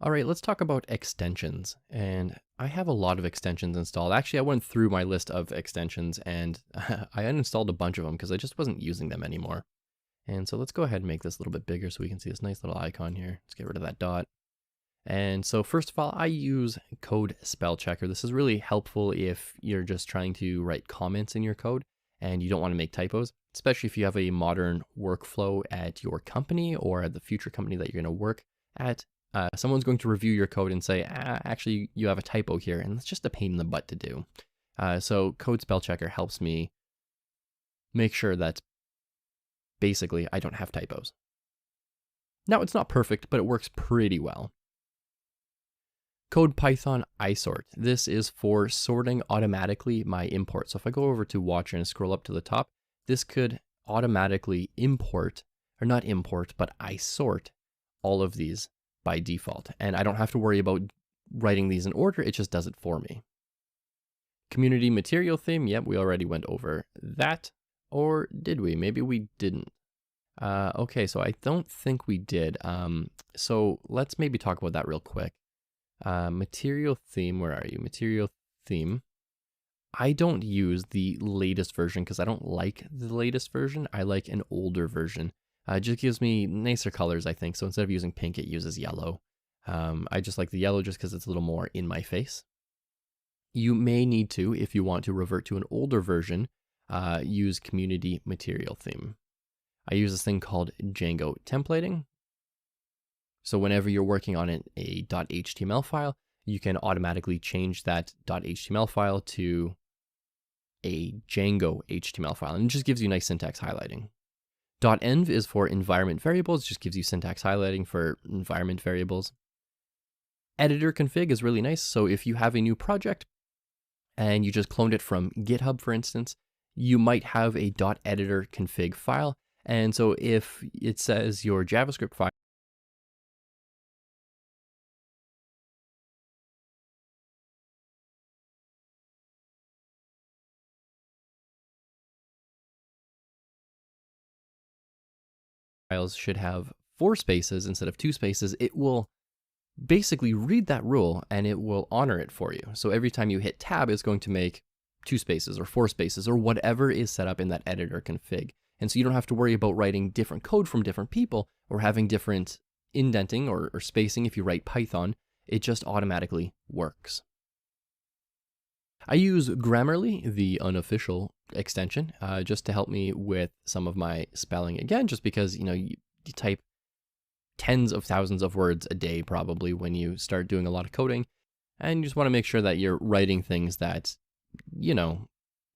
All right, let's talk about extensions. And I have a lot of extensions installed. Actually, I went through my list of extensions and I uninstalled a bunch of them because I just wasn't using them anymore. And so let's go ahead and make this a little bit bigger so we can see this nice little icon here. Let's get rid of that dot. And so first of all, I use code spell checker. This is really helpful if you're just trying to write comments in your code and you don't want to make typos, especially if you have a modern workflow at your company or at the future company that you're going to work at. Someone's going to review your code and say, actually, you have a typo here, and it's just a pain in the butt to do. So code spell checker helps me make sure that basically I don't have typos. Now, it's not perfect, but it works pretty well. Code Python isort. This is for sorting automatically my import. So if I go over to Watcher and scroll up to the top, this could automatically import, or not import, but isort all of these by default. And I don't have to worry about writing these in order, it just does it for me. Community material theme, yep, we already went over that. Or did we? Maybe we didn't. Okay, so I don't think we did. So let's maybe talk about that real quick. Material theme, where are you? Material theme. I don't use the latest version because I don't like the latest version. I like an older version. It just gives me nicer colors, I think. So instead of using pink, it uses yellow. I just like the yellow just because it's a little more in my face. You may need to, if you want to revert to an older version, use community material theme. I use this thing called Django templating. So whenever you're working on a .html file, you can automatically change that .html file to a Django HTML file, and it just gives you nice syntax highlighting. .env is for environment variables, just gives you syntax highlighting for environment variables. Editor config is really nice, so if you have a new project and you just cloned it from GitHub, for instance, you might have a .editor config file, and so if it says your JavaScript file files should have 4 spaces instead of 2 spaces, it will basically read that rule and it will honor it for you. So every time you hit tab, it's going to make 2 spaces or 4 spaces or whatever is set up in that editor config. And so you don't have to worry about writing different code from different people or having different indenting or spacing if you write Python. It just automatically works. I use Grammarly, the unofficial extension, just to help me with some of my spelling. Again, just because, you type tens of thousands of words a day probably when you start doing a lot of coding, and you just want to make sure that you're writing things that,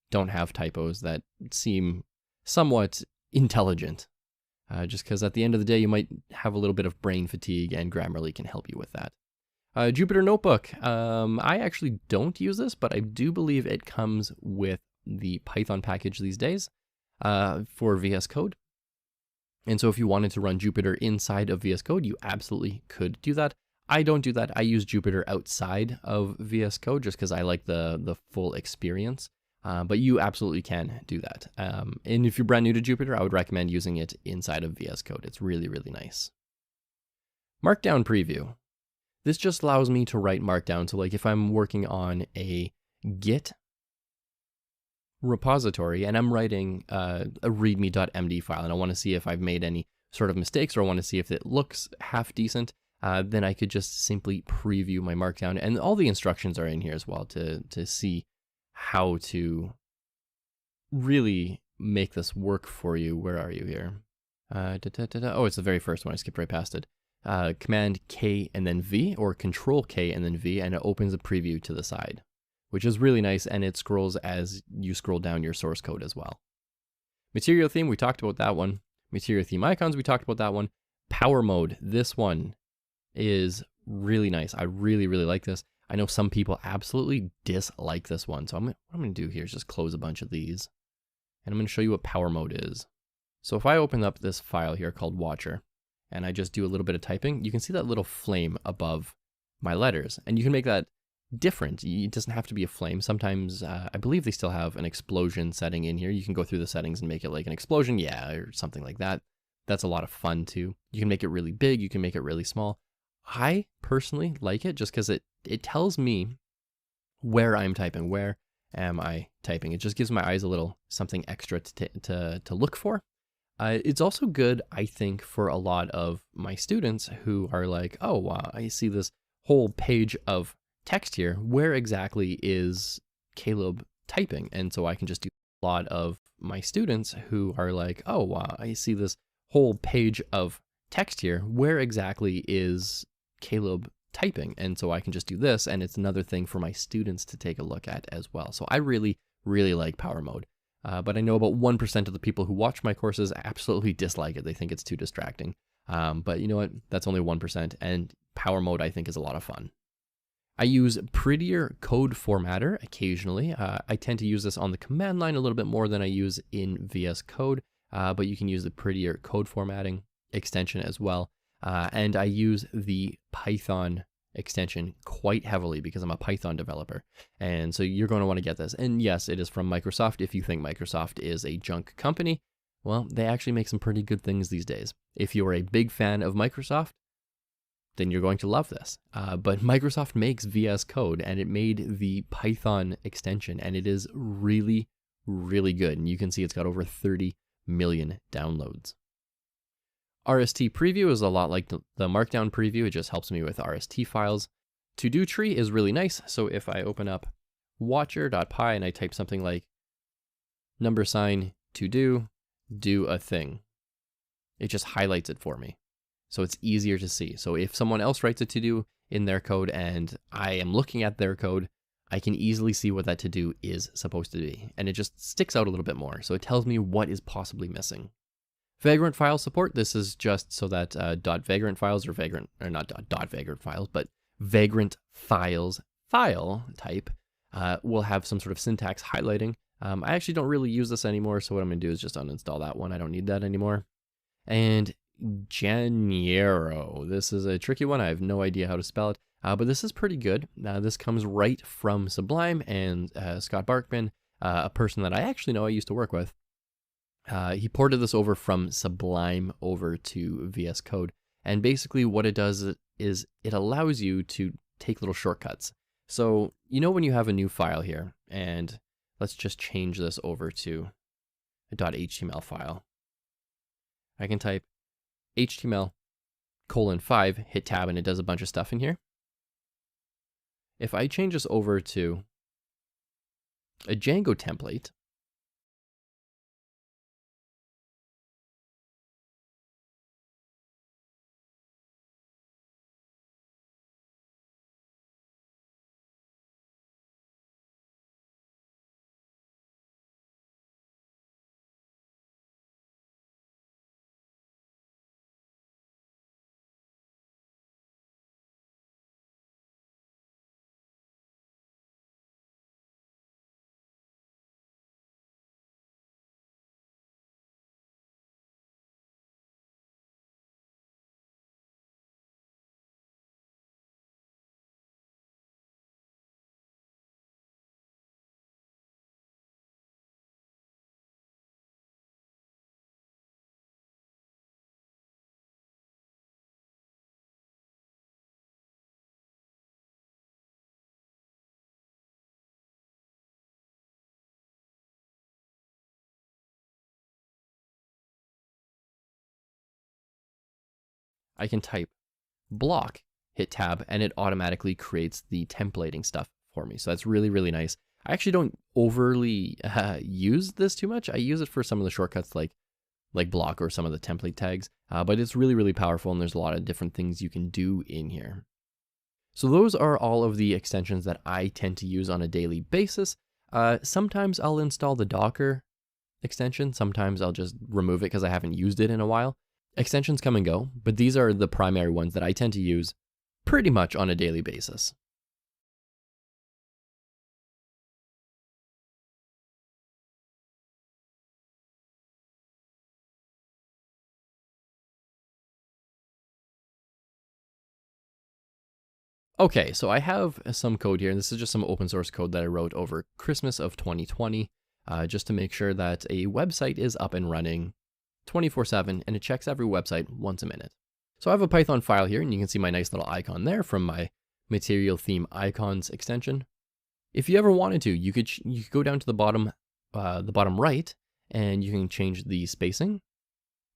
don't have typos, that seem somewhat intelligent. Just because at the end of the day, you might have a little bit of brain fatigue, and Grammarly can help you with that. Jupyter Notebook. I actually don't use this, but I do believe it comes with the Python package these days for VS Code. And so if you wanted to run Jupyter inside of VS Code, you absolutely could do that. I don't do that. I use Jupyter outside of VS Code just because I like the full experience. But you absolutely can do that. And if you're brand new to Jupyter, I would recommend using it inside of VS Code. It's really, really nice. Markdown preview. This just allows me to write Markdown. So like if I'm working on a Git repository and I'm writing a readme.md file and I want to see if I've made any sort of mistakes or I want to see if it looks half decent, then I could just simply preview my Markdown. And all the instructions are in here as well to see how to really make this work for you. Where are you here? Oh, it's the very first one. I skipped right past it. Command K and then V, or Control K and then V, and it opens a preview to the side, which is really nice, and it scrolls as you scroll down your source code as well. Material theme, we talked about that one. Material theme icons, we talked about that one. Power mode, this one is really nice. I really, really like this. I know some people absolutely dislike this one, so what I'm going to do here is just close a bunch of these, and I'm going to show you what power mode is. So if I open up this file here called Watcher, and I just do a little bit of typing, you can see that little flame above my letters, and you can make that different. It doesn't have to be a flame. Sometimes, I believe they still have an explosion setting in here. You can go through the settings and make it like an explosion, yeah, or something like that. That's a lot of fun too. You can make it really big, you can make it really small. I personally like it just because it tells me where I'm typing. Where am I typing? It just gives my eyes a little something extra to look for. It's also good, I think, for a lot of my students who are like, oh, wow, I see this whole page of text here. Where exactly is Caleb typing? And so I can just do a lot of my students who are like, oh, wow, I see this whole page of text here. Where exactly is Caleb typing? And so I can just do this, and it's another thing for my students to take a look at as well. So I really, really like Power Mode. But I know about 1% of the people who watch my courses absolutely dislike it. They think it's too distracting. But you know what? That's only 1%, and Power Mode I think is a lot of fun. I use Prettier Code Formatter occasionally. I tend to use this on the command line a little bit more than I use in VS Code, but you can use the Prettier Code Formatting extension as well. And I use the Python extension quite heavily because I'm a Python developer. And so you're going to want to get this. And yes, it is from Microsoft. If you think Microsoft is a junk company, well, they actually make some pretty good things these days. If you're a big fan of Microsoft, then you're going to love this. But Microsoft makes VS Code, and it made the Python extension, and it is really, really good. And you can see it's got over 30 million downloads. RST preview is a lot like the Markdown preview. It just helps me with RST files. To-do tree is really nice. So if I open up watcher.py and I type something like $ to do a thing, it just highlights it for me. So it's easier to see. So if someone else writes a to-do in their code and I am looking at their code, I can easily see what that to-do is supposed to be. And it just sticks out a little bit more. So it tells me what is possibly missing. Vagrant file support. This is just so that .vagrant files or not .vagrant files, but vagrant files file type will have some sort of syntax highlighting. I actually don't really use this anymore, so what I'm going to do is just uninstall that one. I don't need that anymore. And Gennaro. This is a tricky one. I have no idea how to spell it, but this is pretty good. This comes right from Sublime, and Scott Barkman, a person that I actually know I used to work with, he ported this over from Sublime over to VS Code. And basically what it does is it allows you to take little shortcuts. So, you know, when you have a new file here, and let's just change this over to a .html file. I can type HTML:5, hit tab, and it does a bunch of stuff in here. If I change this over to a Django template, I can type block, hit tab, and it automatically creates the templating stuff for me. So that's really, really nice. I actually don't overly use this too much. I use it for some of the shortcuts like block or some of the template tags, but it's really, really powerful, and there's a lot of different things you can do in here. So those are all of the extensions that I tend to use on a daily basis. Sometimes I'll install the Docker extension. Sometimes I'll just remove it because I haven't used it in a while. Extensions come and go, but these are the primary ones that I tend to use pretty much on a daily basis. Okay, so I have some code here, and this is just some open source code that I wrote over Christmas of 2020, just to make sure that a website is up and running 24/7, and it checks every website once a minute. So I have a Python file here, and you can see my nice little icon there from my material theme icons extension. If you ever wanted to, you could go down to the bottom right, and you can change the spacing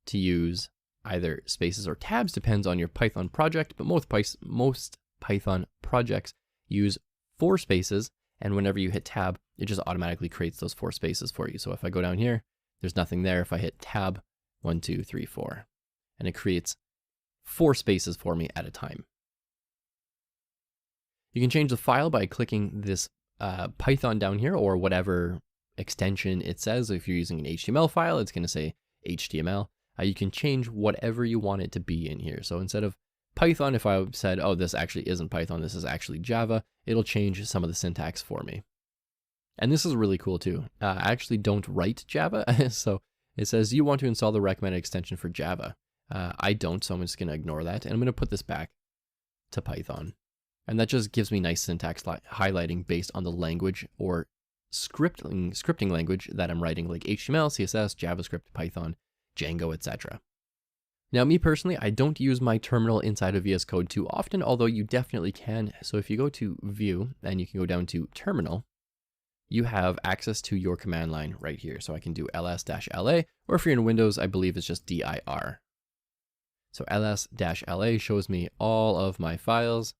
to use either spaces or tabs, depends on your Python project, but most Python projects use 4 spaces, and whenever you hit tab, it just automatically creates those 4 spaces for you. So if I go down here, there's nothing there. If I hit tab, 1, 2, 3, 4, and it creates 4 spaces for me at a time. You can change the file by clicking this Python down here, or whatever extension it says. If you're using an HTML file, it's going to say HTML. You can change whatever you want it to be in here. So instead of Python, if I said, oh, this actually isn't Python, this is actually Java, it'll change some of the syntax for me. And this is really cool too. I actually don't write Java, so it says you want to install the recommended extension for Java. I don't, so I'm just going to ignore that, and I'm going to put this back to Python. And that just gives me nice syntax highlighting based on the language or scripting language that I'm writing, like HTML, CSS, JavaScript, Python, Django, etc. Now, me personally, I don't use my terminal inside of VS Code too often, although you definitely can. So if you go to View and you can go down to Terminal, you have access to your command line right here. So I can do ls-la, or if you're in Windows, I believe it's just dir. So ls-la shows me all of my files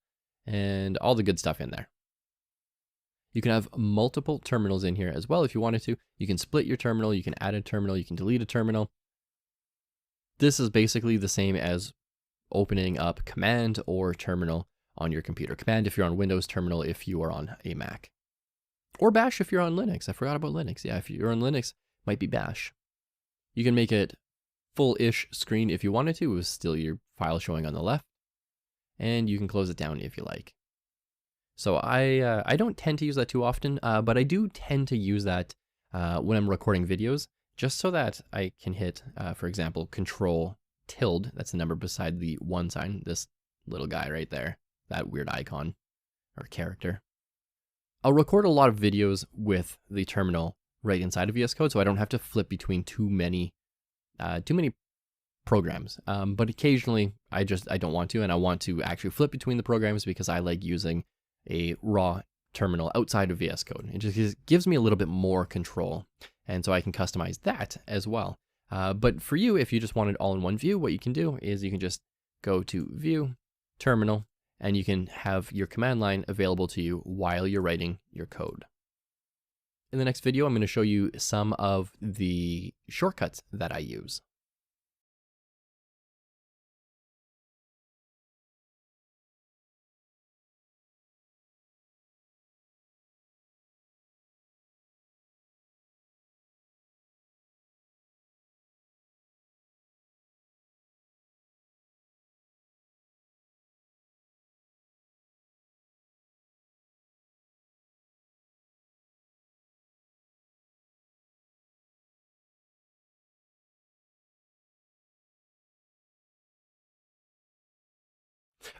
and all the good stuff in there. You can have multiple terminals in here as well if you wanted to. You can split your terminal, you can add a terminal, you can delete a terminal. This is basically the same as opening up command or terminal on your computer. Command if you're on Windows, terminal if you are on a Mac. Or bash if you're on Linux. I forgot about Linux. Yeah, if you're on Linux, might be bash. You can make it full-ish screen if you wanted to, with still your file showing on the left. And you can close it down if you like. So I don't tend to use that too often, but I do tend to use that when I'm recording videos, just so that I can hit, for example, Control tilde, that's the number beside the 1 sign, this little guy right there, that weird icon or character. I'll record a lot of videos with the terminal right inside of VS Code, so I don't have to flip between too many programs. But occasionally I don't want to, and I want to actually flip between the programs because I like using a raw terminal outside of VS Code. It just gives me a little bit more control, and so I can customize that as well. But for you, if you just want it all in one view, what you can do is you can just go to View, Terminal, and you can have your command line available to you while you're writing your code. In the next video, I'm going to show you some of the shortcuts that I use.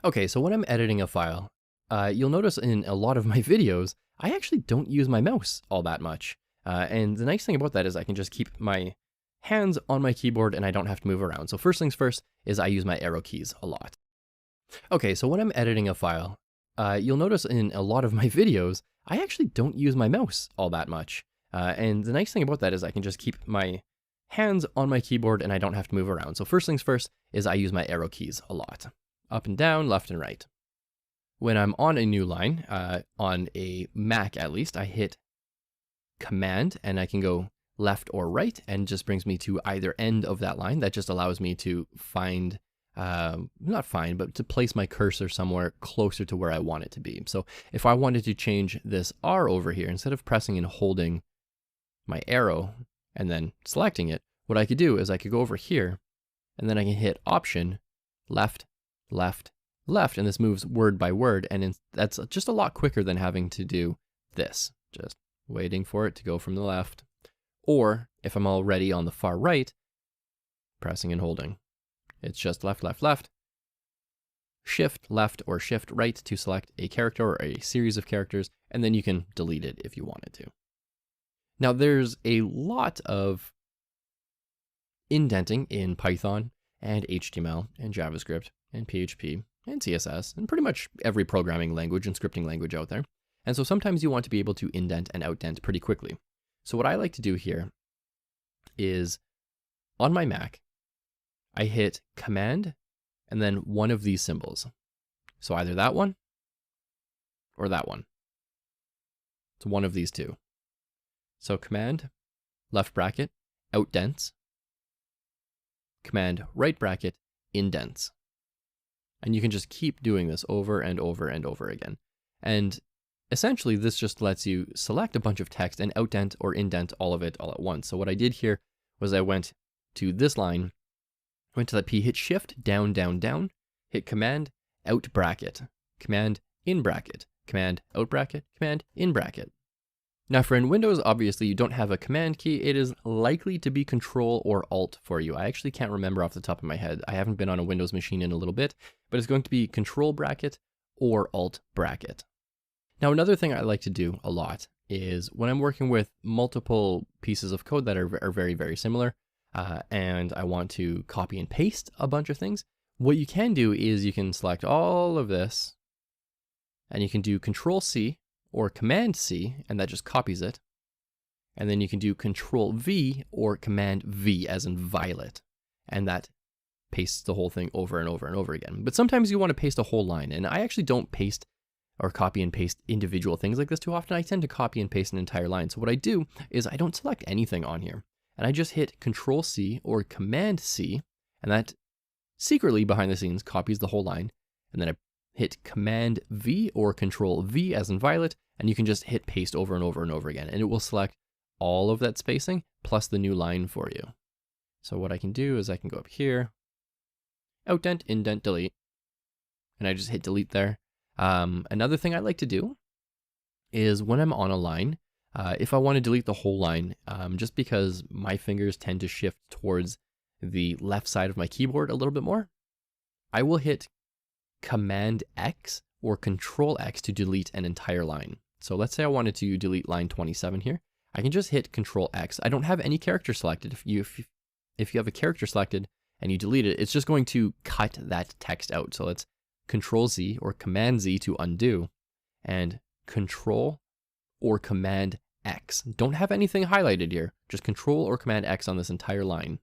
Okay, so when I'm editing a file, you'll notice in a lot of my videos, I actually don't use my mouse all that much. And the nice thing about that is I can just keep my hands on my keyboard and I don't have to move around. So first things first is I use my arrow keys a lot. Okay, so when I'm editing a file, you'll notice in a lot of my videos, I actually don't use my mouse all that much. And the nice thing about that is I can just keep my hands on my keyboard and I don't have to move around. So first things first is I use my arrow keys a lot. Up and down, left and right. When I'm on a new line, on a Mac at least, I hit Command and I can go left or right, and it just brings me to either end of that line. That just allows me to find, but to place my cursor somewhere closer to where I want it to be. So if I wanted to change this R over here, instead of pressing and holding my arrow and then selecting it, what I could do is I could go over here and then I can hit Option, left, left, left, and this moves word by word, and that's just a lot quicker than having to do this, just waiting for it to go from the left. Or if I'm already on the far right, pressing and holding. It's just left, left, left, shift left or shift right to select a character or a series of characters, and then you can delete it if you wanted to. Now there's a lot of indenting in Python, and HTML and JavaScript and PHP and CSS and pretty much every programming language and scripting language out there. And so sometimes you want to be able to indent and outdent pretty quickly. So what I like to do here is on my Mac, I hit Command and then one of these symbols. So either that one or that one. It's one of these two. So Command, left bracket, outdents, Command, right bracket, indents. And you can just keep doing this over and over and over again. And essentially, this just lets you select a bunch of text and outdent or indent all of it all at once. So what I did here was I went to this line, went to that P, hit Shift, down, down, down, hit Command, out bracket, Command, in bracket, Command, out bracket, Command, in bracket. Now for in Windows, obviously you don't have a Command key. It is likely to be Control or Alt for you. I actually can't remember off the top of my head. I haven't been on a Windows machine in a little bit, but it's going to be Control bracket or Alt bracket. Now, another thing I like to do a lot is when I'm working with multiple pieces of code that are very, very similar, and I want to copy and paste a bunch of things, what you can do is you can select all of this, and you can do Control C or Command C, and that just copies it. And then you can do Control V or Command V as in violet, and that pastes the whole thing over and over and over again. But sometimes you want to paste a whole line, and I actually don't paste or copy and paste individual things like this too often. I tend to copy and paste an entire line. So what I do is I don't select anything on here, and I just hit Control C or Command C, and that secretly behind the scenes copies the whole line. And then I hit Command V or Control V as in violet, and you can just hit paste over and over and over again, and it will select all of that spacing plus the new line for you. So what I can do is I can go up here, outdent, indent, delete, and I just hit delete there. Another thing I like to do is when I'm on a line, if I want to delete the whole line, just because my fingers tend to shift towards the left side of my keyboard a little bit more, I will hit Command X or Control X to delete an entire line. So let's say I wanted to delete line 27 here. I can just hit Control X. I don't have any character selected. If you have a character selected and you delete it, it's just going to cut that text out. So let's Control Z or Command Z to undo, and Control or Command X. Don't have anything highlighted here, just Control or Command X on this entire line.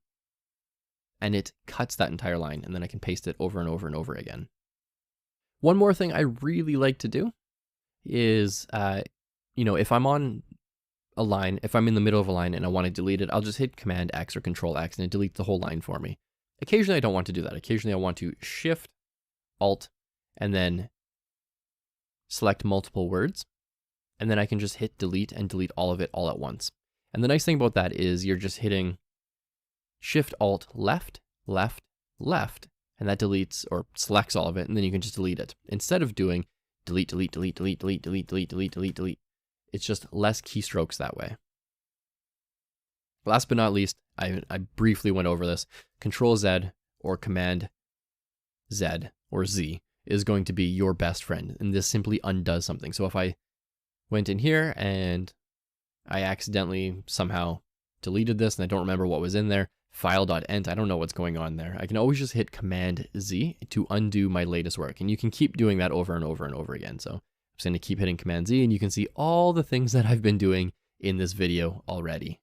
And it cuts that entire line, and then I can paste it over and over and over again. One more thing I really like to do is, if I'm on a line, if I'm in the middle of a line and I want to delete it, I'll just hit Command X or Control X and it deletes the whole line for me. Occasionally I don't want to do that. Occasionally I want to Shift, Alt, and then select multiple words, and then I can just hit delete and delete all of it all at once. And the nice thing about that is you're just hitting Shift, Alt, left, left, left, and that deletes or selects all of it, and then you can just delete it. Instead of doing delete, delete, delete, delete, delete, delete, delete, delete, delete, delete, it's just less keystrokes that way. Last but not least, I briefly went over this. Control Z or Command Z or Z is going to be your best friend, and this simply undoes something. So if I went in here and I accidentally somehow deleted this and I don't remember what was in there, file.ent, I don't know what's going on there, I can always just hit Command Z to undo my latest work, and you can keep doing that over and over and over again. So I'm just going to keep hitting Command Z, and you can see all the things that I've been doing in this video already.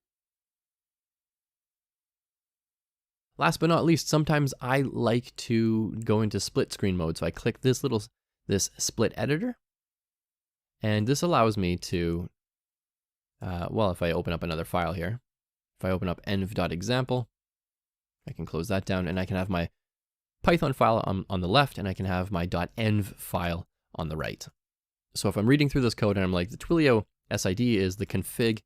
Last but not least, sometimes I like to go into split screen mode. So I click this split editor, and this allows me to, if I open up another file here, if I open up env.example, I can close that down, and I can have my Python file on the left, and I can have my .env file on the right. So if I'm reading through this code and I'm like, the Twilio SID is the config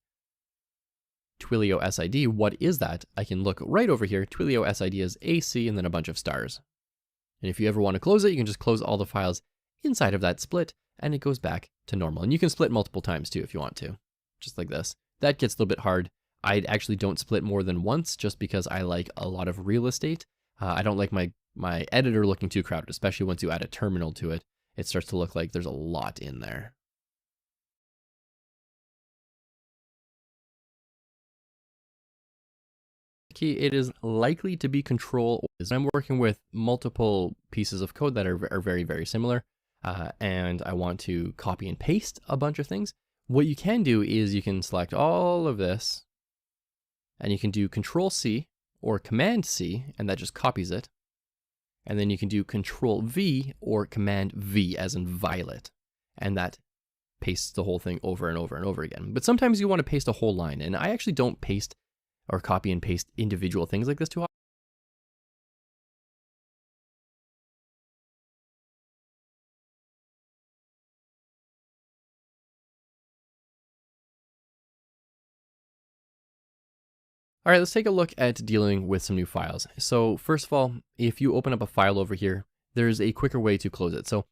Twilio SID, what is that? I can look right over here. Twilio SID is AC and then a bunch of stars. And if you ever want to close it, you can just close all the files inside of that split, and it goes back to normal. And you can split multiple times too if you want to, just like this. That gets a little bit hard. I actually don't split more than once just because I like a lot of real estate. I don't like my editor looking too crowded, especially once you add a terminal to it. It starts to look like there's a lot in there. key, it is likely to be control. I'm working with multiple pieces of code that are very, very similar, and I want to copy and paste a bunch of things. What you can do is you can select all of this, and you can do Control C or Command C, and that just copies it. And then you can do Control V or Command V as in violet, and that pastes the whole thing over and over and over again. But sometimes you want to paste a whole line, and I actually don't paste or copy and paste individual things like this too often. All right, let's take a look at dealing with some new files. So first of all, if you open up a file over here, there's a quicker way to close it. So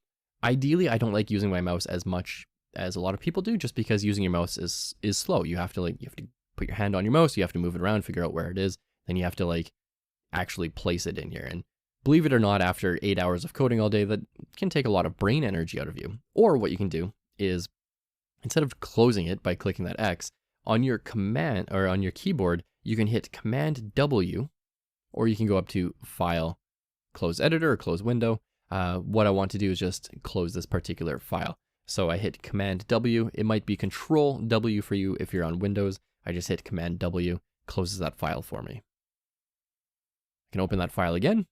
ideally, I don't like using my mouse as much as a lot of people do, just because using your mouse is slow. You have to put your hand on your mouse, you have to move it around, figure out where it is, then you have to actually place it in here. And believe it or not, after 8 hours of coding all day, that can take a lot of brain energy out of you. Or what you can do is, instead of closing it by clicking that X, on your command or on your keyboard, you can hit Command W, or you can go up to File, Close Editor, or Close Window. What I want to do is just close this particular file. So I hit Command W. It might be Control W for you if you're on Windows. I just hit Command W, closes that file for me. I can open that file again,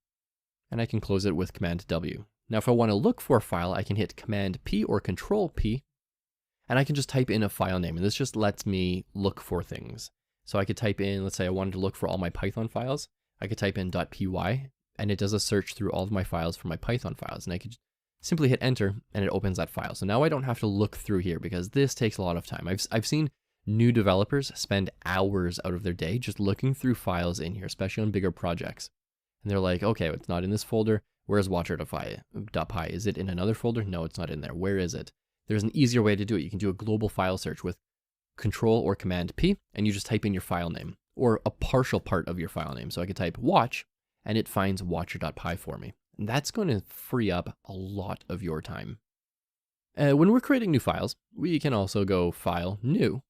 and I can close it with Command W. Now, if I want to look for a file, I can hit Command P or Control P, and I can just type in a file name, and this just lets me look for things. So I could type in, let's say I wanted to look for all my Python files. I could type in .py, and it does a search through all of my files for my Python files. And I could simply hit enter, and it opens that file. So now I don't have to look through here, because this takes a lot of time. I've seen new developers spend hours out of their day just looking through files in here, especially on bigger projects. And they're like, okay, it's not in this folder. Where's watcher.py? Is it in another folder? No, it's not in there. Where is it? There's an easier way to do it. You can do a global file search with Control or Command P, and you just type in your file name or a partial part of your file name. So I could type watch, and it finds watcher.py for me. And that's going to free up a lot of your time. When we're creating new files, we can also go File, New.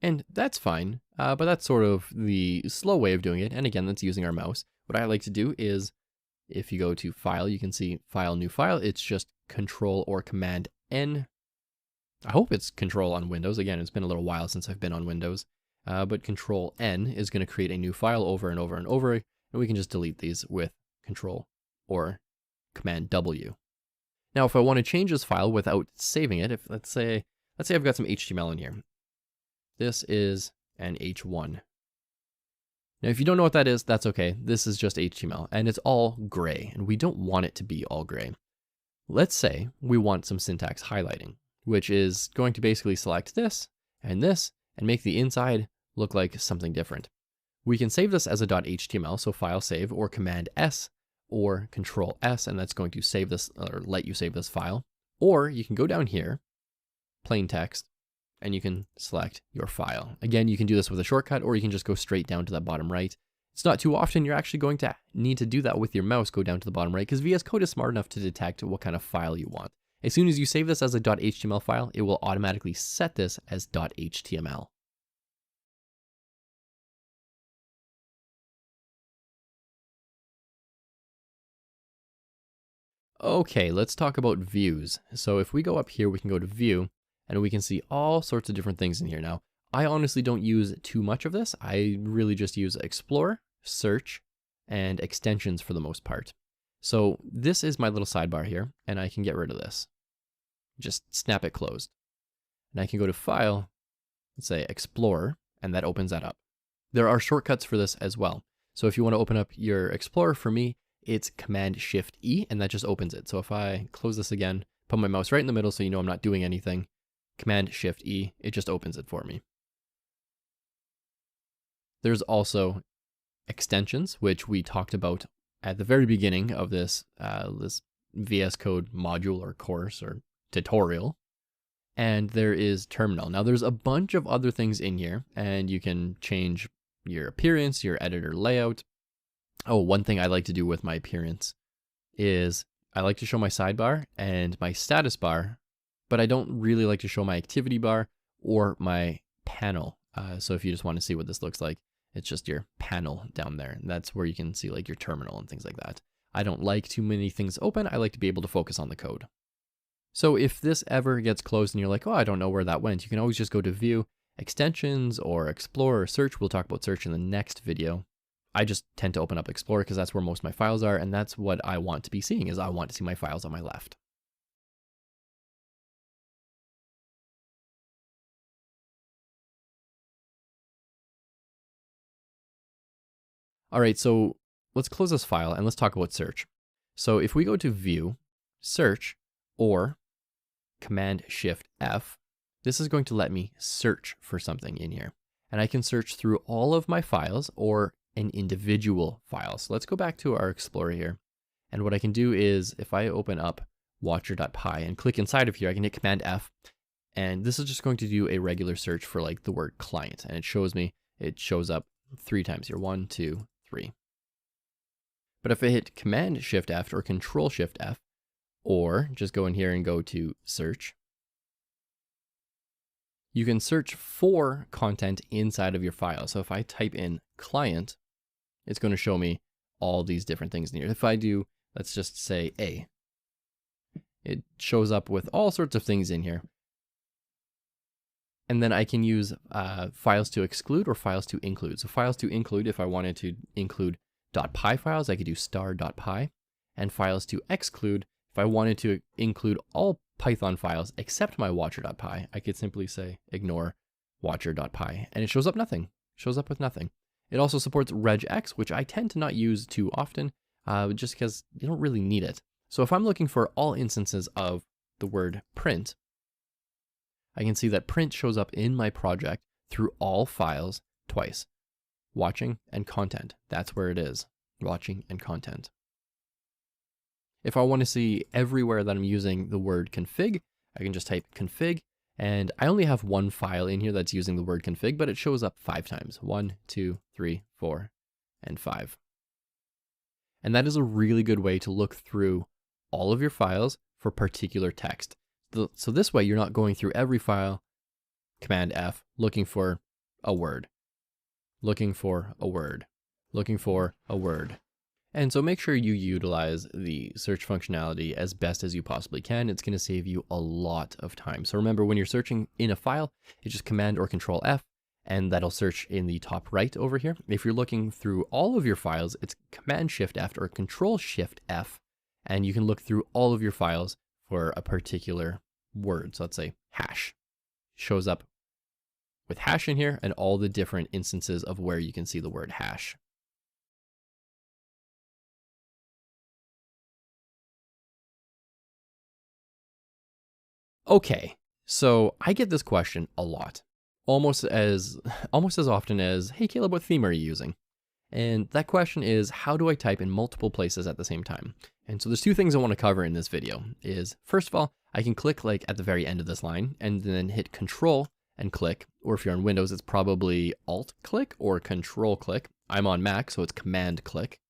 And that's fine, but that's sort of the slow way of doing it. And again, that's using our mouse. What I like to do is, if you go to File, you can see File, New File. It's just Control or Command N. I hope it's Control on Windows. Again, it's been a little while since I've been on Windows. But Control N is going to create a new file over and over and over. And we can just delete these with Control or Command W. Now, if I want to change this file without saving it, let's say I've got some HTML in here. This is an H1. Now, if you don't know what that is, that's okay. This is just HTML, and it's all gray, and we don't want it to be all gray. Let's say we want some syntax highlighting, which is going to basically select this, and make the inside look like something different. We can save this as a .html, so File Save, or Command S, or Control S, and that's going to save this, or let you save this file. Or you can go down here, plain text, and you can select your file. Again, you can do this with a shortcut, or you can just go straight down to that bottom right. It's not too often you're actually going to need to do that with your mouse, go down to the bottom right, because VS Code is smart enough to detect what kind of file you want. As soon as you save this as a .html file, it will automatically set this as .html. Okay, let's talk about views. So if we go up here, we can go to View, and we can see all sorts of different things in here. Now, I honestly don't use too much of this. I really just use Explore, Search, and Extensions for the most part. So this is my little sidebar here, and I can get rid of this. Just snap it closed. And I can go to File, and say Explorer, and that opens that up. There are shortcuts for this as well. So if you want to open up your Explorer, for me, it's Command-Shift-E, and that just opens it. So if I close this again, put my mouse right in the middle so you know I'm not doing anything, Command-Shift-E, it just opens it for me. There's also extensions, which we talked about at the very beginning of this, this VS Code module or course or tutorial. And there is Terminal. Now there's a bunch of other things in here, and you can change your appearance, your editor layout. Oh, one thing I like to do with my appearance is I like to show my sidebar and my status bar, but I don't really like to show my activity bar or my panel. So if you just want to see what this looks like, It's just your panel down there. And that's where you can see like your terminal and things like that. I don't like too many things open. I like to be able to focus on the code. So if this ever gets closed and you're like, oh, I don't know where that went, you can always just go to View, Extensions, or Explore, or Search. We'll talk about Search in the next video. I just tend to open up Explorer because that's where most of my files are, and that's what I want to be seeing, is I want to see my files on my left. All right, so let's close this file and let's talk about search. So if we go to View, Search, or Command-Shift-F, this is going to let me search for something in here. And I can search through all of my files or an individual file. So let's go back to our Explorer here. And what I can do is, if I open up watcher.py and click inside of here, I can hit Command-F. And this is just going to do a regular search for like the word client. And it shows up 3 times here, 1, 2, 3. But if I hit Command-Shift-F or Control-Shift-F, or just go in here and go to search, you can search for content inside of your file. So if I type in client, it's going to show me all these different things in here. If I do, let's just say A, it shows up with all sorts of things in here. And then I can use files to exclude or files to include. So files to include, if I wanted to include .py files, I could do star.py. And files to exclude, if I wanted to include all Python files except my watcher.py, I could simply say ignore watcher.py, and it shows up nothing. It shows up with nothing. It also supports regex, which I tend to not use too often, just because you don't really need it. So if I'm looking for all instances of the word print, I can see that print shows up in my project through all files twice. Watching and content. That's where it is. Watching and content. If I want to see everywhere that I'm using the word config, I can just type config, and I only have one file in here that's using the word config, but it shows up 5 times. 1, 2, 3, 4, and 5. And that is a really good way to look through all of your files for particular text. So this way, you're not going through every file, Command F, looking for a word, looking for a word, looking for a word. And so make sure you utilize the search functionality as best as you possibly can. It's going to save you a lot of time. So remember, when you're searching in a file, it's just Command or Control F, and that'll search in the top right over here. If you're looking through all of your files, it's Command-Shift-F or Control-Shift-F, and you can look through all of your files for a particular word. So let's say hash shows up with hash in here and all the different instances of where you can see the word hash. Okay, so I get this question a lot, almost as often as, hey Caleb, what theme are you using? And that question is, how do I type in multiple places at the same time? And so there's 2 things I want to cover in this video. Is first of all, I can click like at the very end of this line and then hit Control and click, or if you're on Windows, it's probably Alt click or Control click. I'm on Mac, so it's Command click.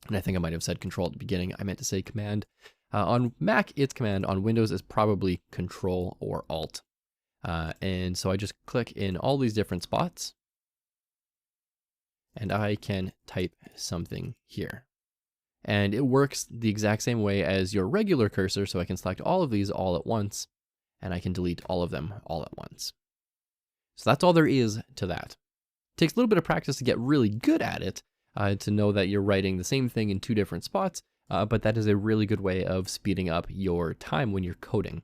And I think I might have said Control at the beginning. I meant to say Command. On Mac, it's Command. On Windows, it's probably Control or Alt. And so I just click in all these different spots, and I can type something here. And it works the exact same way as your regular cursor, so I can select all of these all at once, and I can delete all of them all at once. So that's all there is to that. It takes a little bit of practice to get really good at it, to know that you're writing the same thing in 2 different spots, but that is a really good way of speeding up your time when you're coding.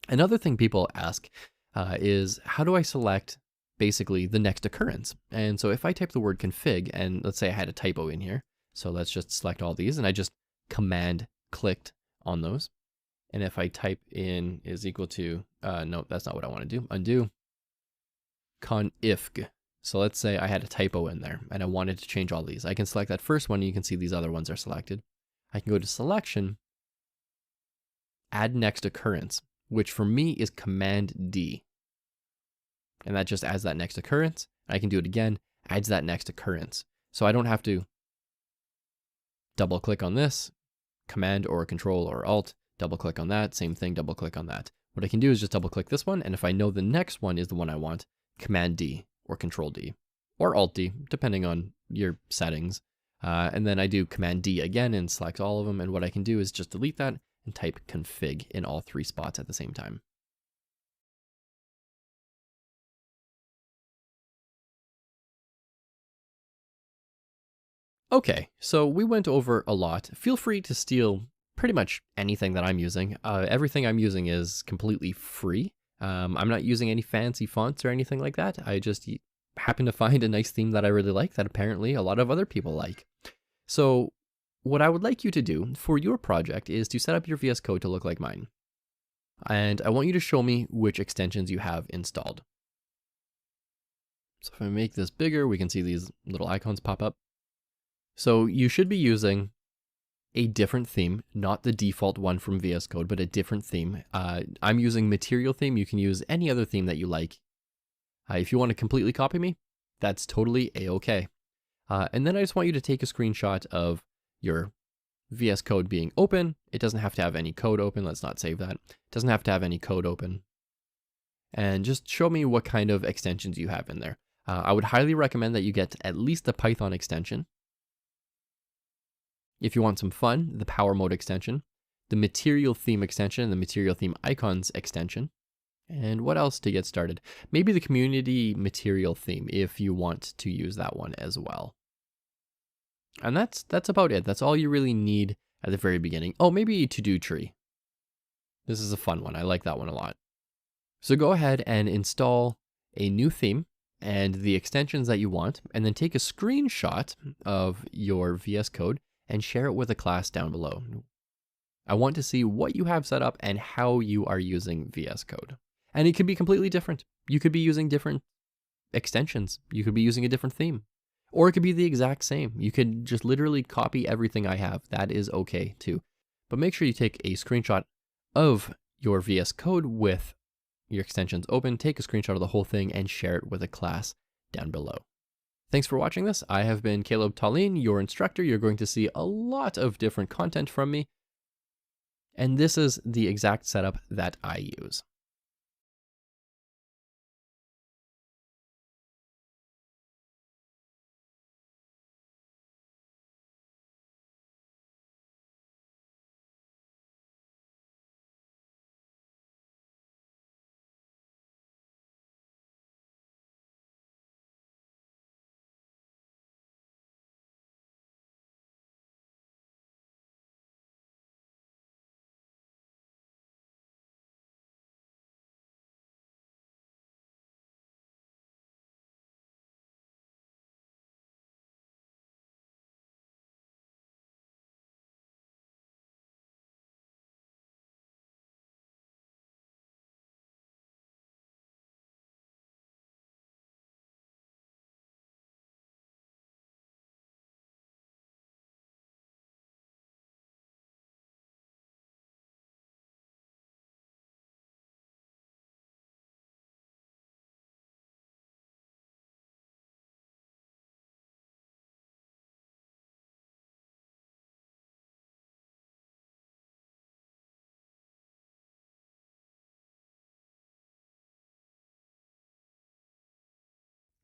Another thing people ask is, how do I select basically the next occurrence? And so if I type the word config, and let's say I had a typo in here, so let's just select all these, and I just Command clicked on those. And if I type in is equal to, no, that's not what I want to do, undo, config. So let's say I had a typo in there and I wanted to change all these. I can select that first one, and you can see these other ones are selected. I can go to selection, add next occurrence, which for me is Command D. And that just adds that next occurrence. I can do it again, adds that next occurrence. So I don't have to double click on this, Command or Control or Alt, double click on that, same thing, double click on that. What I can do is just double click this one, and if I know the next one is the one I want, Command D or Control D or Alt-D, depending on your settings. And then I do Command D again and select all of them. And what I can do is just delete that and type config in all 3 spots at the same time. Okay, so we went over a lot. Feel free to steal pretty much anything that I'm using. Everything I'm using is completely free. I'm not using any fancy fonts or anything like that. I just happen to find a nice theme that I really like that apparently a lot of other people like. So what I would like you to do for your project is to set up your VS Code to look like mine. And I want you to show me which extensions you have installed. So if I make this bigger, we can see these little icons pop up. So you should be using a different theme, not the default one from VS Code, but a different theme. I'm using Material theme. You can use any other theme that you like. If you want to completely copy me, that's totally a-okay. And then I just want you to take a screenshot of your VS Code being open. It doesn't have to have any code open. Let's not save that. It doesn't have to have any code open. And just show me what kind of extensions you have in there. I would highly recommend that you get at least the Python extension. If you want some fun, the Power Mode extension, the Material theme extension, and the Material theme icons extension. And what else to get started? Maybe the Community Material theme if you want to use that one as well. And that's about it. That's all you really need at the very beginning. Oh, maybe To-Do Tree. This is a fun one. I like that one a lot. So go ahead and install a new theme and the extensions that you want, and then take a screenshot of your VS Code and share it with a class down below. I want to see what you have set up and how you are using VS Code. And it could be completely different. You could be using different extensions. You could be using a different theme. Or it could be the exact same. You could just literally copy everything I have. That is okay too. But make sure you take a screenshot of your VS Code with your extensions open. Take a screenshot of the whole thing and share it with a class down below. Thanks for watching this. I have been Caleb Tallien, your instructor. You're going to see a lot of different content from me. And this is the exact setup that I use.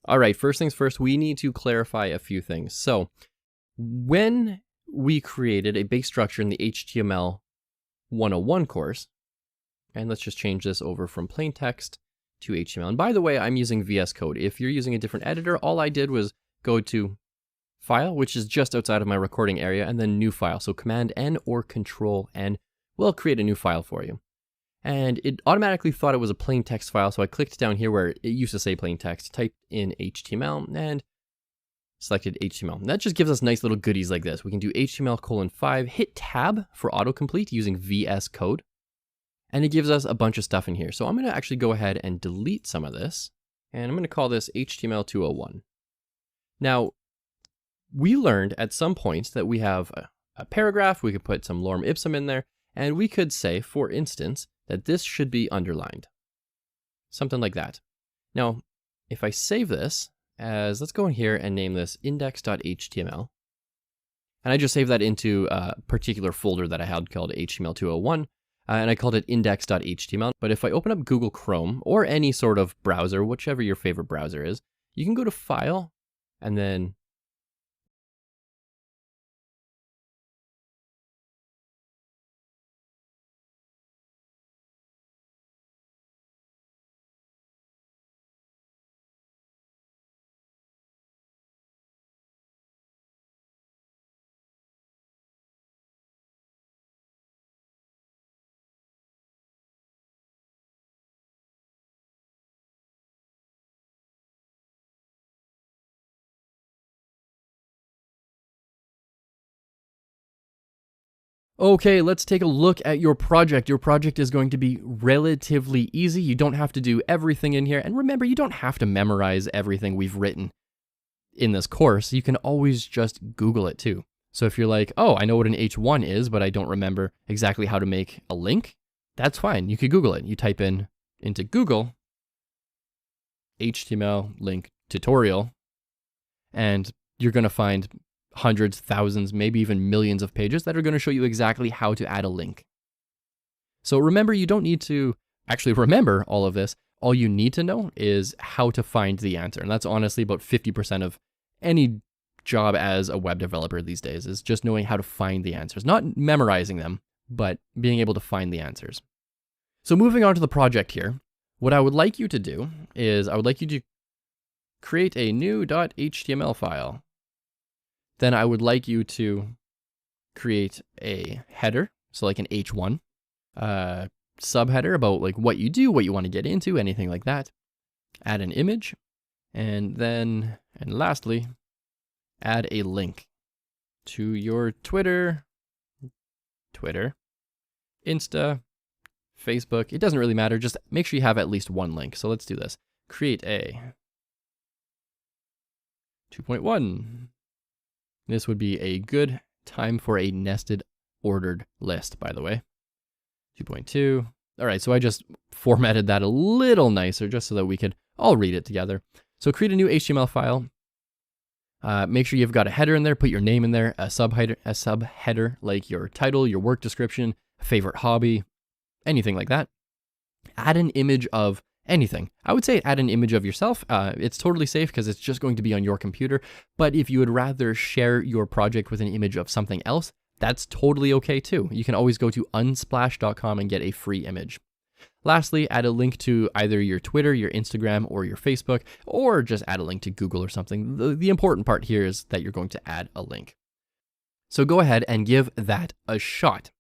All right, first things first, we need to clarify a few things. So when we created a base structure in the HTML 101 course, and let's just change this over from plain text to HTML. And by the way, I'm using VS Code. If you're using a different editor, all I did was go to File, which is just outside of my recording area, and then New File. So Command N or Control N will create a new file for you. And it automatically thought it was a plain text file, so I clicked down here where it used to say plain text, typed in HTML, and selected HTML. And that just gives us nice little goodies like this. We can do HTML:5, hit Tab for autocomplete using VS Code, and it gives us a bunch of stuff in here. So I'm going to actually go ahead and delete some of this, and I'm going to call this HTML201. Now, we learned at some point that we have a paragraph, we could put some lorem ipsum in there, and we could say, for instance, that this should be underlined. Something like that. Now, if I save this as, let's go in here and name this index.html. And I just saved that into a particular folder that I had called HTML201, and I called it index.html. But if I open up Google Chrome or any sort of browser, whichever your favorite browser is, you can go to File, And then okay, let's take a look at your project. Your project is going to be relatively easy. You don't have to do everything in here. And remember, you don't have to memorize everything we've written in this course. You can always just Google it too. So if you're like, oh, I know what an H1 is, but I don't remember exactly how to make a link, that's fine. You could Google it. You type into Google, HTML link tutorial, and you're going to find hundreds, thousands, maybe even millions of pages that are going to show you exactly how to add a link. So remember, you don't need to actually remember all of this. All you need to know is how to find the answer. And that's honestly about 50% of any job as a web developer these days, is just knowing how to find the answers, not memorizing them, but being able to find the answers. So moving on to the project here, what I would like you to do is I would like you to create a new .html file. Then I would like you to create a header, so like an H1, subheader about like what you do, what you want to get into, anything like that. Add an image, and lastly, add a link to your Twitter, Insta, Facebook. It doesn't really matter. Just make sure you have at least one link. So let's do this. Create a 2.1. This would be a good time for a nested ordered list, by the way. 2.2. All right, so I just formatted that a little nicer just so that we could all read it together. So create a new HTML file. Make sure you've got a header in there, put your name in there, a subheader like your title, your work description, favorite hobby, anything like that. Add an image of anything. I would say add an image of yourself. It's totally safe because it's just going to be on your computer. But if you would rather share your project with an image of something else, that's totally okay too. You can always go to unsplash.com and get a free image. Lastly, add a link to either your Twitter, your Instagram, or your Facebook, or just add a link to Google or something. The important part here is that you're going to add a link. So go ahead and give that a shot.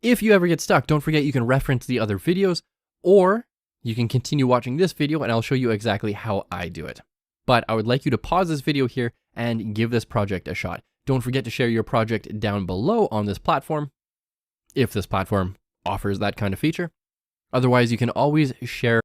If you ever get stuck, don't forget you can reference the other videos, or you can continue watching this video and I'll show you exactly how I do it. But I would like you to pause this video here and give this project a shot. Don't forget to share your project down below on this platform, if this platform offers that kind of feature. Otherwise, you can always share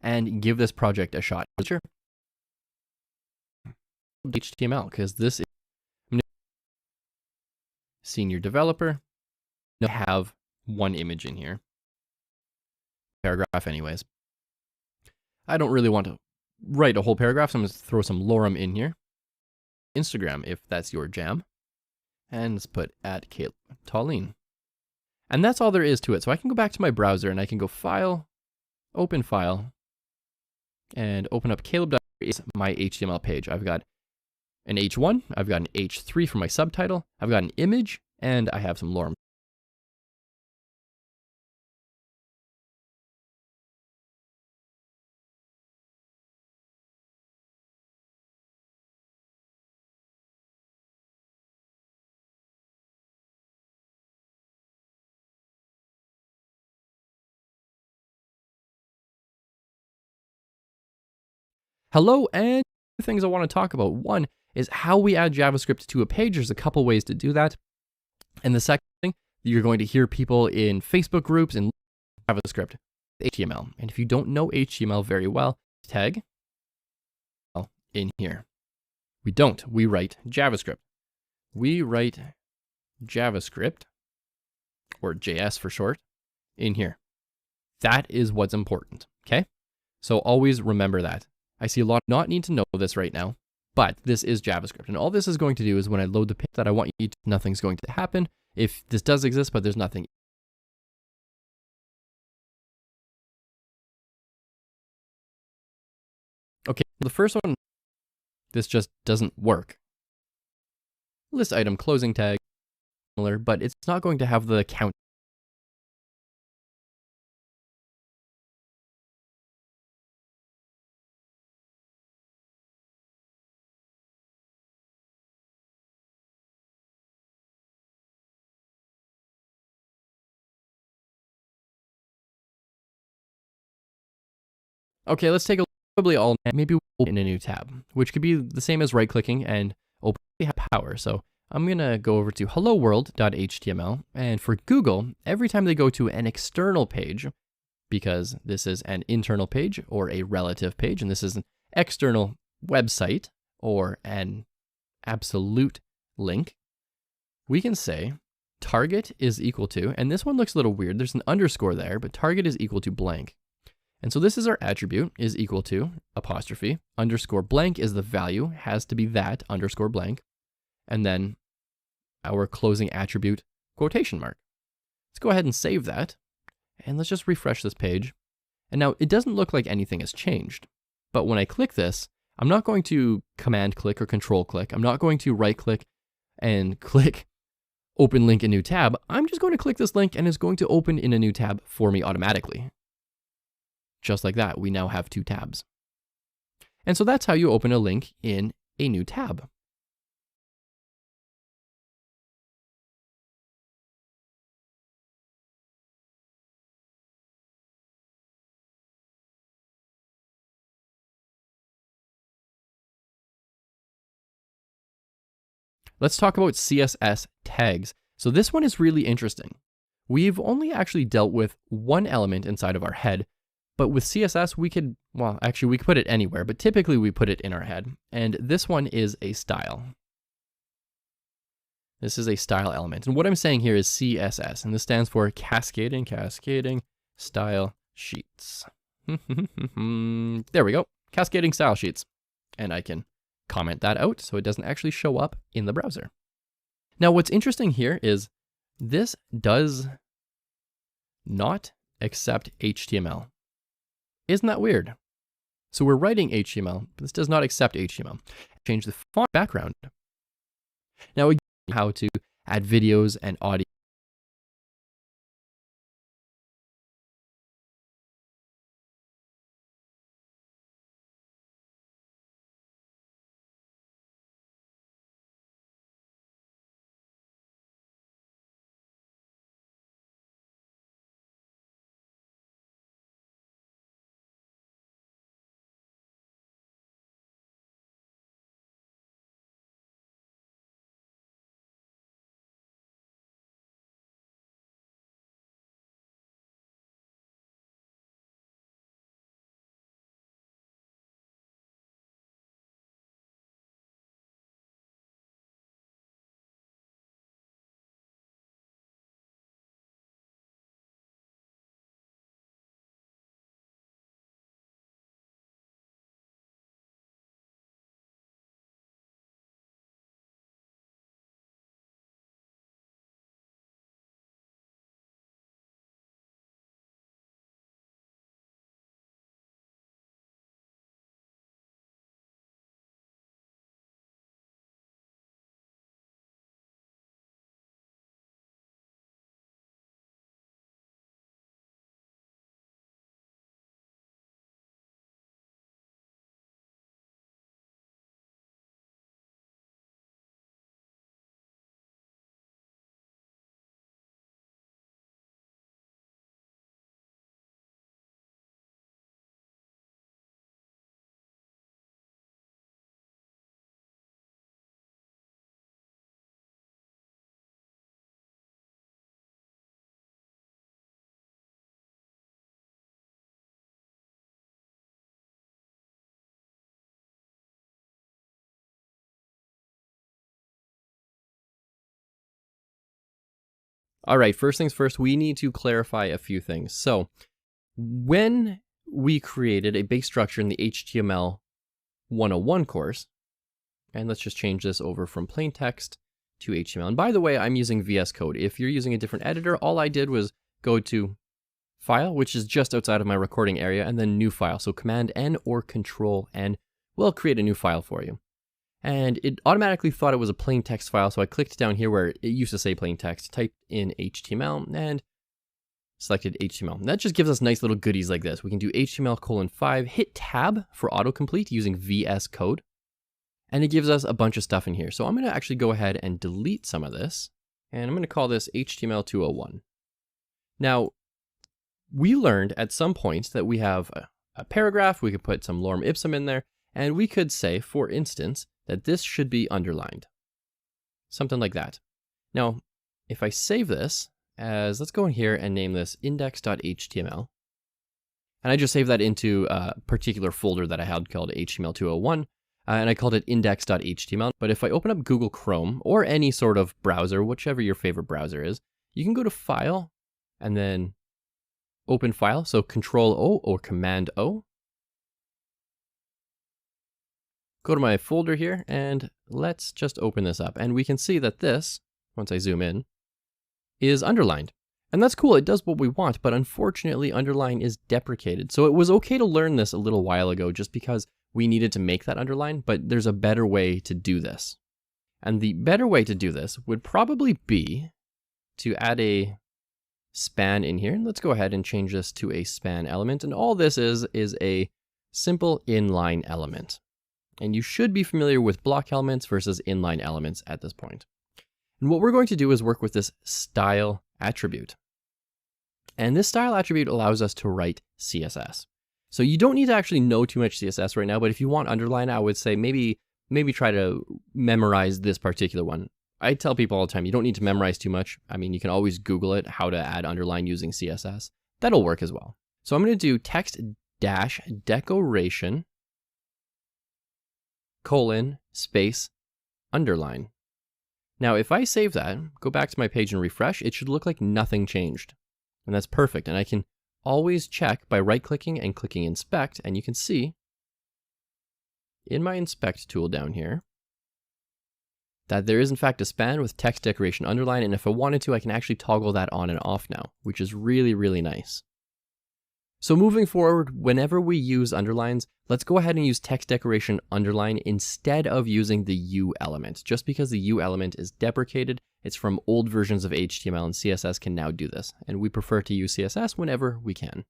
and give this project a shot. Sure. HTML, because this is senior developer. I have one image in here. Paragraph anyways. I don't really want to write a whole paragraph, so I'm going to throw some lorem in here. Instagram, if that's your jam. And let's put at Caleb Tallene. And that's all there is to it. So I can go back to my browser and I can go File, Open File, and open up Caleb. Is my HTML page. I've got an H1, I've got an H3 for my subtitle, I've got an image, and I have some lorem. Hello, and things I want to talk about. One is how we add JavaScript to a page. There's a couple ways to do that. And the second thing, you're going to hear people in Facebook groups and JavaScript, HTML. And if you don't know HTML very well, tag in here. We don't. We write JavaScript. We write JavaScript, or JS for short, in here. That is what's important, okay? So always remember that. I see a lot not need to know this right now, but this is JavaScript. And all this is going to do is when I load the page that I want you to, nothing's going to happen. If this does exist, but there's nothing. Okay, the first one, this just doesn't work. List item closing tag, similar, but it's not going to have the count. Okay, let's take a probably all, maybe we'll in a new tab, which could be the same as right-clicking and open power. So I'm going to go over to helloworld.html. And for Google, every time they go to an external page, because this is an internal page or a relative page, and this is an external website or an absolute link, we can say target is equal to, and this one looks a little weird, there's an underscore there, but target is equal to blank. And so this is our attribute, is equal to apostrophe, underscore blank is the value, has to be that underscore blank, and then our closing attribute quotation mark. Let's go ahead and save that, and let's just refresh this page. And now it doesn't look like anything has changed, but when I click this, I'm not going to command click or control click. I'm not going to right click and click open link in new tab. I'm just going to click this link and it's going to open in a new tab for me automatically. Just like that, we now have two tabs. And so that's how you open a link in a new tab. Let's talk about CSS tags. So this one is really interesting. We've only actually dealt with one element inside of our head, but with CSS, we could, well, actually we could put it anywhere, but typically we put it in our head. And this one is a style. This is a style element. And what I'm saying here is CSS, and this stands for cascading style sheets. There we go, cascading style sheets. And I can comment that out so it doesn't actually show up in the browser. Now, what's interesting here is this does not accept HTML. Isn't that weird? So we're writing HTML, but this does not accept HTML. Change the font background. Now, again, how to add videos and audio. All right, first things first, we need to clarify a few things. So when we created a base structure in the HTML 101 course, and let's just change this over from plain text to HTML. And by the way, I'm using VS Code. If you're using a different editor, all I did was go to File, which is just outside of my recording area, and then New File. So Command N or Control N will create a new file for you. And it automatically thought it was a plain text file, so I clicked down here where it used to say plain text, typed in HTML, and selected HTML. And that just gives us nice little goodies like this. We can do HTML:5, hit Tab for autocomplete using VS Code, and it gives us a bunch of stuff in here. So I'm going to actually go ahead and delete some of this, and I'm going to call this HTML201. Now, we learned at some point that we have a paragraph, we could put some lorem ipsum in there, and we could say, for instance, that this should be underlined. Something like that. Now, if I save this as, let's go in here and name this index.html. And I just saved that into a particular folder that I had called HTML201, and I called it index.html. But if I open up Google Chrome or any sort of browser, whichever your favorite browser is, you can go to File and then Open File. So Control O or Command O. Go to my folder here and let's just open this up. And we can see that this, once I zoom in, is underlined. And that's cool, it does what we want, but unfortunately underline is deprecated. So it was okay to learn this a little while ago just because we needed to make that underline, but there's a better way to do this. And the better way to do this would probably be to add a span in here. And let's go ahead and change this to a span element. And all this is a simple inline element. And you should be familiar with block elements versus inline elements at this point. And what we're going to do is work with this style attribute. And this style attribute allows us to write CSS. So you don't need to actually know too much CSS right now, but if you want underline, I would say maybe try to memorize this particular one. I tell people all the time, you don't need to memorize too much. I mean, you can always Google it, how to add underline using CSS. That'll work as well. So I'm going to do text-decoration : space underline. Now, if I save that, go back to my page and refresh, it should look like nothing changed. And that's perfect. And I can always check by right-clicking and clicking inspect, and you can see in my inspect tool down here that there is in fact a span with text decoration underline, and if I wanted to, I can actually toggle that on and off now, which is really, really nice. So moving forward, whenever we use underlines, let's go ahead and use text decoration underline instead of using the U element. Just because the U element is deprecated, it's from old versions of HTML, and CSS can now do this. And we prefer to use CSS whenever we can.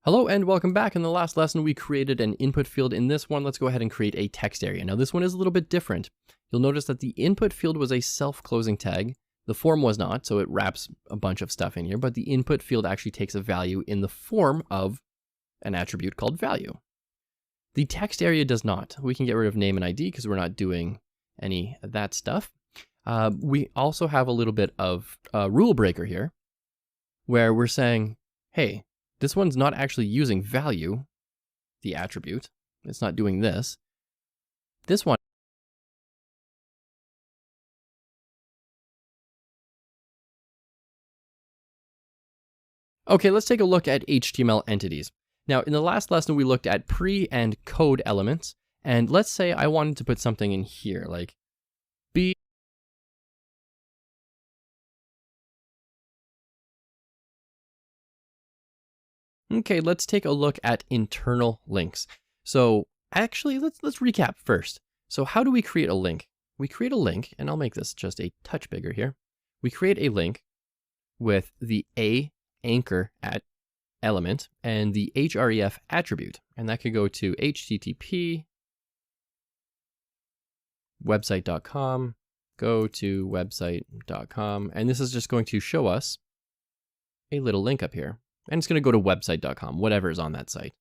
Hello and welcome back. In the last lesson, we created an input field. In this one, let's go ahead and create a text area. Now this one is a little bit different. You'll notice that the input field was a self-closing tag. The form was not, so it wraps a bunch of stuff in here, but the input field actually takes a value in the form of an attribute called value. The text area does not. We can get rid of name and ID because we're not doing any of that stuff. We also have a little bit of a rule breaker here where we're saying, hey, this one's not actually using value, the attribute. It's not doing this. This one. Okay, let's take a look at HTML entities. Now, in the last lesson, we looked at pre and code elements. And let's say I wanted to put something in here, like B. Okay, let's take a look at internal links. So actually, let's recap first. So how do we create a link? We create a link, and I'll make this just a touch bigger here. We create a link with the A anchor at element and the href attribute, and that could go to http website.com, go to website.com, and this is just going to show us a little link up here, and it's going to go to website.com, whatever is on that site.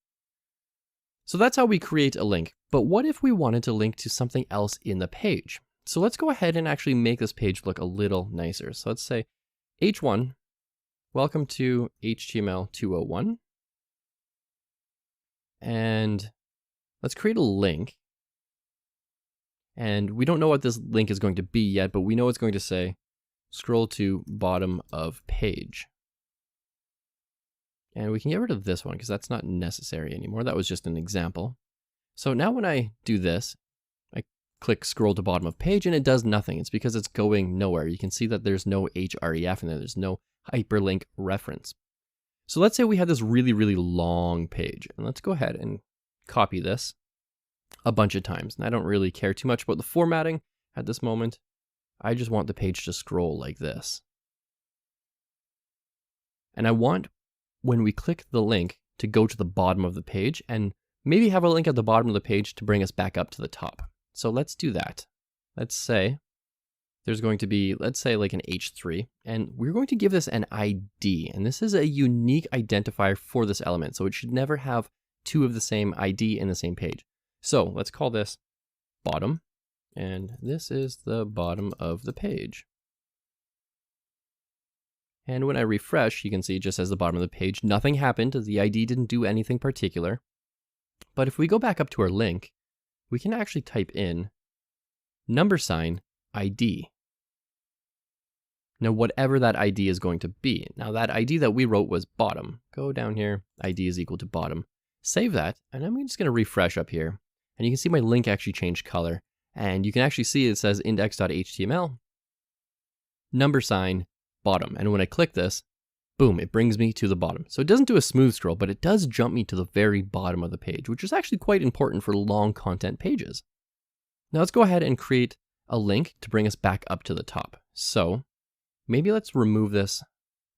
So that's how we create a link. But what if we wanted to link to something else in the page? So let's go ahead and actually make this page look a little nicer. So let's say h1, welcome to HTML 201. And let's create a link. And we don't know what this link is going to be yet, but we know it's going to say scroll to bottom of page. And we can get rid of this one because that's not necessary anymore. That was just an example. So now when I do this, I click scroll to bottom of page and it does nothing. It's because it's going nowhere. You can see that there's no href in there. There's no hyperlink reference. So let's say we had this really, really long page. And let's go ahead and copy this a bunch of times. And I don't really care too much about the formatting at this moment. I just want the page to scroll like this. And I want, when we click the link, to go to the bottom of the page and maybe have a link at the bottom of the page to bring us back up to the top. So let's do that. Let's say there's going to be, let's say like an H3, and we're going to give this an ID. And this is a unique identifier for this element. So it should never have two of the same ID in the same page. So let's call this bottom, and this is the bottom of the page. And when I refresh, you can see it just says the bottom of the page. Nothing happened. The ID didn't do anything particular. But if we go back up to our link, we can actually type in $ID. Now, whatever that ID is going to be. Now, that ID that we wrote was bottom. Go down here, ID is equal to bottom. Save that, and I'm just going to refresh up here. And you can see my link actually changed color. And you can actually see it says index.html, $bottom. And when I click this, boom, it brings me to the bottom. So it doesn't do a smooth scroll, but it does jump me to the very bottom of the page, which is actually quite important for long content pages. Now let's go ahead and create a link to bring us back up to the top. So maybe let's remove this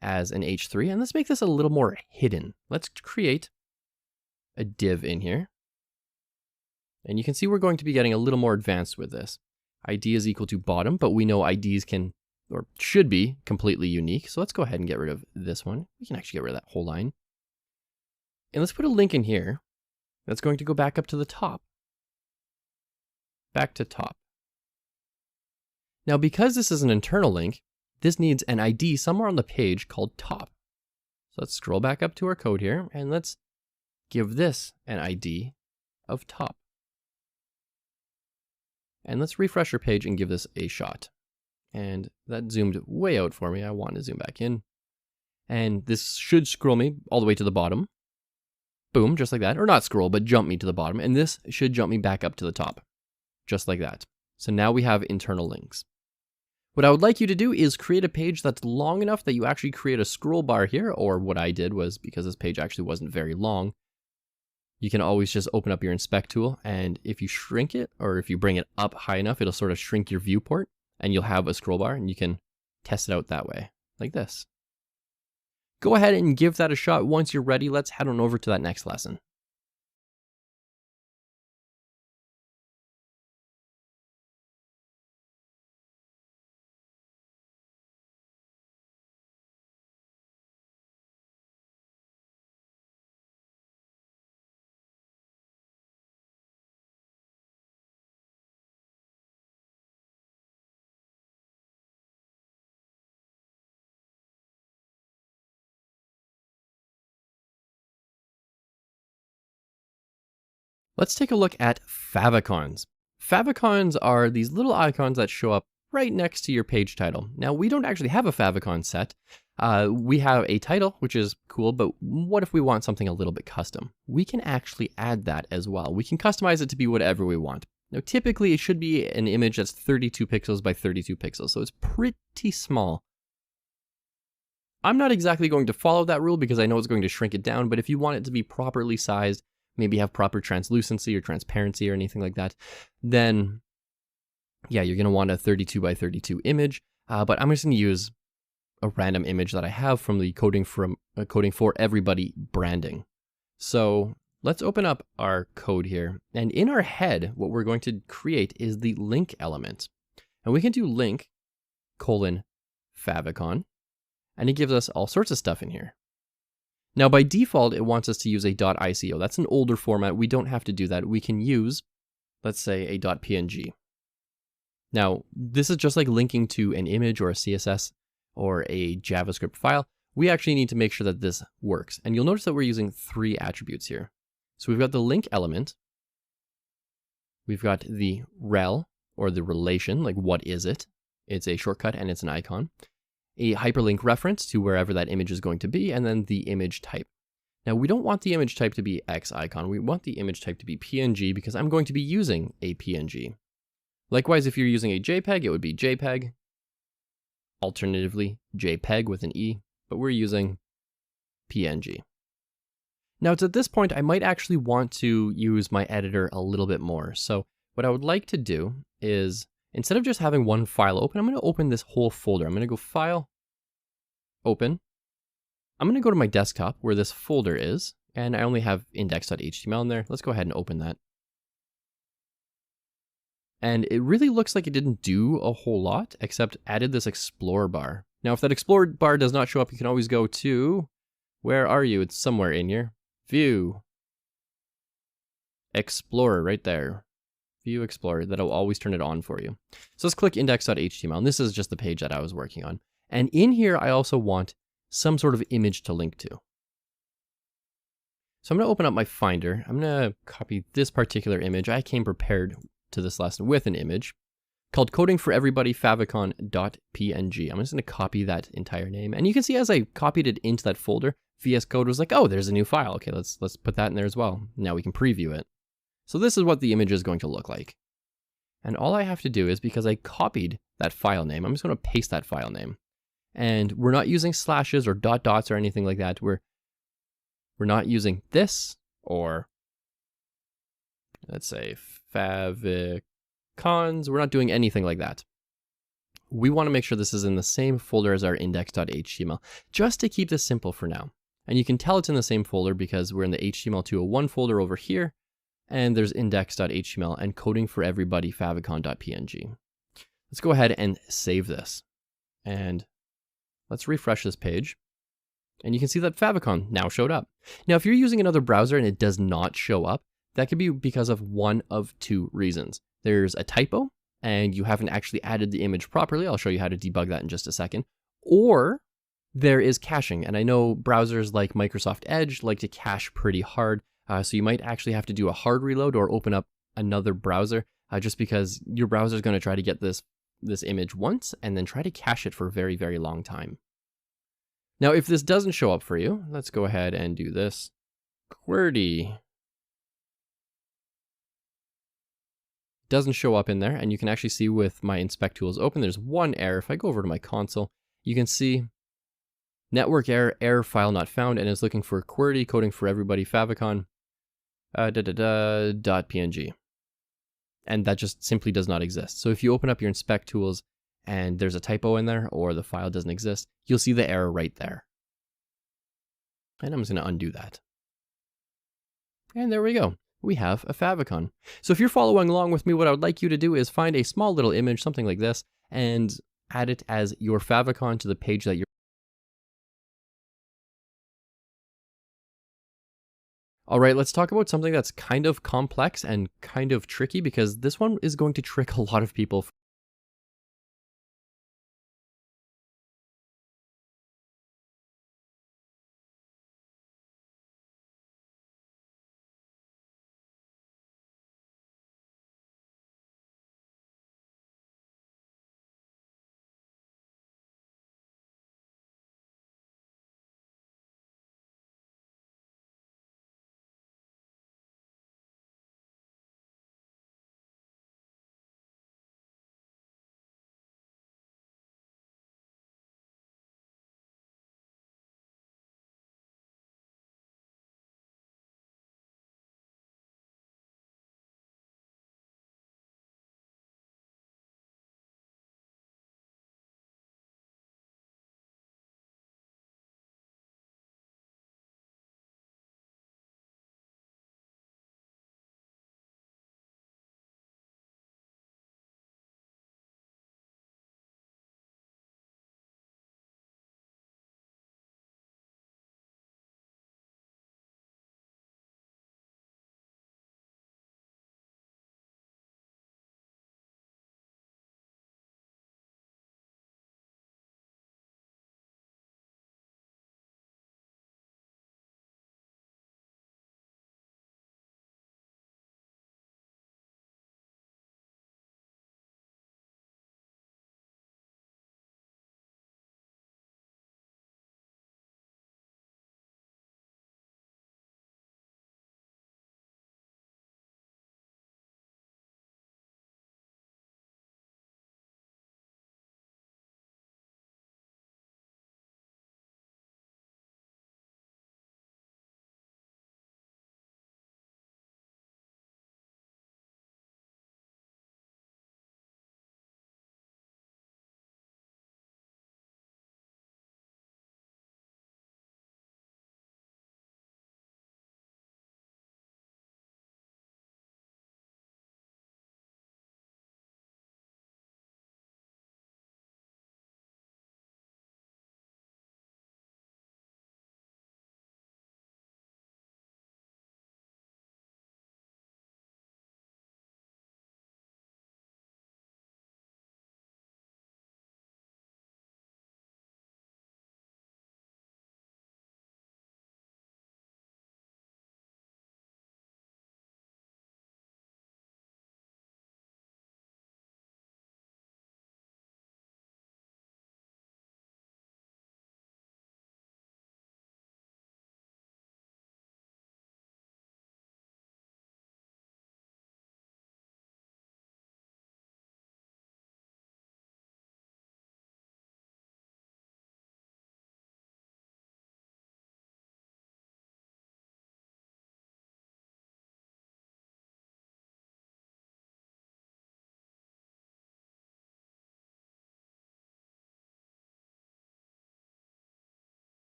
as an H3 and let's make this a little more hidden. Let's create a div in here. And you can see we're going to be getting a little more advanced with this. ID is equal to bottom, but we know IDs can or should be completely unique. So let's go ahead and get rid of this one. We can actually get rid of that whole line. And let's put a link in here that's going to go back up to the top. Back to top. Now, because this is an internal link, this needs an ID somewhere on the page called top. So let's scroll back up to our code here and let's give this an ID of top. And let's refresh our page and give this a shot. And that zoomed way out for me. I want to zoom back in. And this should scroll me all the way to the bottom. Boom, just like that. Or not scroll, but jump me to the bottom. And this should jump me back up to the top. Just like that. So now we have internal links. What I would like you to do is create a page that's long enough that you actually create a scroll bar here. Or what I did was, because this page actually wasn't very long, you can always just open up your inspect tool. And if you shrink it, or if you bring it up high enough, it'll sort of shrink your viewport. And you'll have a scroll bar and you can test it out that way, like this. Go ahead and give that a shot. Once you're ready, let's head on over to that next lesson. Let's take a look at favicons. Favicons are these little icons that show up right next to your page title. Now, we don't actually have a favicon set. We have a title, which is cool, but what if we want something a little bit custom? We can actually add that as well. We can customize it to be whatever we want. Now, typically, it should be an image that's 32 pixels by 32 pixels, so it's pretty small. I'm not exactly going to follow that rule because I know it's going to shrink it down, but if you want it to be properly sized, maybe have proper translucency or transparency or anything like that, then yeah, you're going to want a 32 by 32 image. But I'm just going to use a random image that I have from the coding for everybody branding. So let's open up our code here. And in our head, what we're going to create is the link element. And we can do link : favicon, and it gives us all sorts of stuff in here. Now, by default, it wants us to use a .ico. That's an older format. We don't have to do that. We can use, let's say, a .png. Now, this is just like linking to an image or a CSS or a JavaScript file. We actually need to make sure that this works. And you'll notice that we're using 3 attributes here. So we've got the link element. We've got the rel, or the relation, like what is it? It's a shortcut and it's an icon. A hyperlink reference to wherever that image is going to be, and then the image type. Now, we don't want the image type to be X icon. We want the image type to be PNG because I'm going to be using a PNG. Likewise, if you're using a JPEG, it would be JPEG. Alternatively, JPEG with an E, but we're using PNG. Now, it's at this point I might actually want to use my editor a little bit more. So what I would like to do is, instead of just having one file open, I'm going to open this whole folder. I'm going to go File, Open. I'm going to go to my desktop where this folder is, and I only have index.html in there. Let's go ahead and open that. And it really looks like it didn't do a whole lot, except added this Explore bar. Now, if that Explore bar does not show up, you can always go to, where are you? It's somewhere in here. View, Explorer, right there. View Explorer, that'll always turn it on for you. So let's click index.html, and this is just the page that I was working on. And in here, I also want some sort of image to link to. So I'm going to open up my Finder. I'm going to copy this particular image. I came prepared to this lesson with an image called coding for everybody favicon.png. I'm just going to copy that entire name. And you can see as I copied it into that folder, VS Code was like, oh, there's a new file. Okay, let's put that in there as well. Now we can preview it. So this is what the image is going to look like. And all I have to do is, because I copied that file name, I'm just going to paste that file name. And we're not using slashes or dots or anything like that. We're not using this, or let's say favicons. We're not doing anything like that. We want to make sure this is in the same folder as our index.html, just to keep this simple for now. And you can tell it's in the same folder because we're in the HTML201 folder over here, and there's index.html and coding for everybody favicon.png. Let's go ahead and save this. And let's refresh this page. And you can see that favicon now showed up. Now, if you're using another browser and it does not show up, that could be because of one of 2 reasons. There's a typo, and you haven't actually added the image properly. I'll show you how to debug that in just a second. Or there is caching, and I know browsers like Microsoft Edge like to cache pretty hard, so you might actually have to do a hard reload or open up another browser, just because your browser is going to try to get this image once and then try to cache it for a very, very long time. Now, if this doesn't show up for you, let's go ahead and do this. QWERTY doesn't show up in there, and you can actually see with my inspect tools open, there's one error. If I go over to my console, you can see network error file not found, and it's looking for QWERTY coding for everybody favicon .png. And that just simply does not exist. So if you open up your inspect tools and there's a typo in there or the file doesn't exist, you'll see the error right there. And I'm just going to undo that. And there we go. We have a favicon. So if you're following along with me, what I would like you to do is find a small little image, something like this, and add it as your favicon to the page that you're. All right, let's talk about something that's kind of complex and kind of tricky, because this one is going to trick a lot of people.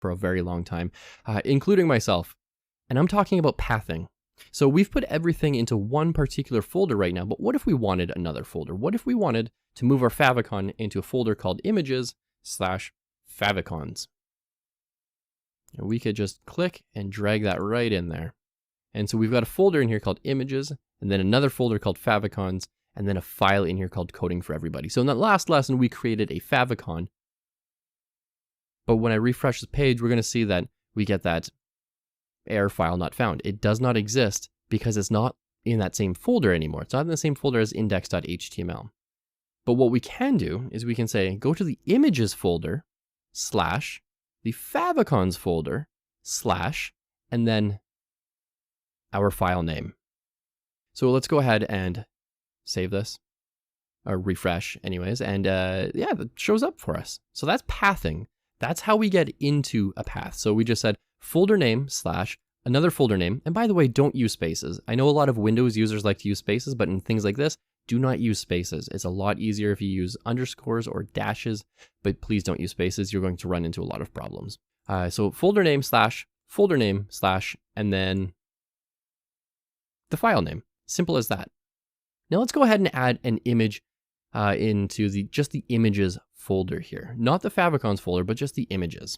for a very long time, including myself. And I'm talking about pathing. So we've put everything into one particular folder right now, but what if we wanted another folder? What if we wanted to move our favicon into a folder called images/favicons? And we could just click and drag that right in there. And so we've got a folder in here called images, and then another folder called favicons, and then a file in here called coding for everybody. So in that last lesson, we created a favicon. But when I refresh the page, we're going to see that we get that error file not found. It does not exist because it's not in that same folder anymore. It's not in the same folder as index.html. But what we can do is we can say, go to the images folder / the favicons folder / and then our file name. So let's go ahead and save this, or refresh anyways, and yeah, it shows up for us. So that's pathing. That's how we get into a path. So we just said folder name / another folder name. And by the way, don't use spaces. I know a lot of Windows users like to use spaces, but in things like this, do not use spaces. It's a lot easier if you use underscores or dashes, but please don't use spaces. You're going to run into a lot of problems. So folder name / folder name / and then the file name. Simple as that. Now let's go ahead and add an image into just the images folder here. Not the favicons folder, but just the images.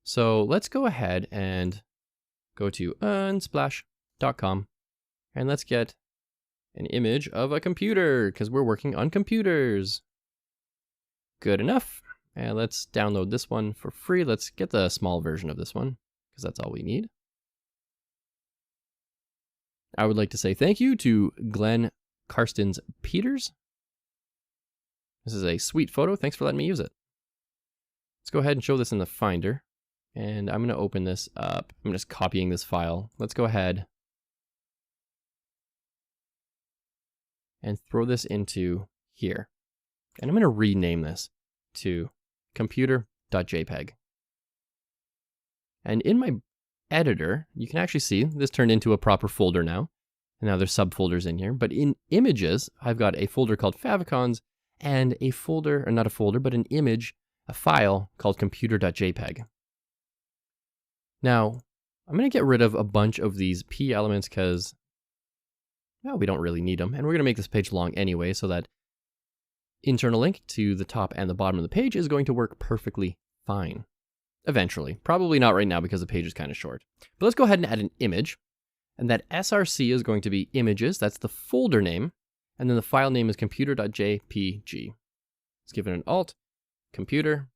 So let's go ahead and go to unsplash.com and let's get an image of a computer because we're working on computers. Good enough. And let's download this one for free. Let's get the small version of this one because that's all we need. I would like to say thank you to Glenn Karstens Peters. This is a sweet photo. Thanks for letting me use it. Let's go ahead and show this in the Finder. And I'm going to open this up. I'm just copying this file. Let's go ahead and throw this into here. And I'm going to rename this to computer.jpg. And in my editor, you can actually see this turned into a proper folder now. And now there's subfolders in here. But in images, I've got a folder called favicons and a folder, or not a folder, but an image, a file called computer.jpg. Now, I'm going to get rid of a bunch of these P elements because, well, we don't really need them. And we're going to make this page long anyway, so that internal link to the top and the bottom of the page is going to work perfectly fine. Eventually. Probably not right now because the page is kind of short. But let's go ahead and add an image. And that src is going to be images. That's the folder name. And then the file name is computer.jpg. Let's give it an alt, computer,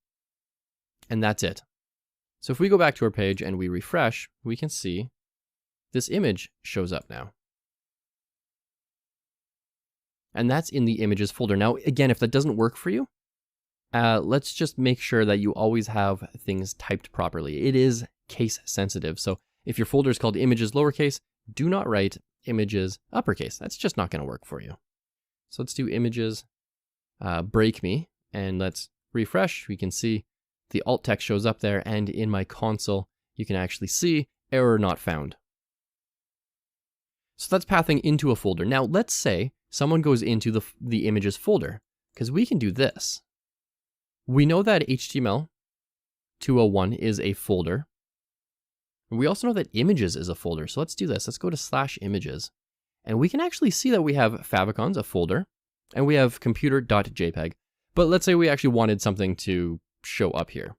and that's it. So if we go back to our page and we refresh, we can see this image shows up now. And that's in the images folder. Now, again, if that doesn't work for you, let's just make sure that you always have things typed properly. It is case sensitive. So if your folder is called images lowercase, do not write images uppercase. That's just not going to work for you. So let's do images break me, and let's refresh. We can see the alt text shows up there, and in my console, you can actually see error not found. So that's pathing into a folder. Now, let's say someone goes into the images folder, because we can do this. We know that HTML 201 is a folder. We also know that images is a folder. So let's do this. Let's go to /images. And we can actually see that we have favicons, a folder, and we have computer.jpg. But let's say we actually wanted something to show up here.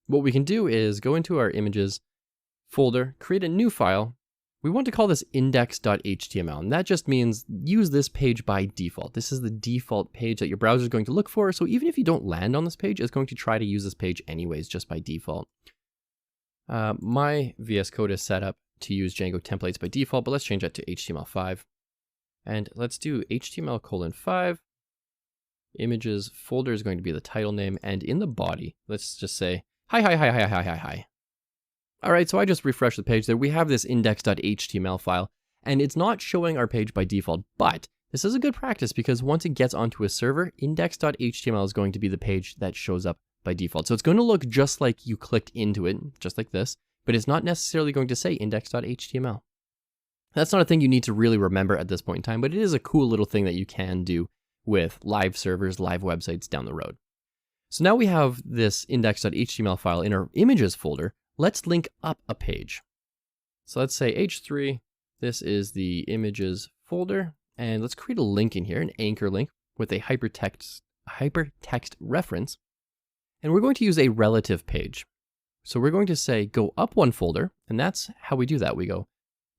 What we can do is go into our images folder, create a new file. We want to call this index.html, and that just means use this page by default. This is the default page that your browser is going to look for. So even if you don't land on this page, it's going to try to use this page anyways, just by default. My VS Code is set up to use Django templates by default, but let's change that to HTML5. And let's do HTML:5. Images folder is going to be the title name, and in the body, let's just say, hi. All right, so I just refreshed the page there. We have this index.html file, and it's not showing our page by default, but this is a good practice because once it gets onto a server, index.html is going to be the page that shows up by default. So it's going to look just like you clicked into it, just like this, but it's not necessarily going to say index.html. That's not a thing you need to really remember at this point in time, but it is a cool little thing that you can do with live servers, live websites down the road. So now we have this index.html file in our images folder. Let's link up a page. So let's say h3, this is the images folder, and let's create a link in here, an anchor link with a hypertext reference. And we're going to use a relative page. So we're going to say go up one folder, and that's how we do that. We go ...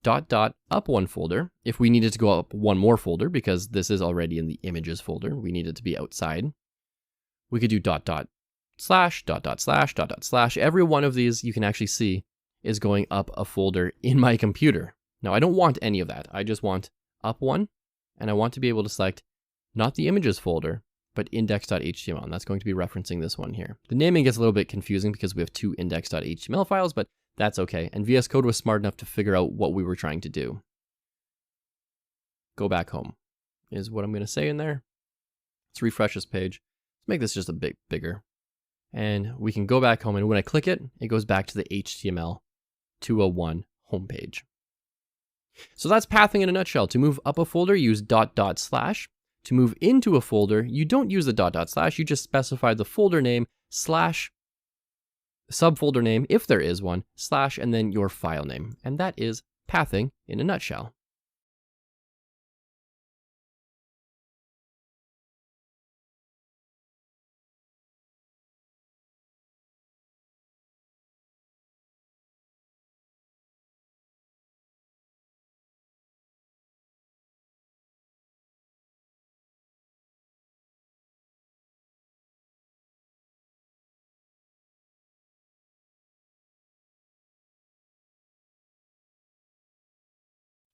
up one folder. If we needed to go up one more folder, because this is already in the images folder, we need it to be outside. We could do ... slash ... slash. Every one of these you can actually see is going up a folder in my computer. Now I don't want any of that. I just want up one, and I want to be able to select not the images folder, but index.html, and that's going to be referencing this one here. The naming gets a little bit confusing because we have two index.html files, but that's okay. And VS Code was smart enough to figure out what we were trying to do. Go back home is what I'm going to say in there. Let's refresh this page. Let's make this just a bit bigger. And we can go back home, and when I click it, it goes back to the HTML 201 homepage. So that's pathing in a nutshell. To move up a folder, use ... slash. To move into a folder, you don't use the ... slash, you just specify the folder name slash subfolder name, if there is one, slash, and then your file name. And that is pathing in a nutshell.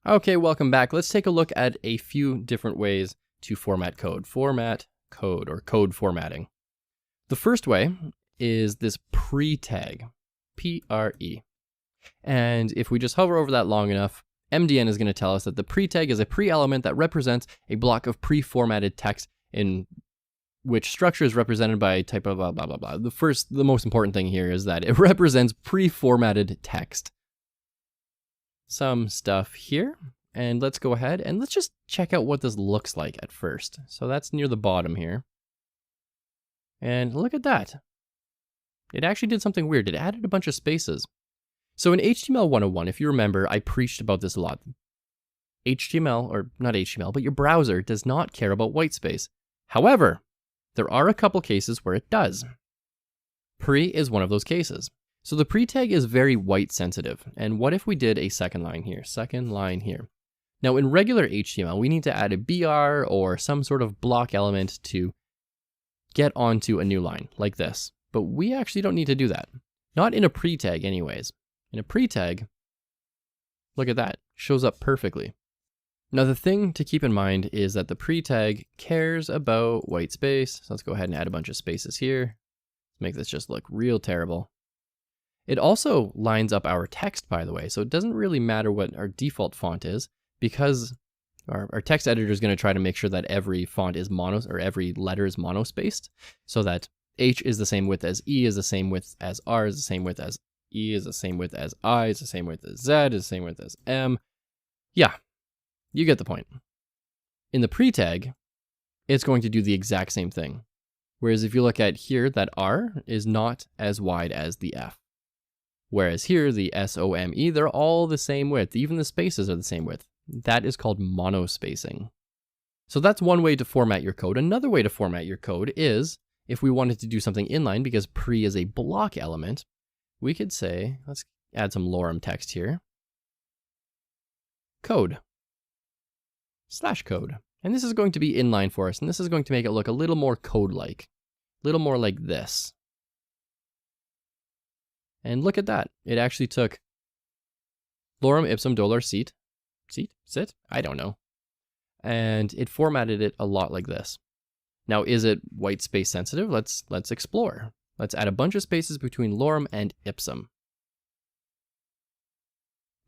Okay, welcome back. Let's take a look at a few different ways to format code. Format code, or code formatting. The first way is this pre-tag, P-R-E. And if we just hover over that long enough, MDN is going to tell us that the pre-tag is a pre-element that represents a block of pre-formatted text in which structure is represented by type of blah, blah, blah, blah. The most important thing here is that it represents pre-formatted text. Some stuff here, and let's go ahead and let's just check out what this looks like at first. So that's near the bottom here. And look at that. It actually did something weird. It added a bunch of spaces. So in HTML 101, if you remember, I preached about this a lot. HTML, or not HTML, but your browser does not care about white space. However, there are a couple cases where it does. Pre is one of those cases. So the pre-tag is very white sensitive. And what if we did a second line here? Second line here. Now in regular HTML, we need to add a BR or some sort of block element to get onto a new line like this. But we actually don't need to do that. Not in a pre-tag anyways. In a pre-tag, look at that, shows up perfectly. Now the thing to keep in mind is that the pre-tag cares about white space. So let's go ahead and add a bunch of spaces here. Make this just look real terrible. It also lines up our text, by the way, so it doesn't really matter what our default font is, because our text editor is going to try to make sure that every font is or every letter is monospaced, so that H is the same width as E, is the same width as R, is the same width as E, is the same width as I, is the same width as Z, is the same width as M. Yeah, you get the point. In the pre-tag, it's going to do the exact same thing. Whereas if you look at here, that R is not as wide as the F. Whereas here, the SOME, they're all the same width. Even the spaces are the same width. That is called monospacing. So that's one way to format your code. Another way to format your code is, if we wanted to do something inline, because pre is a block element, we could say, let's add some lorem text here. Code. /code. And this is going to be inline for us, and this is going to make it look a little more code-like. A little more like this. And look at that. It actually took lorem ipsum dolor sit? I don't know. And it formatted it a lot like this. Now, is it white space sensitive? Let's explore. Let's add a bunch of spaces between lorem and ipsum.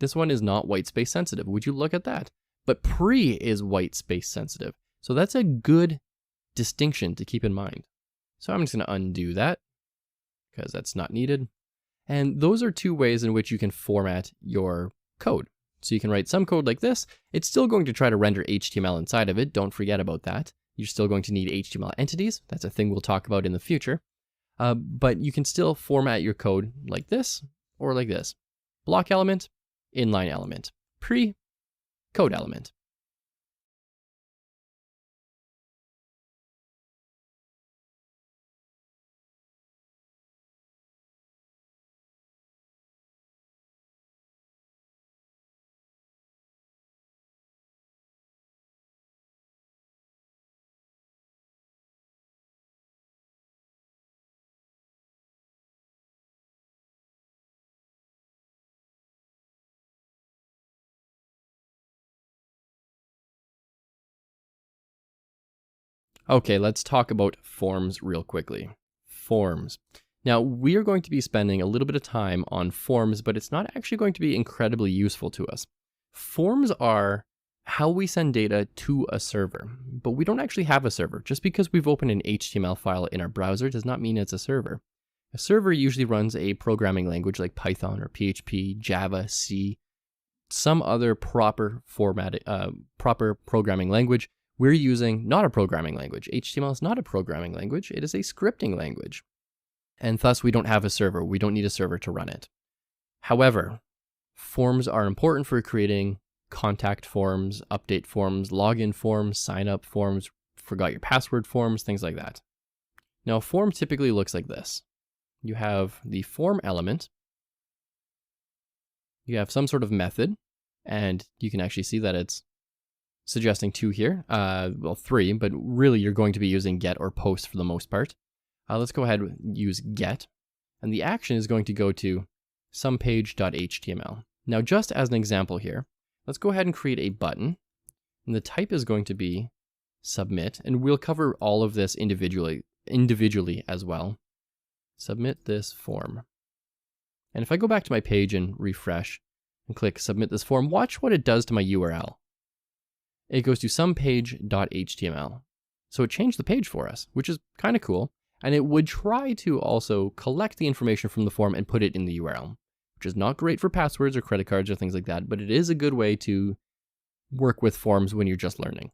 This one is not white space sensitive. Would you look at that? But pre is white space sensitive. So that's a good distinction to keep in mind. So I'm just going to undo that because that's not needed. And those are two ways in which you can format your code. So you can write some code like this. It's still going to try to render HTML inside of it. Don't forget about that. You're still going to need HTML entities. That's a thing we'll talk about in the future. but you can still format your code like this or like this. Block element, inline element, code element. Okay, let's talk about forms real quickly. Forms. Now, we are going to be spending a little bit of time on forms, but it's not actually going to be incredibly useful to us. Forms are how we send data to a server, but we don't actually have a server. Just because we've opened an HTML file in our browser does not mean it's a server. A server usually runs a programming language like Python or PHP, Java, C, some other proper programming language. We're using not a programming language. HTML is not a programming language. It is a scripting language. And thus, we don't have a server. We don't need a server to run it. However, forms are important for creating contact forms, update forms, login forms, sign up forms, forgot your password forms, things like that. Now, a form typically looks like this. You have the form element. You have some sort of method, and you can actually see that it's suggesting 2 here, well 3, but really you're going to be using get or post for the most part. Let's go ahead and use get, and the action is going to go to somepage.html. Now, just as an example here, let's go ahead and create a button, and the type is going to be submit, and we'll cover all of this individually as well. Submit this form. And if I go back to my page and refresh and click submit this form, watch what it does to my URL. It goes to somepage.html. So it changed the page for us, which is kind of cool. And it would try to also collect the information from the form and put it in the URL, which is not great for passwords or credit cards or things like that, but it is a good way to work with forms when you're just learning.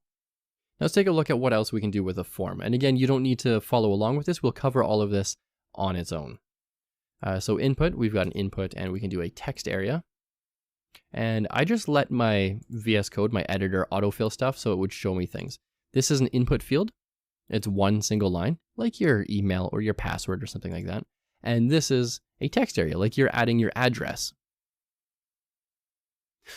Now let's take a look at what else we can do with a form. And again, you don't need to follow along with this. We'll cover all of this on its own. So input, we've got an input, and we can do a text area. And I just let my VS Code, my editor, autofill stuff so it would show me things. This is an input field. It's one single line, like your email or your password or something like that. And this is a text area, like you're adding your address.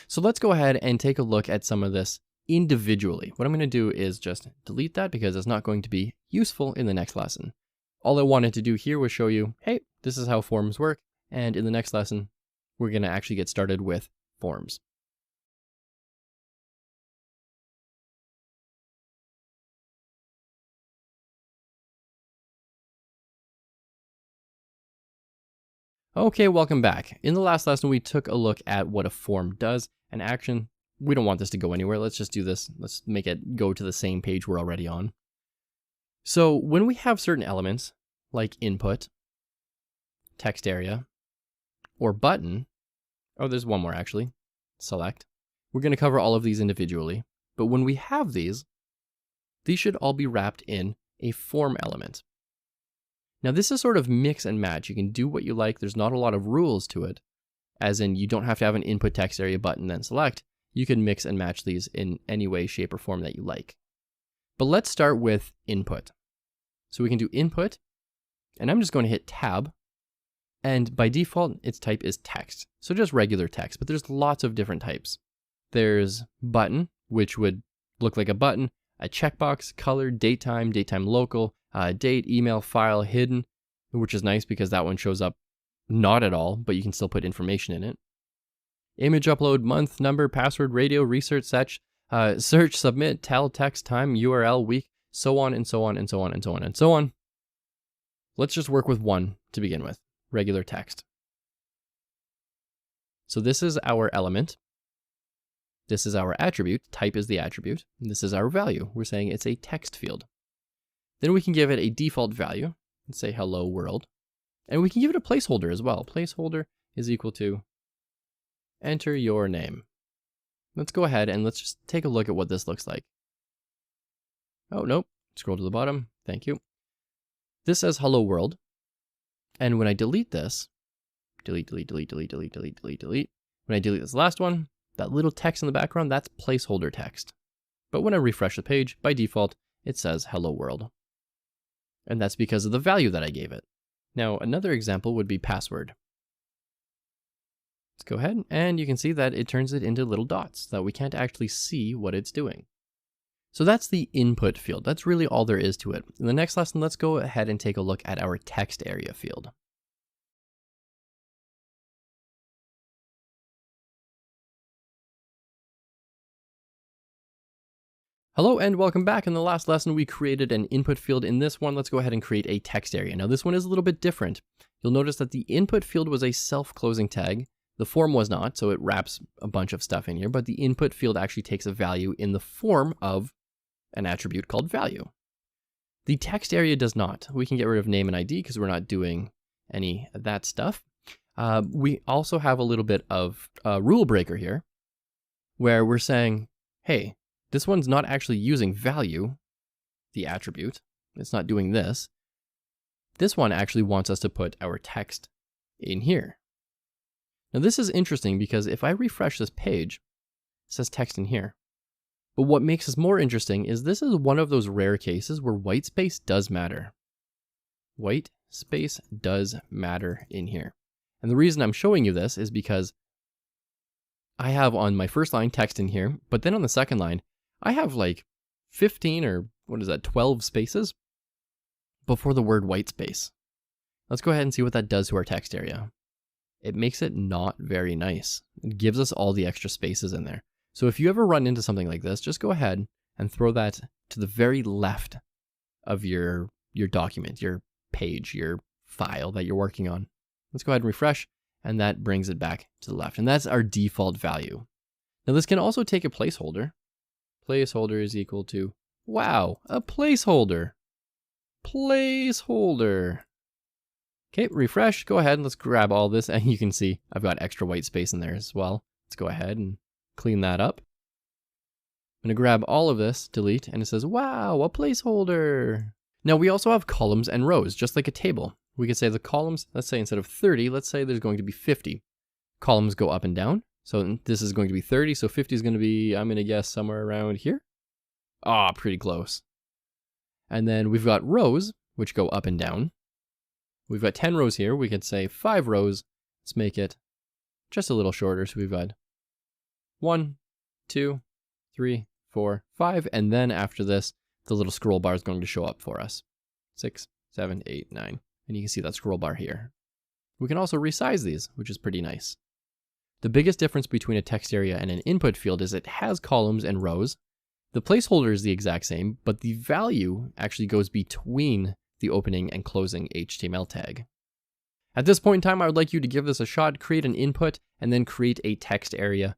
So let's go ahead and take a look at some of this individually. What I'm going to do is just delete that because it's not going to be useful in the next lesson. All I wanted to do here was show you, hey, this is how forms work. And in the next lesson, we're going to actually get started with forms. Okay, welcome back. In the last lesson, we took a look at what a form does. An action, we don't want this to go anywhere. Let's just do this. Let's make it go to the same page we're already on. So when we have certain elements, like input, text area, or button, oh, there's one more actually, select. We're going to cover all of these individually. But when we have these should all be wrapped in a form element. Now this is sort of mix and match. You can do what you like. There's not a lot of rules to it, as in you don't have to have an input text area button then select. You can mix and match these in any way, shape, or form that you like. But let's start with input. So we can do input, and I'm just going to hit tab, and by default, its type is text. So just regular text, but there's lots of different types. There's button, which would look like a button, a checkbox, color, datetime, datetime local, date, email, file, hidden, which is nice because that one shows up not at all, but you can still put information in it. Image upload, month, number, password, radio, research, search, submit, tell, text, time, URL, week, so on and so on and so on and so on and so on. Let's just work with one to begin with, regular text. So this is our element. This is our attribute. Type is the attribute. And this is our value. We're saying it's a text field. Then we can give it a default value. Let's say hello world. And we can give it a placeholder as well. Placeholder is equal to enter your name. Let's go ahead and let's just take a look at what this looks like. Oh, nope. Scroll to the bottom. Thank you. This says hello world. And when I delete this, delete. When I delete this last one, that little text in the background, that's placeholder text. But when I refresh the page, by default, it says hello world. And that's because of the value that I gave it. Now, another example would be password. Let's go ahead, and you can see that it turns it into little dots, that we can't actually see what it's doing. So that's the input field. That's really all there is to it. In the next lesson, let's go ahead and take a look at our text area field. Hello and welcome back. In the last lesson, we created an input field. In this one, let's go ahead and create a text area. Now this one is a little bit different. You'll notice that the input field was a self-closing tag. The form was not, so it wraps a bunch of stuff in here, but the input field actually takes a value in the form of an attribute called value. The text area does not. We can get rid of name and ID because we're not doing any of that stuff. We also have a little bit of a rule breaker here where we're saying, hey, this one's not actually using value, the attribute. It's not doing this. This one actually wants us to put our text in here. Now this is interesting because if I refresh this page, it says text in here. But what makes this more interesting is this is one of those rare cases where white space does matter. White space does matter in here. And the reason I'm showing you this is because I have on my first line text in here, but then on the second line, I have like 15 or 12 spaces before the word white space. Let's go ahead and see what that does to our text area. It makes it not very nice. It gives us all the extra spaces in there. So if you ever run into something like this, just go ahead and throw that to the very left of your document, your page, your file that you're working on. Let's go ahead and refresh, and that brings it back to the left. And that's our default value. Now this can also take a placeholder. Placeholder is equal to, wow, a placeholder. Placeholder. Okay, refresh, go ahead and let's grab all this, and you can see I've got extra white space in there as well. Let's go ahead and clean that up. I'm gonna grab all of this, delete, and it says, wow, a placeholder. Now we also have columns and rows, just like a table. We could say the columns, let's say instead of 30, let's say there's going to be 50. Columns go up and down, so this is going to be 30, so 50 is gonna be, I'm gonna guess, somewhere around here. Ah, pretty close. And then we've got rows, which go up and down. We've got 10 rows here. We could say 5 rows. Let's make it just a little shorter. So we've got 1, 2, 3, 4, 5. And then after this, the little scroll bar is going to show up for us. 6, 7, 8, 9. And you can see that scroll bar here. We can also resize these, which is pretty nice. The biggest difference between a text area and an input field is it has columns and rows. The placeholder is the exact same, but the value actually goes between the opening and closing HTML tag. At this point in time, I would like you to give this a shot, create an input, and then create a text area.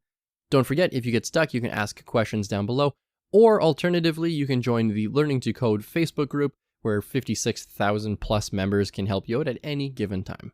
Don't forget, if you get stuck, you can ask questions down below, or alternatively, you can join the Learning to Code Facebook group, where 56,000 plus members can help you out at any given time.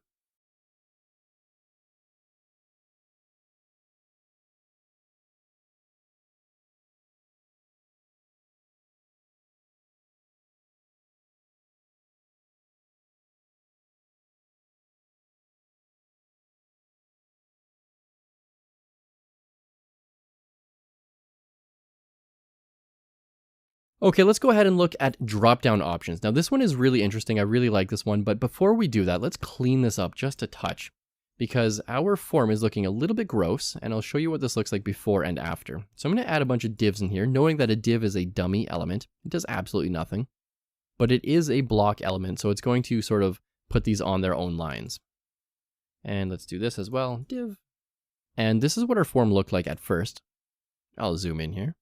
Okay, let's go ahead and look at drop-down options. Now this one is really interesting. I really like this one, but before we do that, let's clean this up just a touch because our form is looking a little bit gross, and I'll show you what this looks like before and after. So I'm going to add a bunch of divs in here, knowing that a div is a dummy element. It does absolutely nothing, but it is a block element, so it's going to sort of put these on their own lines. And let's do this as well, div. And this is what our form looked like at first. I'll zoom in here.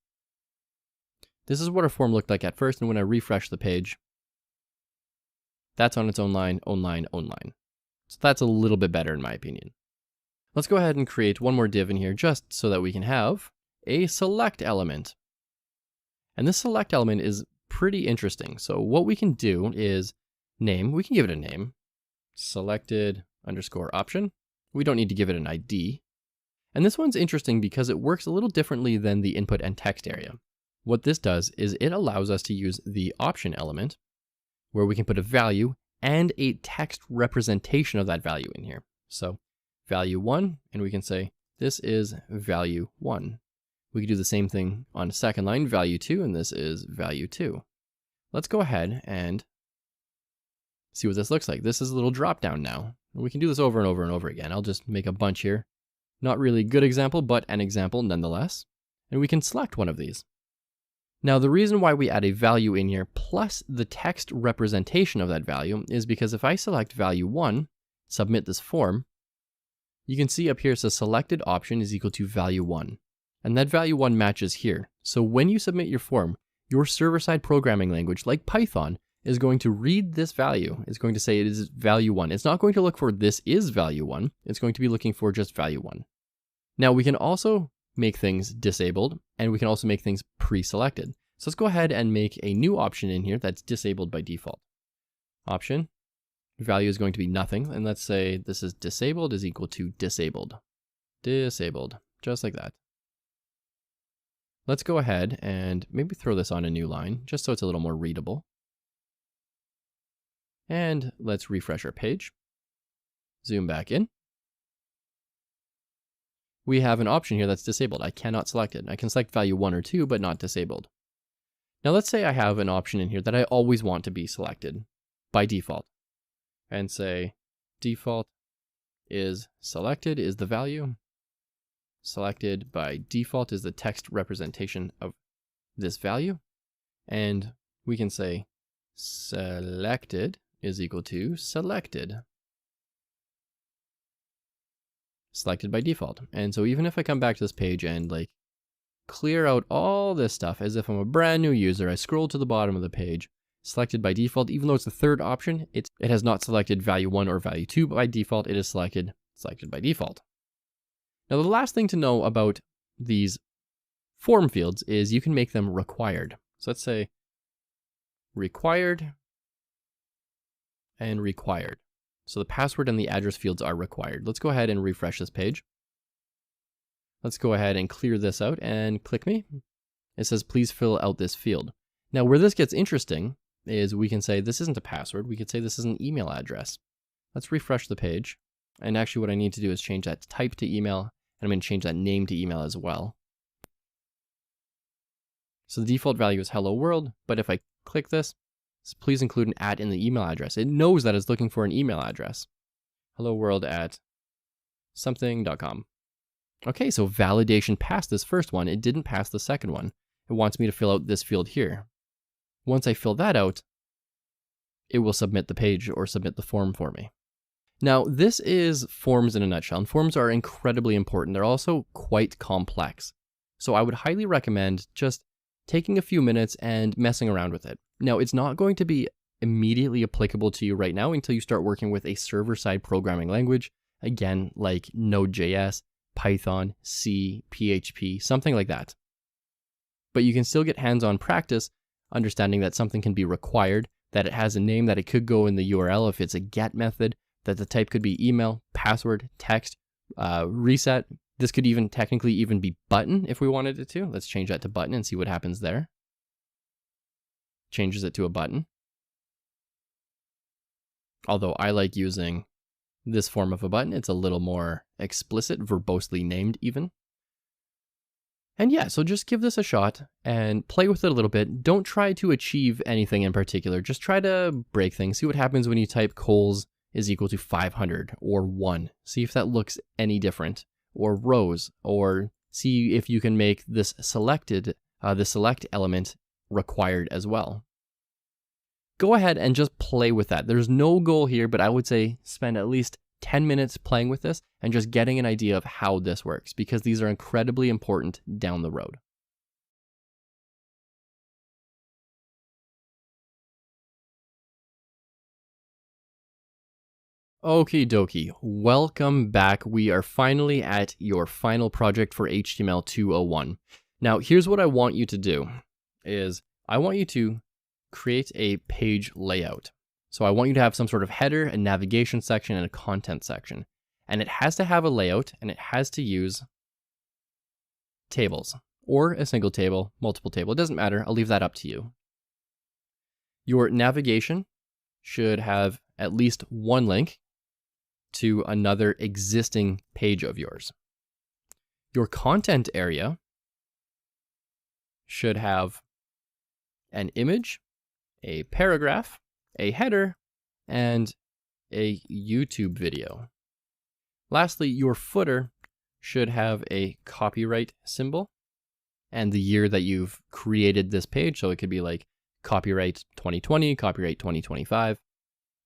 This is what our form looked like at first, and when I refresh the page, that's on its own line, own line, own line. So that's a little bit better in my opinion. Let's go ahead and create one more div in here just so that we can have a select element. And this select element is pretty interesting. So what we can do is name, we can give it a name, selected underscore option. We don't need to give it an ID. And this one's interesting because it works a little differently than the input and text area. What this does is it allows us to use the option element where we can put a value and a text representation of that value in here. So value 1, and we can say this is value 1. We can do the same thing on a second line, value 2, and this is value 2. Let's go ahead and see what this looks like. This is a little drop down now. We can do this over and over and over again. I'll just make a bunch here. Not really a good example, but an example nonetheless. And we can select one of these. Now, the reason why we add a value in here plus the text representation of that value is because if I select value 1, submit this form, you can see up here it says selected option is equal to value 1. And that value 1 matches here. So when you submit your form, your server-side programming language, like Python, is going to read this value. It's going to say it is value 1. It's not going to look for this is value 1. It's going to be looking for just value 1. Now, we can also make things disabled, and we can also make things pre-selected. So let's go ahead and make a new option in here that's disabled by default. Option, value is going to be nothing, and let's say this is disabled is equal to disabled. Disabled, just like that. Let's go ahead and maybe throw this on a new line, just so it's a little more readable. And let's refresh our page. Zoom back in. We have an option here that's disabled. I cannot select it. I can select value 1 or 2, but not disabled. Now let's say I have an option in here that I always want to be selected by default. And say default is selected is the value. Selected by default is the text representation of this value. And we can say selected is equal to selected. Selected by default. And so even if I come back to this page and like clear out all this stuff as if I'm a brand new user, I scroll to the bottom of the page, selected by default, even though it's the third option, it has not selected value 1 or value 2, but by default it is selected by default. Now the last thing to know about these form fields is you can make them required. So let's say required and required. So the password and the address fields are required. Let's go ahead and refresh this page. Let's go ahead and clear this out and click me. It says, please fill out this field. Now where this gets interesting is we can say this isn't a password. We could say this is an email address. Let's refresh the page. And actually what I need to do is change that type to email. And I'm going to change that name to email as well. So the default value is hello world. But if I click this, please include an @ in the email address. It knows that it's looking for an email address. Hello world at something.com. Okay, so validation passed this first one. It didn't pass the second one. It wants me to fill out this field here. Once I fill that out, it will submit the page or submit the form for me. Now, this is forms in a nutshell, and forms are incredibly important. They're also quite complex. So I would highly recommend just taking a few minutes and messing around with it. Now, it's not going to be immediately applicable to you right now until you start working with a server-side programming language, again, like Node.js, Python, C, PHP, something like that. But you can still get hands-on practice understanding that something can be required, that it has a name, that it could go in the URL if it's a get method, that the type could be email, password, text, reset. This could even technically even be button if we wanted it to. Let's change that to button and see what happens there. Changes it to a button. Although I like using this form of a button. It's a little more explicit, verbosely named even. And yeah, so just give this a shot and play with it a little bit. Don't try to achieve anything in particular. Just try to break things. See what happens when you type cols is equal to 500 or 1. See if that looks any different. Or rows, or see if you can make this selected, the select element required as well. Go ahead and just play with that. There's no goal here, but I would say spend at least 10 minutes playing with this and just getting an idea of how this works, because these are incredibly important down the road. Okie dokie, welcome back. We are finally at your final project for HTML 201. Now, here's what I want you to do, is I want you to create a page layout. So I want you to have some sort of header, a navigation section, and a content section. And it has to have a layout, and it has to use tables, or a single table, multiple table. It doesn't matter. I'll leave that up to you. Your navigation should have at least one link to another existing page of yours. Your content area should have an image, a paragraph, a header, and a YouTube video. Lastly, your footer should have a copyright symbol and the year that you've created this page. So it could be like copyright 2020, copyright 2025.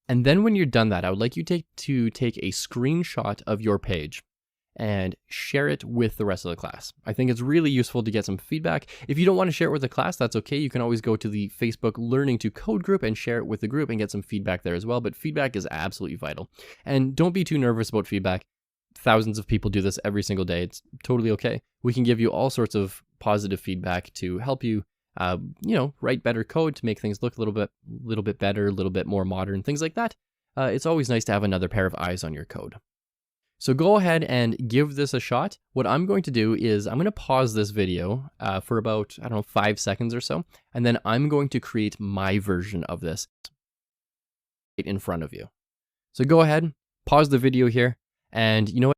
And then when you're done that, I would like you to take a screenshot of your page and share it with the rest of the class. I think it's really useful to get some feedback. If you don't want to share it with the class, that's okay. You can always go to the Facebook Learning to Code group and share it with the group and get some feedback there as well. But feedback is absolutely vital. And don't be too nervous about feedback. Thousands of people do this every single day. It's totally okay. We can give you all sorts of positive feedback to help you, write better code, to make things look a little bit better, a little bit more modern, things like that. It's always nice to have another pair of eyes on your code. So go ahead and give this a shot. What I'm going to do is I'm going to pause this video for about, 5 seconds or so, and then I'm going to create my version of this in front of you. So go ahead, pause the video here, and you know what?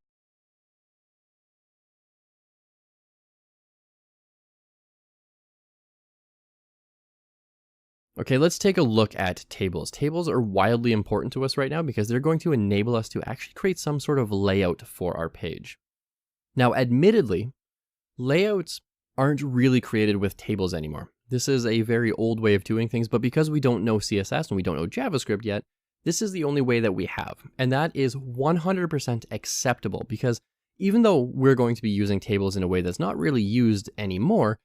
Okay, let's take a look at tables. Tables are wildly important to us right now because they're going to enable us to actually create some sort of layout for our page. Now, admittedly, layouts aren't really created with tables anymore. This is a very old way of doing things, but because we don't know CSS and we don't know JavaScript yet, this is the only way that we have. And that is 100% acceptable because even though we're going to be using tables in a way that's not really used anymore,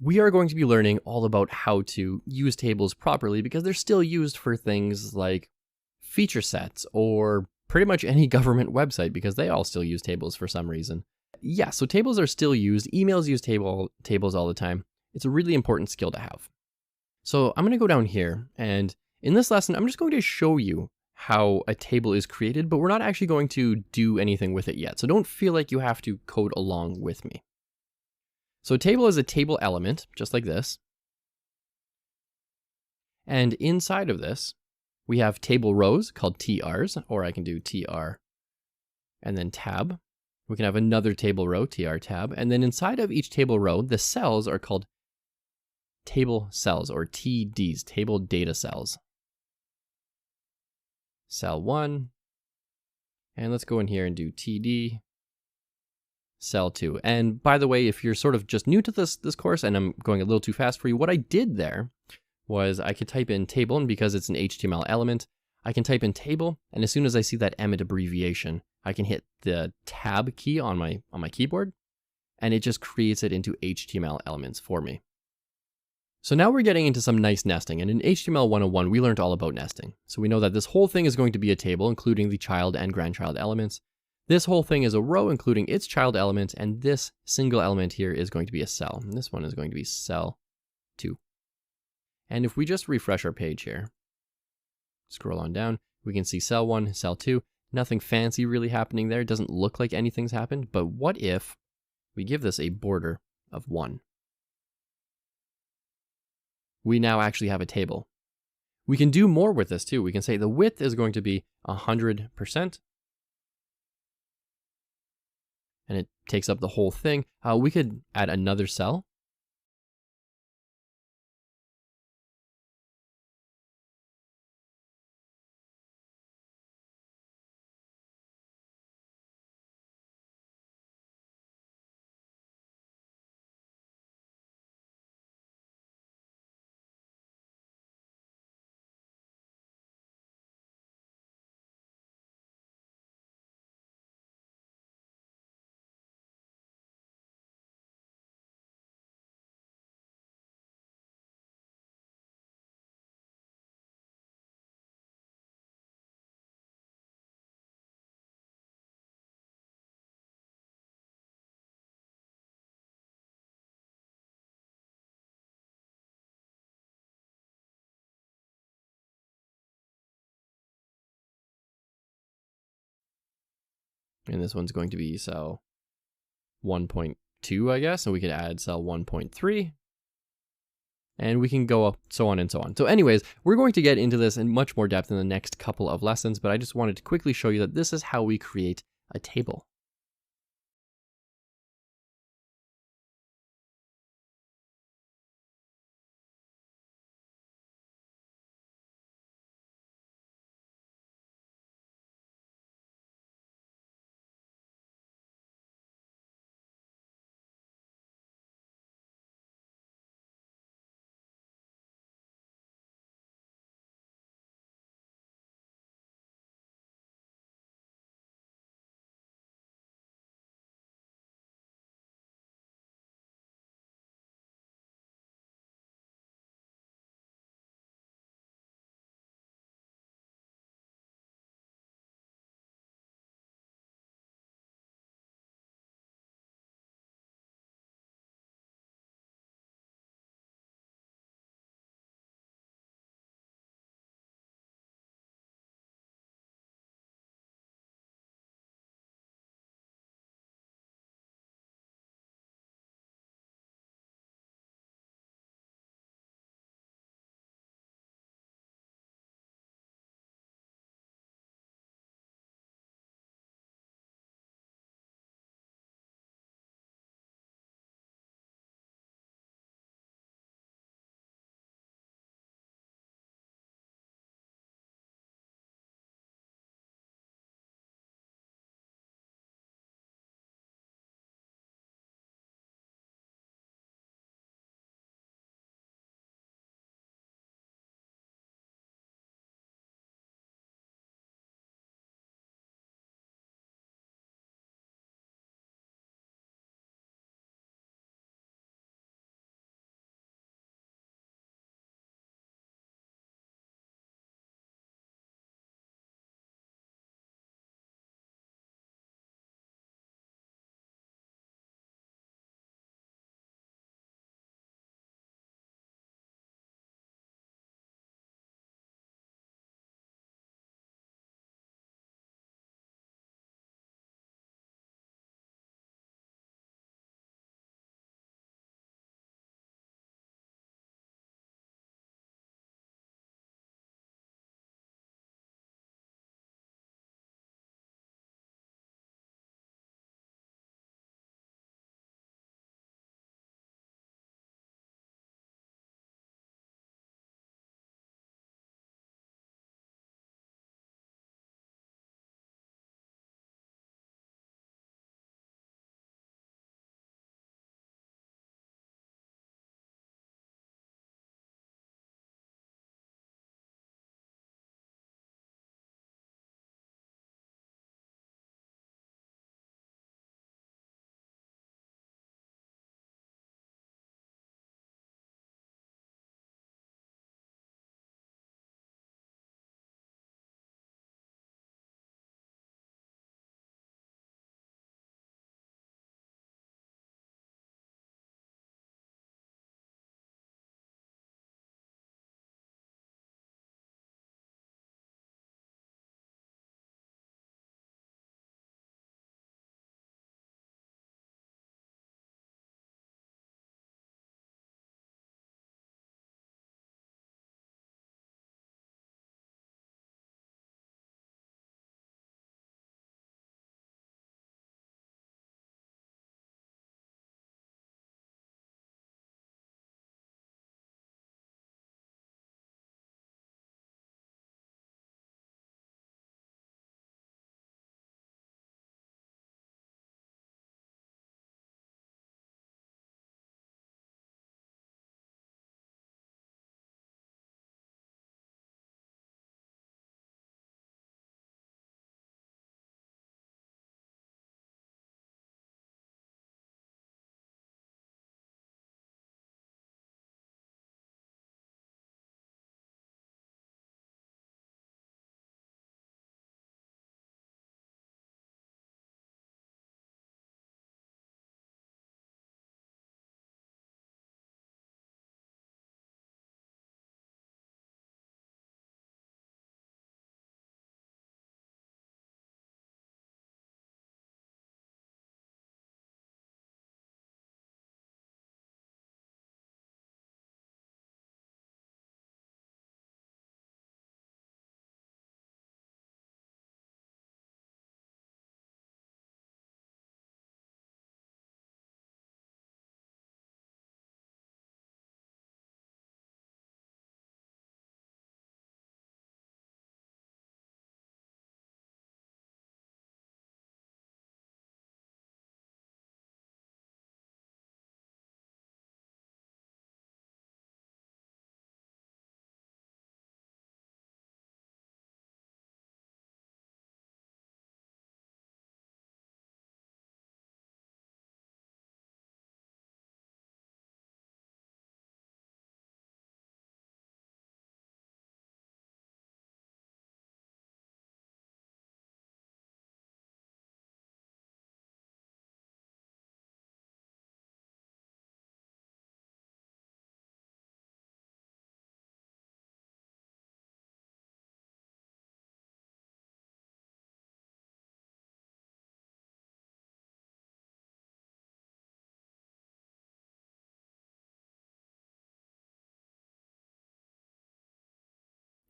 we are going to be learning all about how to use tables properly because they're still used for things like feature sets or pretty much any government website because they all still use tables for some reason. Yeah, so tables are still used. Emails use tables all the time. It's a really important skill to have. So I'm going to go down here, and in this lesson, I'm just going to show you how a table is created, but we're not actually going to do anything with it yet. So don't feel like you have to code along with me. So a table is a table element, just like this. And inside of this, we have table rows called TRs, or I can do TR and then tab. We can have another table row, TR tab. And then inside of each table row, the cells are called table cells, or TDs, table data cells. Cell 1. And let's go in here and do TD. Cell 2. And by the way, if you're sort of just new to this course and I'm going a little too fast for you, what I did there was I could type in table, and because it's an HTML element, I can type in table, and as soon as I see that Emmet abbreviation, I can hit the tab key on my keyboard, and it just creates it into HTML elements for me. So now we're getting into some nice nesting, and in HTML 101, we learned all about nesting. So we know that this whole thing is going to be a table, including the child and grandchild elements. This whole thing is a row, including its child element, and this single element here is going to be a cell. And this one is going to be cell 2. And if we just refresh our page here, scroll on down, we can see cell 1, cell 2. Nothing fancy really happening there. It doesn't look like anything's happened. But what if we give this a border of 1? We now actually have a table. We can do more with this too. We can say the width is going to be 100%. And it takes up the whole thing. We could add another cell. And this one's going to be cell 1.2, I guess. And we could add cell 1.3. And we can go up, so on and so on. So anyways, we're going to get into this in much more depth in the next couple of lessons, but I just wanted to quickly show you that this is how we create a table.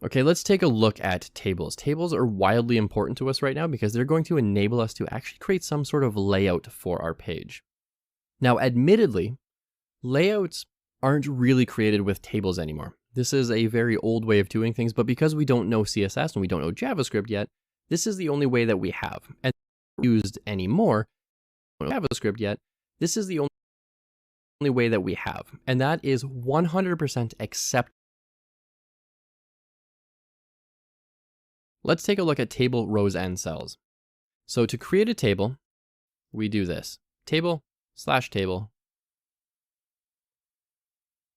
Okay, let's take a look at tables. Tables are wildly important to us right now because they're going to enable us to actually create some sort of layout for our page. Now, admittedly, layouts aren't really created with tables anymore. This is a very old way of doing things, but because we don't know CSS and we don't know JavaScript yet, this is the only way that we have. And used anymore, JavaScript yet, this is the only way that we have. And that is 100% acceptable. Let's take a look at table, rows, and cells. So to create a table, we do this, table/table.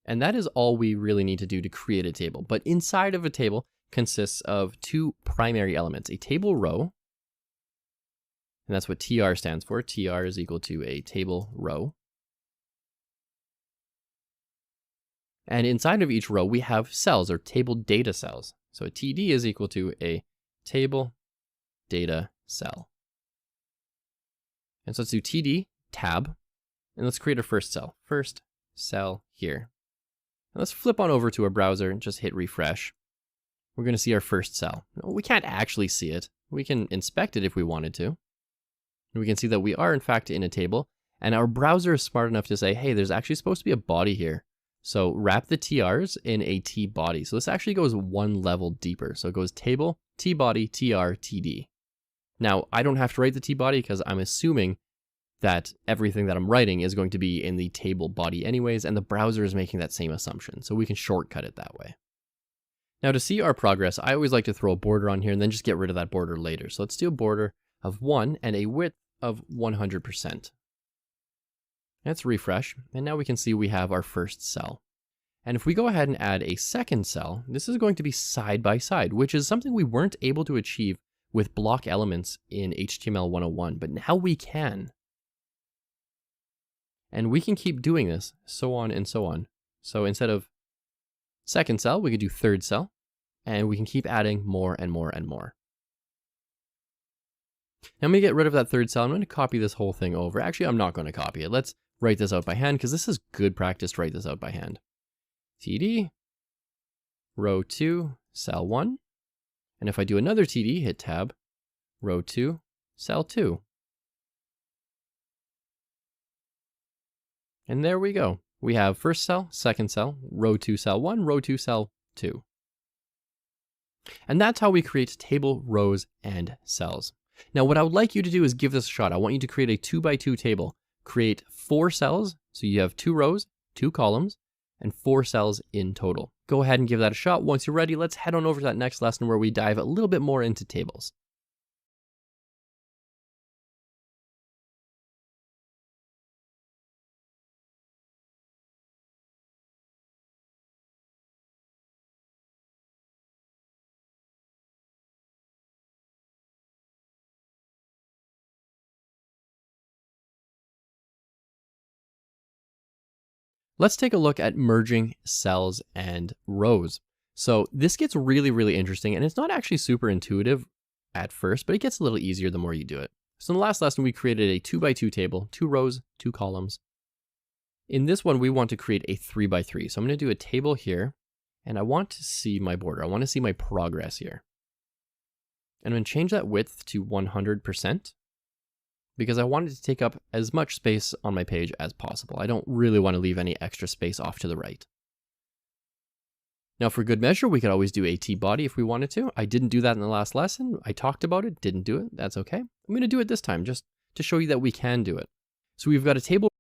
And that is all we really need to do to create a table. But inside of a table consists of two primary elements, a table row, and that's what TR stands for. TR is equal to a table row. And inside of each row, we have cells or table data cells. So a TD is equal to a table data cell. And so let's do TD tab, and let's create our first cell. First cell here. And let's flip on over to our browser and just hit refresh. We're going to see our first cell. We can't actually see it. We can inspect it if we wanted to. And we can see that we are in fact in a table, and our browser is smart enough to say, hey, there's actually supposed to be a body here. So wrap the TRs in a T body. So this actually goes one level deeper. So it goes table, T body, TR, TD. Now, I don't have to write the T body because I'm assuming that everything that I'm writing is going to be in the table body anyways, and the browser is making that same assumption. So we can shortcut it that way. Now to see our progress, I always like to throw a border on here and then just get rid of that border later. So let's do a border of 1 and a width of 100%. Let's refresh, and now we can see we have our first cell. And if we go ahead and add a second cell, this is going to be side by side, which is something we weren't able to achieve with block elements in HTML 101, but now we can. And we can keep doing this, so on and so on. So instead of second cell, we could do third cell, and we can keep adding more and more and more. Now I'm going to get rid of that third cell. I'm going to copy this whole thing over. Actually, I'm not going to copy it. Let's write this out by hand because this is good practice to write this out by hand. TD, row 2, cell 1. And if I do another TD, hit tab, row 2, cell 2. And there we go. We have first cell, second cell, row 2, cell 1, row 2, cell 2. And that's how we create table, rows, and cells. Now, what I would like you to do is give this a shot. I want you to create a 2x2 table. Create 4 cells, so you have 2 rows, 2 columns, and 4 cells in total. Go ahead and give that a shot. Once you're ready, let's head on over to that next lesson where we dive a little bit more into tables. Let's take a look at merging cells and rows. So this gets really, really interesting, and it's not actually super intuitive at first, but it gets a little easier the more you do it. So in the last lesson, we created a 2x2 table, 2 rows, 2 columns. In this one, we want to create a 3x3. So I'm going to do a table here, and I want to see my border. I want to see my progress here. And I'm going to change that width to 100%. Because I wanted to take up as much space on my page as possible. I don't really want to leave any extra space off to the right. Now for good measure, we could always do a T-body if we wanted to. I didn't do that in the last lesson. I talked about it, didn't do it. That's okay. I'm going to do it this time just to show you that we can do it. So we've got a table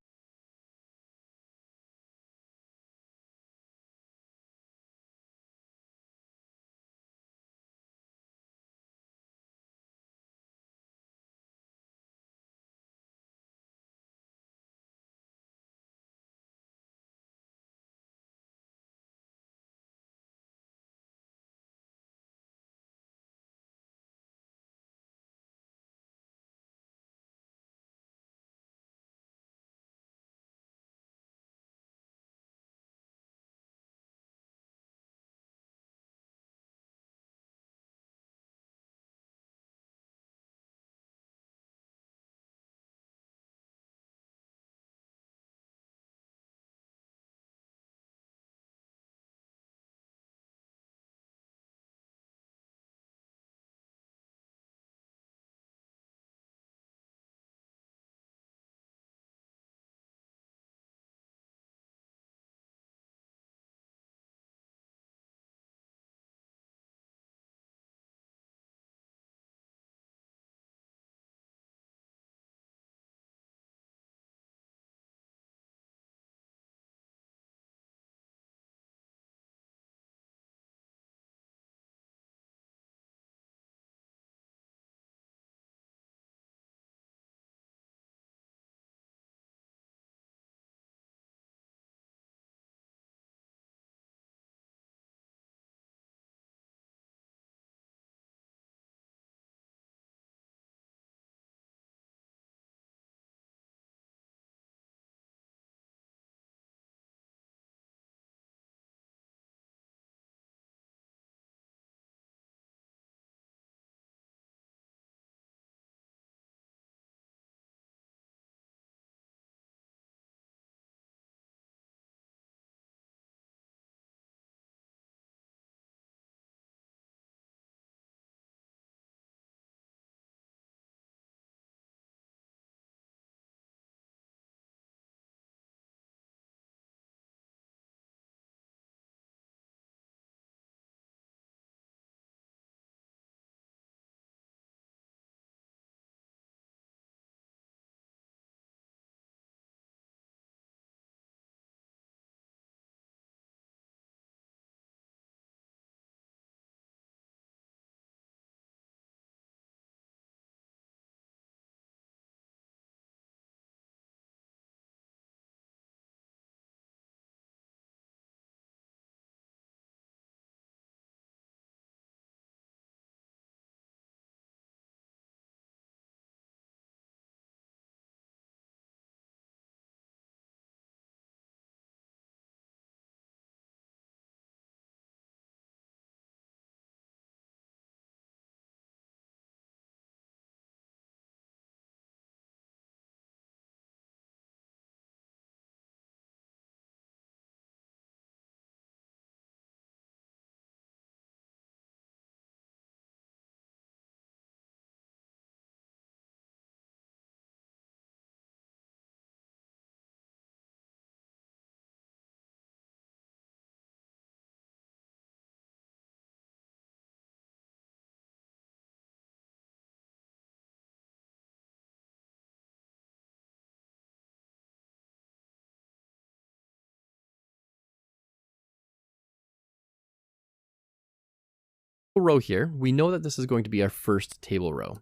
row here, we know that this is going to be our first table row,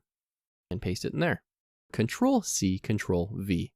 and paste it in there. Control C, Control V.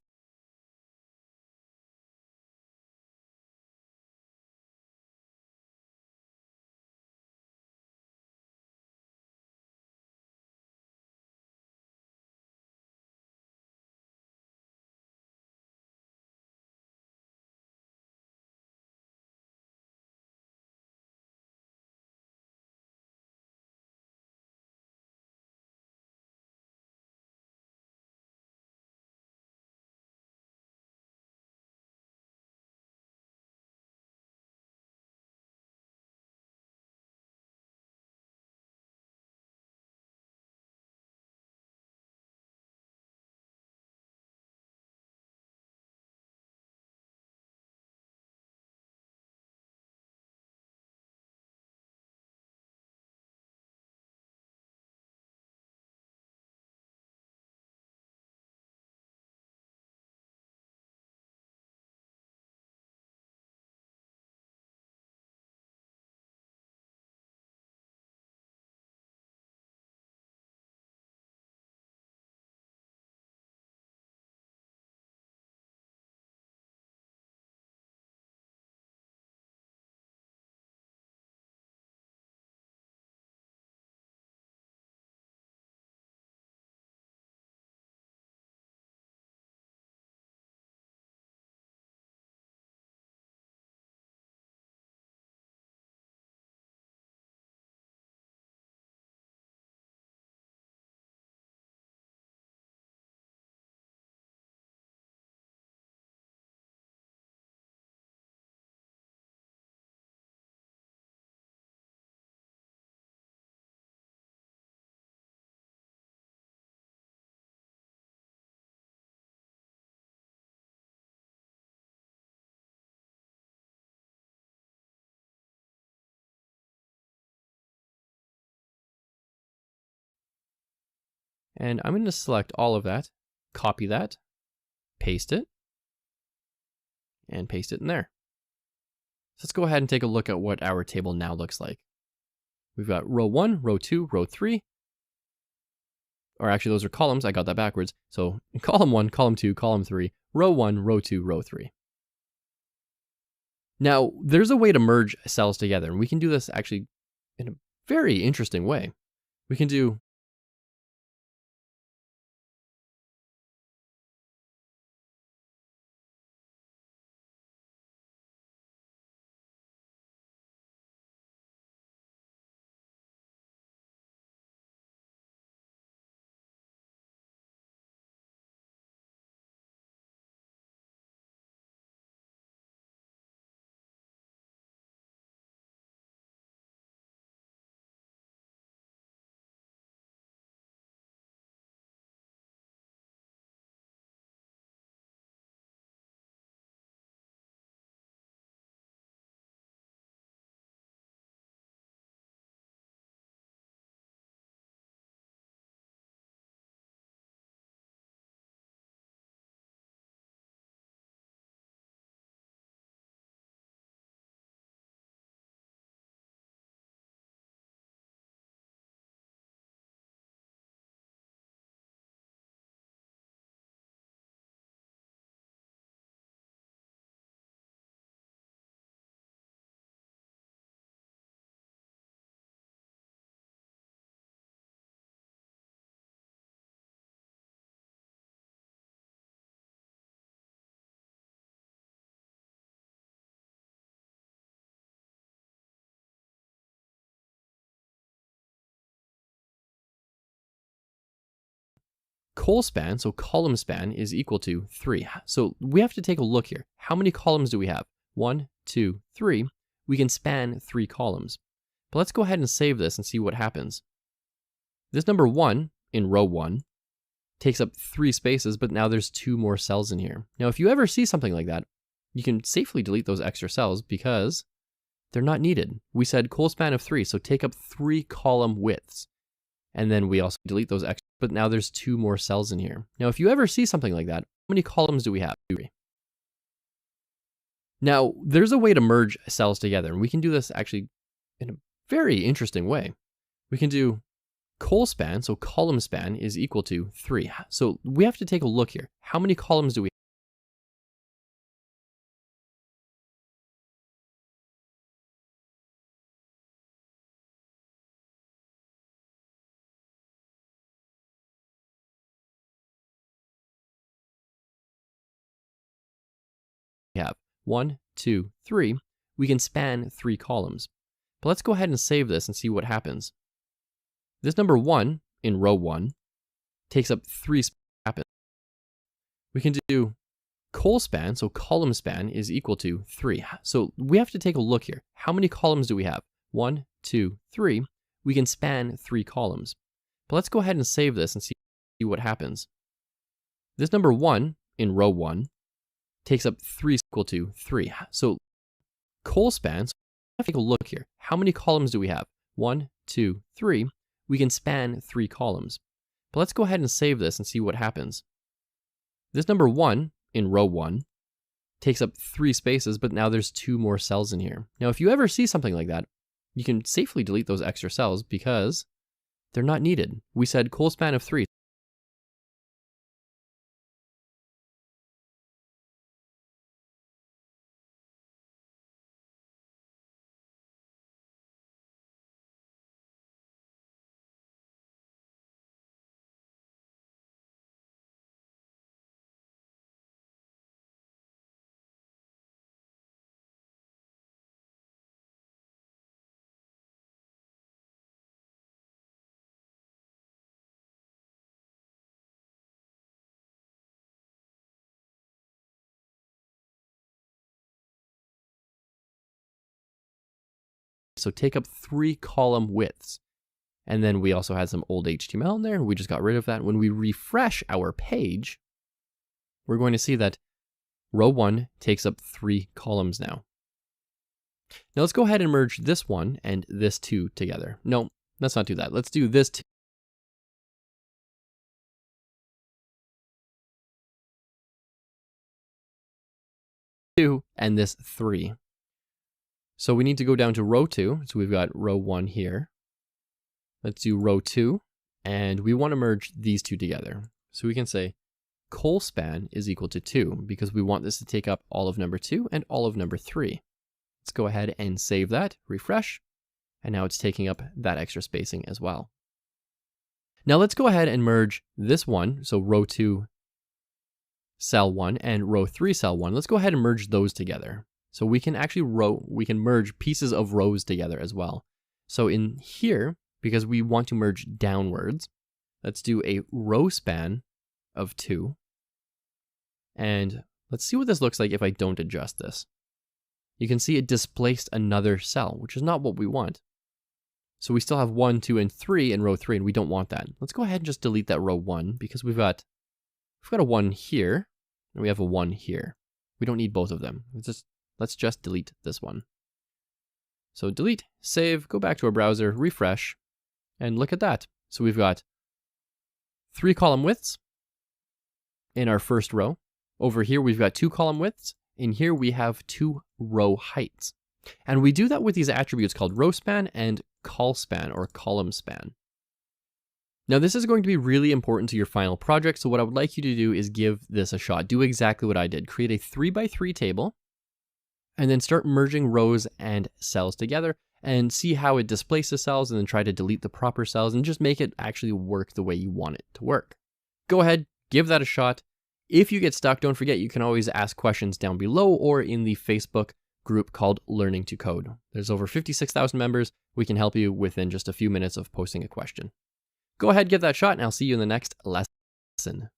And I'm going to select all of that, copy that, paste it, and paste it in there. So let's go ahead and take a look at what our table now looks like. We've got row 1, row 2, row 3. Or actually, those are columns. I got that backwards. So column 1, column 2, column 3, row 1, row 2, row 3. Now, there's a way to merge cells together, and we can do this actually in a very interesting way. We can do col span, so column span, is equal to 3. So we have to take a look here. How many columns do we have? 1, 2, 3. We can span 3 columns. But let's go ahead and save this and see what happens. This number 1 in row 1 takes up 3 spaces, but now there's 2 more cells in here. Now, if you ever see something like that, you can safely delete those extra cells because they're not needed. We said col span of 3, so take up 3 column widths. And then we also delete those extra, but now there's 2 more cells in here. Now, if you ever see something like that, how many columns do we have? 3. Now, there's a way to merge cells together, and we can do this actually in a very interesting way. We can do col span, so column span is equal to 3. So we have to take a look here. How many columns do we have? 1, 2, 3. We can span 3 columns. But let's go ahead and save this and see what happens. This number 1 in row 1 takes up 3 spaces. We can do col span, so column span is equal to 3. So we have to take a look here. How many columns do we have? 1, 2, 3. We can span 3 columns. But let's go ahead and save this and see what happens. This number 1 in row 1 takes up 3 equal to 3. So col span, so let's take a look here. How many columns do we have? 1, 2, 3. We can span 3 columns. But let's go ahead and save this and see what happens. This number 1 in row 1 takes up 3 spaces, but now there's 2 more cells in here. Now, if you ever see something like that, you can safely delete those extra cells because they're not needed. We said col span of 3. So take up 3 column widths. And then we also had some old HTML in there, and we just got rid of that. When we refresh our page, we're going to see that row 1 takes up 3 columns now. Now let's go ahead and merge this one and this 2 together. No, let's not do that. Let's do this 2 and this 3. So we need to go down to row 2. So we've got row 1 here. Let's do row 2, and we want to merge these 2 together. So we can say col span is equal to 2 because we want this to take up all of number 2 and all of number 3. Let's go ahead and save that, refresh, and now it's taking up that extra spacing as well. Now let's go ahead and merge this one, so row 2 cell 1 and row 3 cell 1. Let's go ahead and merge those together. So we can actually merge pieces of rows together as well. So in here, because we want to merge downwards, let's do a row span of 2. And let's see what this looks like if I don't adjust this. You can see it displaced another cell, which is not what we want. So we still have 1, 2, and 3 in row 3, and we don't want that. Let's go ahead and just delete that row 1 because we've got a 1 here, and we have a 1 here. We don't need both of them. Let's just delete this one. So delete, save, go back to our browser, refresh, and look at that. So we've got 3 column widths in our first row. Over here, we've got 2 column widths. In here, we have 2 row heights. And we do that with these attributes called row span and col span or column span. Now, this is going to be really important to your final project. So what I would like you to do is give this a shot. Do exactly what I did. Create a 3x3 table and then start merging rows and cells together and see how it displaces cells, and then try to delete the proper cells and just make it actually work the way you want it to work. Go ahead, give that a shot. If you get stuck, don't forget you can always ask questions down below or in the Facebook group called Learning to Code. There's over 56,000 members. We can help you within just a few minutes of posting a question. Go ahead, give that a shot, and I'll see you in the next lesson.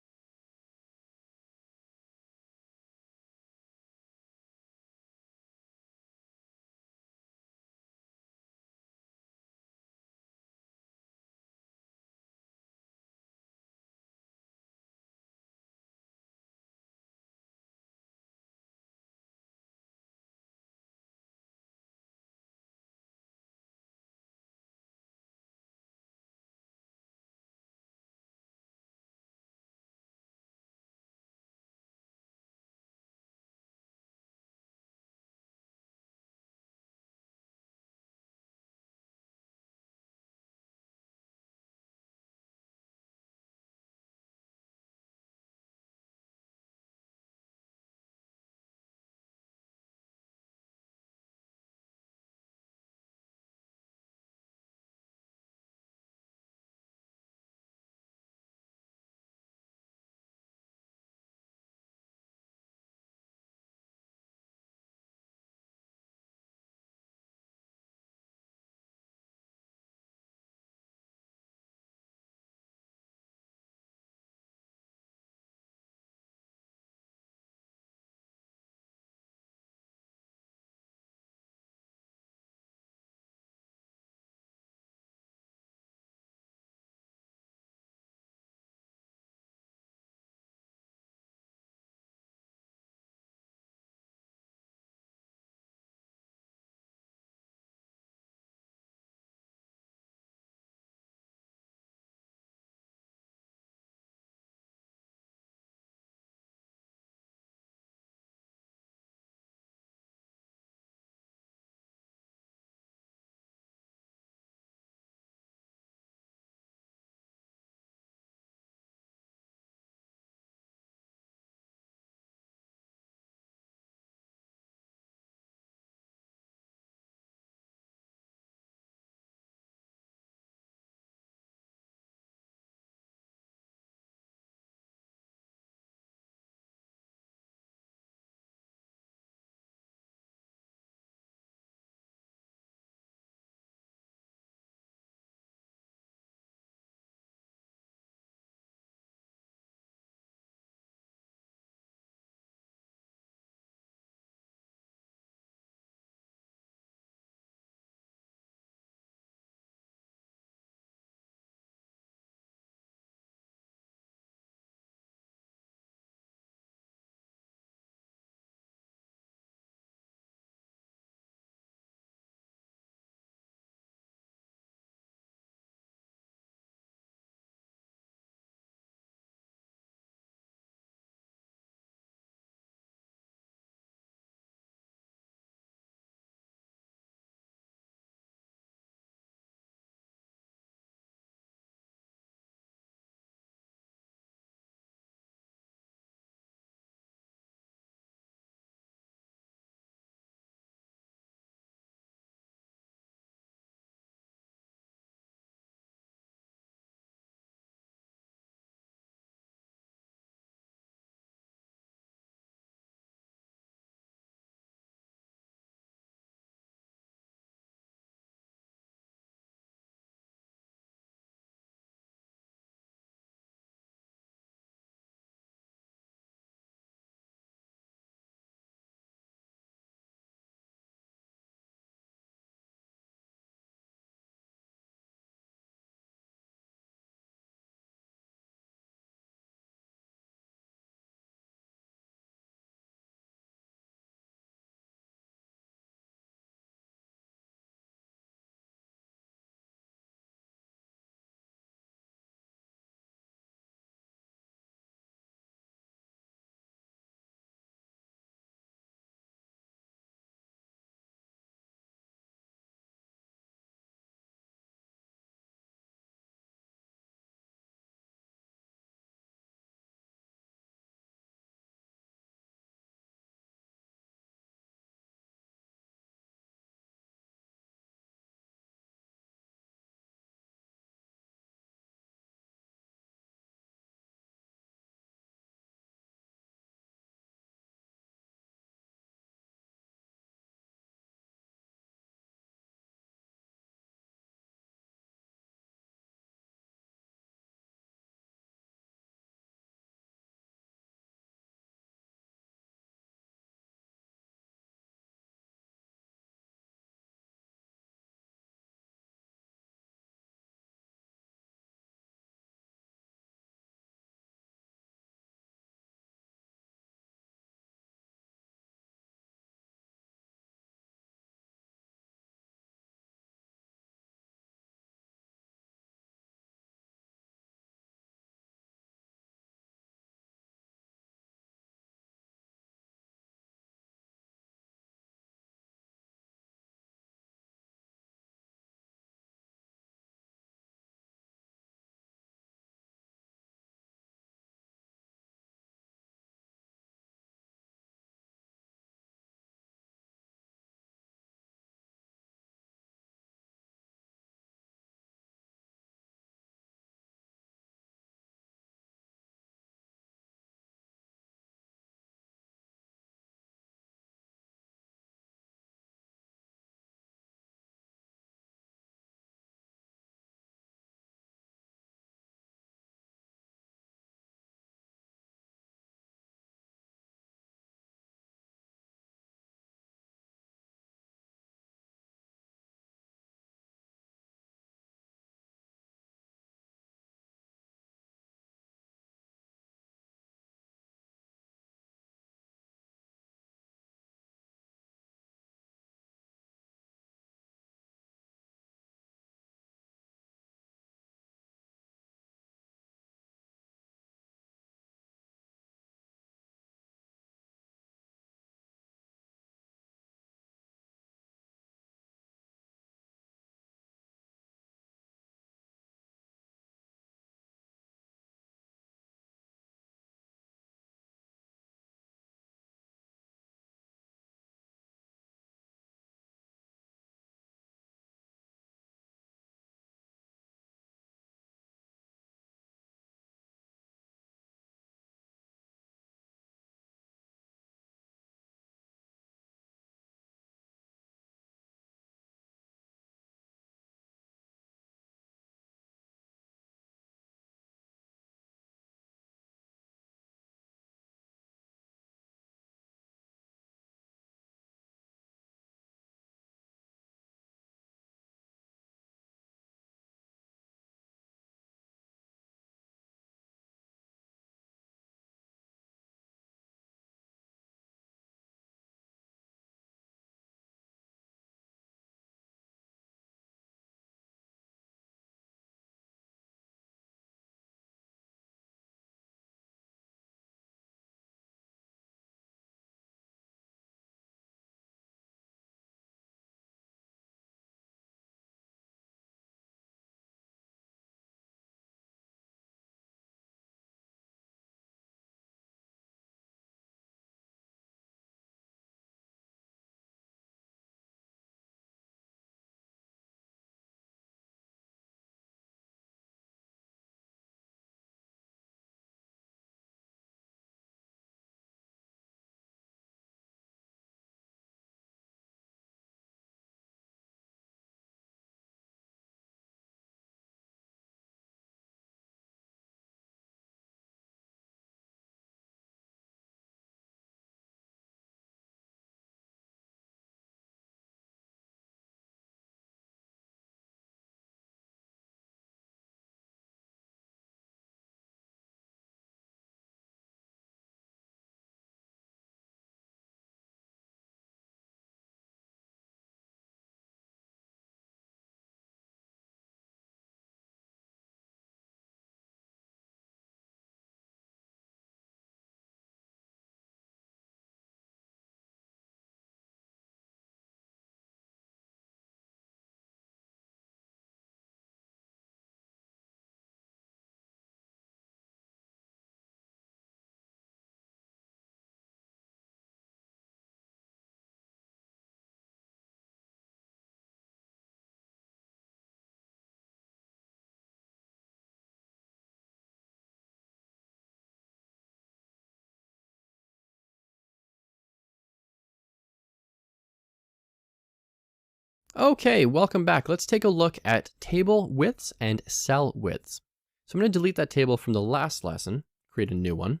Okay, welcome back. Let's take a look at table widths and cell widths. So I'm going to delete that table from the last lesson, create a new one,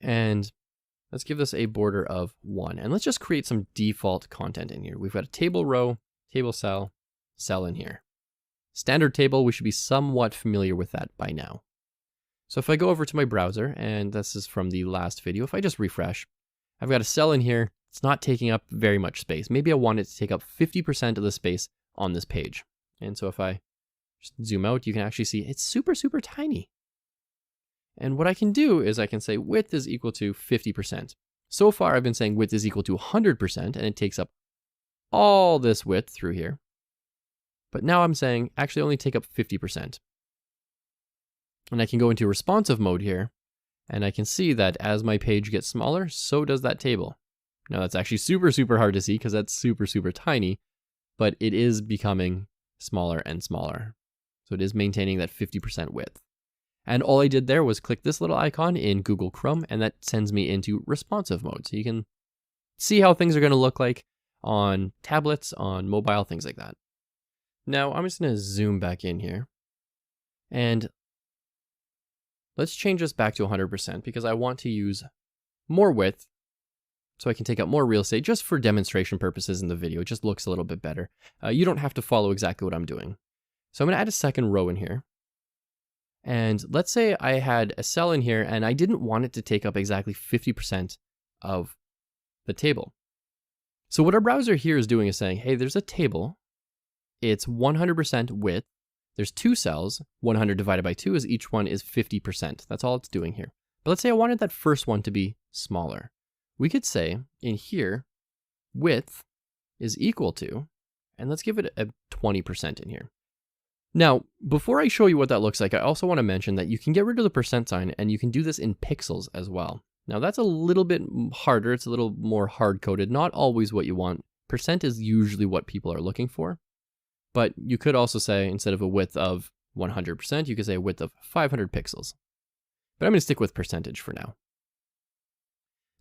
and let's give this a border of 1. And let's just create some default content in here. We've got a table row, table cell, cell in here. Standard table, we should be somewhat familiar with that by now. So if I go over to my browser, and this is from the last video, if I just refresh, I've got a cell in here. It's not taking up very much space. Maybe I want it to take up 50% of the space on this page. And so if I just zoom out, you can actually see it's super, super tiny. And what I can do is I can say width is equal to 50%. So far, I've been saying width is equal to 100%, and it takes up all this width through here. But now I'm saying actually only take up 50%. And I can go into responsive mode here, and I can see that as my page gets smaller, so does that table. Now that's actually super, super hard to see because that's super, super tiny, but it is becoming smaller and smaller. So it is maintaining that 50% width. And all I did there was click this little icon in Google Chrome, and that sends me into responsive mode. So you can see how things are going to look like on tablets, on mobile, things like that. Now I'm just going to zoom back in here, and let's change this back to 100% because I want to use more width so I can take up more real estate just for demonstration purposes in the video. It just looks a little bit better. You don't have to follow exactly what I'm doing. So I'm going to add a second row in here. And let's say I had a cell in here and I didn't want it to take up exactly 50% of the table. So what our browser here is doing is saying, hey, there's a table. It's 100% width. There's 2 cells. 100 divided by 2 is each one is 50%. That's all it's doing here. But let's say I wanted that first one to be smaller. We could say in here, width is equal to, and let's give it a 20% in here. Now, before I show you what that looks like, I also want to mention that you can get rid of the percent sign and you can do this in pixels as well. Now that's a little bit harder. It's a little more hard-coded, not always what you want. Percent is usually what people are looking for. But you could also say, instead of a width of 100%, you could say a width of 500 pixels. But I'm going to stick with percentage for now.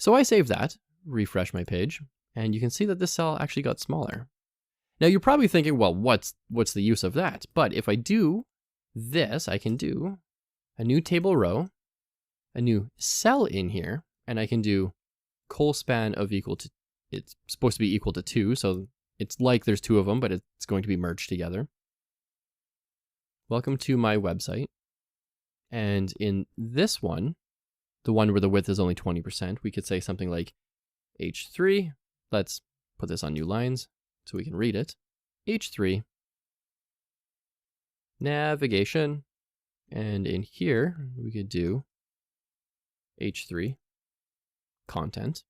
So I save that, refresh my page, and you can see that this cell actually got smaller. Now you're probably thinking, well, what's the use of that? But if I do this, I can do a new table row, a new cell in here, and I can do colspan of equal to, it's supposed to be equal to 2, so it's like there's 2 of them, but it's going to be merged together. Welcome to my website. And in this one, the one where the width is only 20%, we could say something like H3. Let's put this on new lines so we can read it. H3, navigation, and in here, we could do H3, content.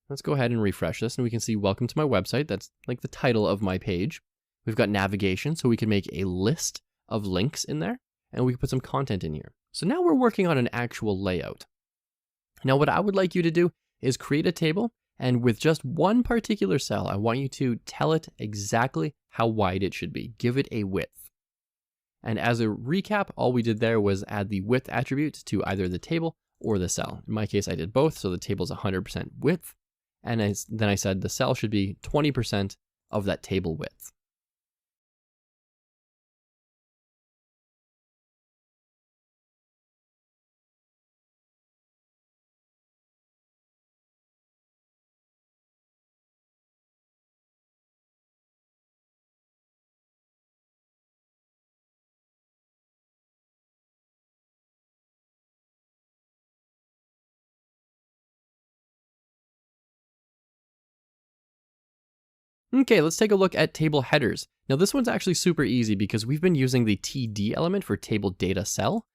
Let's go ahead and refresh this, and we can see welcome to my website. That's like the title of my page. We've got navigation, so we can make a list of links in there, and we can put some content in here. So now we're working on an actual layout. Now what I would like you to do is create a table, and with just one particular cell, I want you to tell it exactly how wide it should be. Give it a width. And as a recap, all we did there was add the width attribute to either the table or the cell. In my case, I did both, so the table's 100% width, and then I said the cell should be 20% of that table width. Okay, let's take a look at table headers. Now this one's actually super easy because we've been using the TD element for table data cell.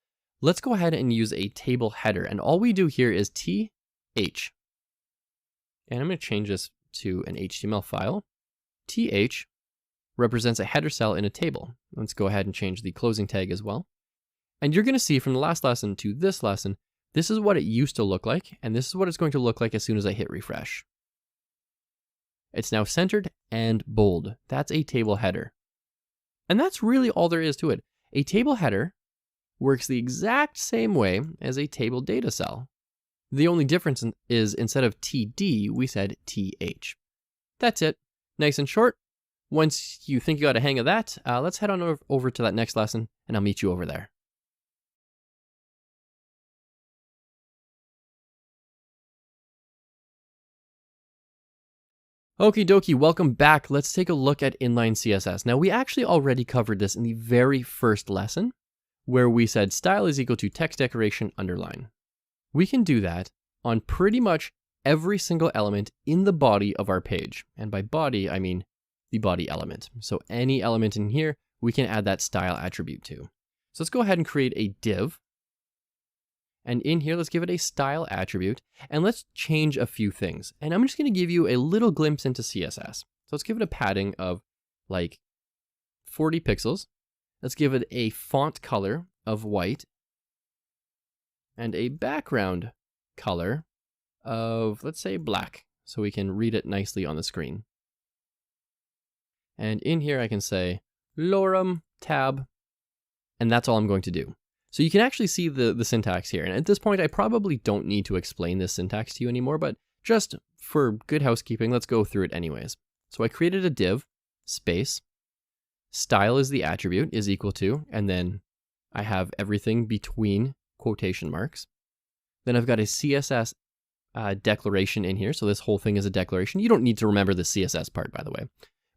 Let's go ahead and use a table header, and all we do here is TH. And I'm going to change this to an HTML file. TH represents a header cell in a table. Let's go ahead and change the closing tag as well. And you're going to see from the last lesson to this lesson, this is what it used to look like, and this is what it's going to look like as soon as I hit refresh. It's now centered and bold. That's a table header. And that's really all there is to it. A table header works the exact same way as a table data cell. The only difference is instead of TD, we said TH. That's it. Nice and short. once you think you got a hang of that, let's head on over to that next lesson, and I'll meet you over there. Okie dokie, welcome back. Let's take a look at inline CSS. Now, we actually already covered this in the very first lesson, where we said style is equal to text decoration underline. We can do that on pretty much every single element in the body of our page. And by body, I mean the body element. So any element in here, we can add that style attribute to. So let's go ahead and create a div. And in here, let's give it a style attribute, and let's change a few things. And I'm just going to give you a little glimpse into CSS. So let's give it a padding of like 40 pixels. Let's give it a font color of white and a background color of, let's say, black, so we can read it nicely on the screen. And in here, I can say lorem tab, and that's all I'm going to do. So you can actually see the syntax here. And at this point, I probably don't need to explain this syntax to you anymore, but just for good housekeeping, let's go through it anyways. So I created a div, space, style is the attribute, is equal to, and then I have everything between quotation marks. Then I've got a CSS declaration in here. So this whole thing is a declaration. You don't need to remember the CSS part, by the way.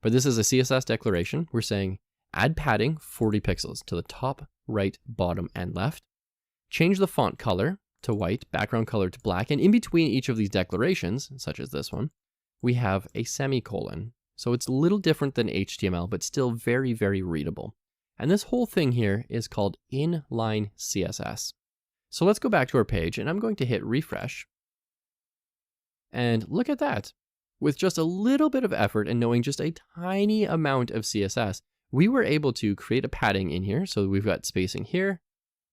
But this is a CSS declaration. We're saying add padding 40 pixels to the top, right, bottom, and left. Change the font color to white, background color to black, and in between each of these declarations, such as this one, we have a semicolon. So it's a little different than HTML, but still very, very readable. And this whole thing here is called inline CSS. So let's go back to our page, and I'm going to hit refresh. And look at that. With just a little bit of effort and knowing just a tiny amount of CSS, we were able to create a padding in here. So we've got spacing here,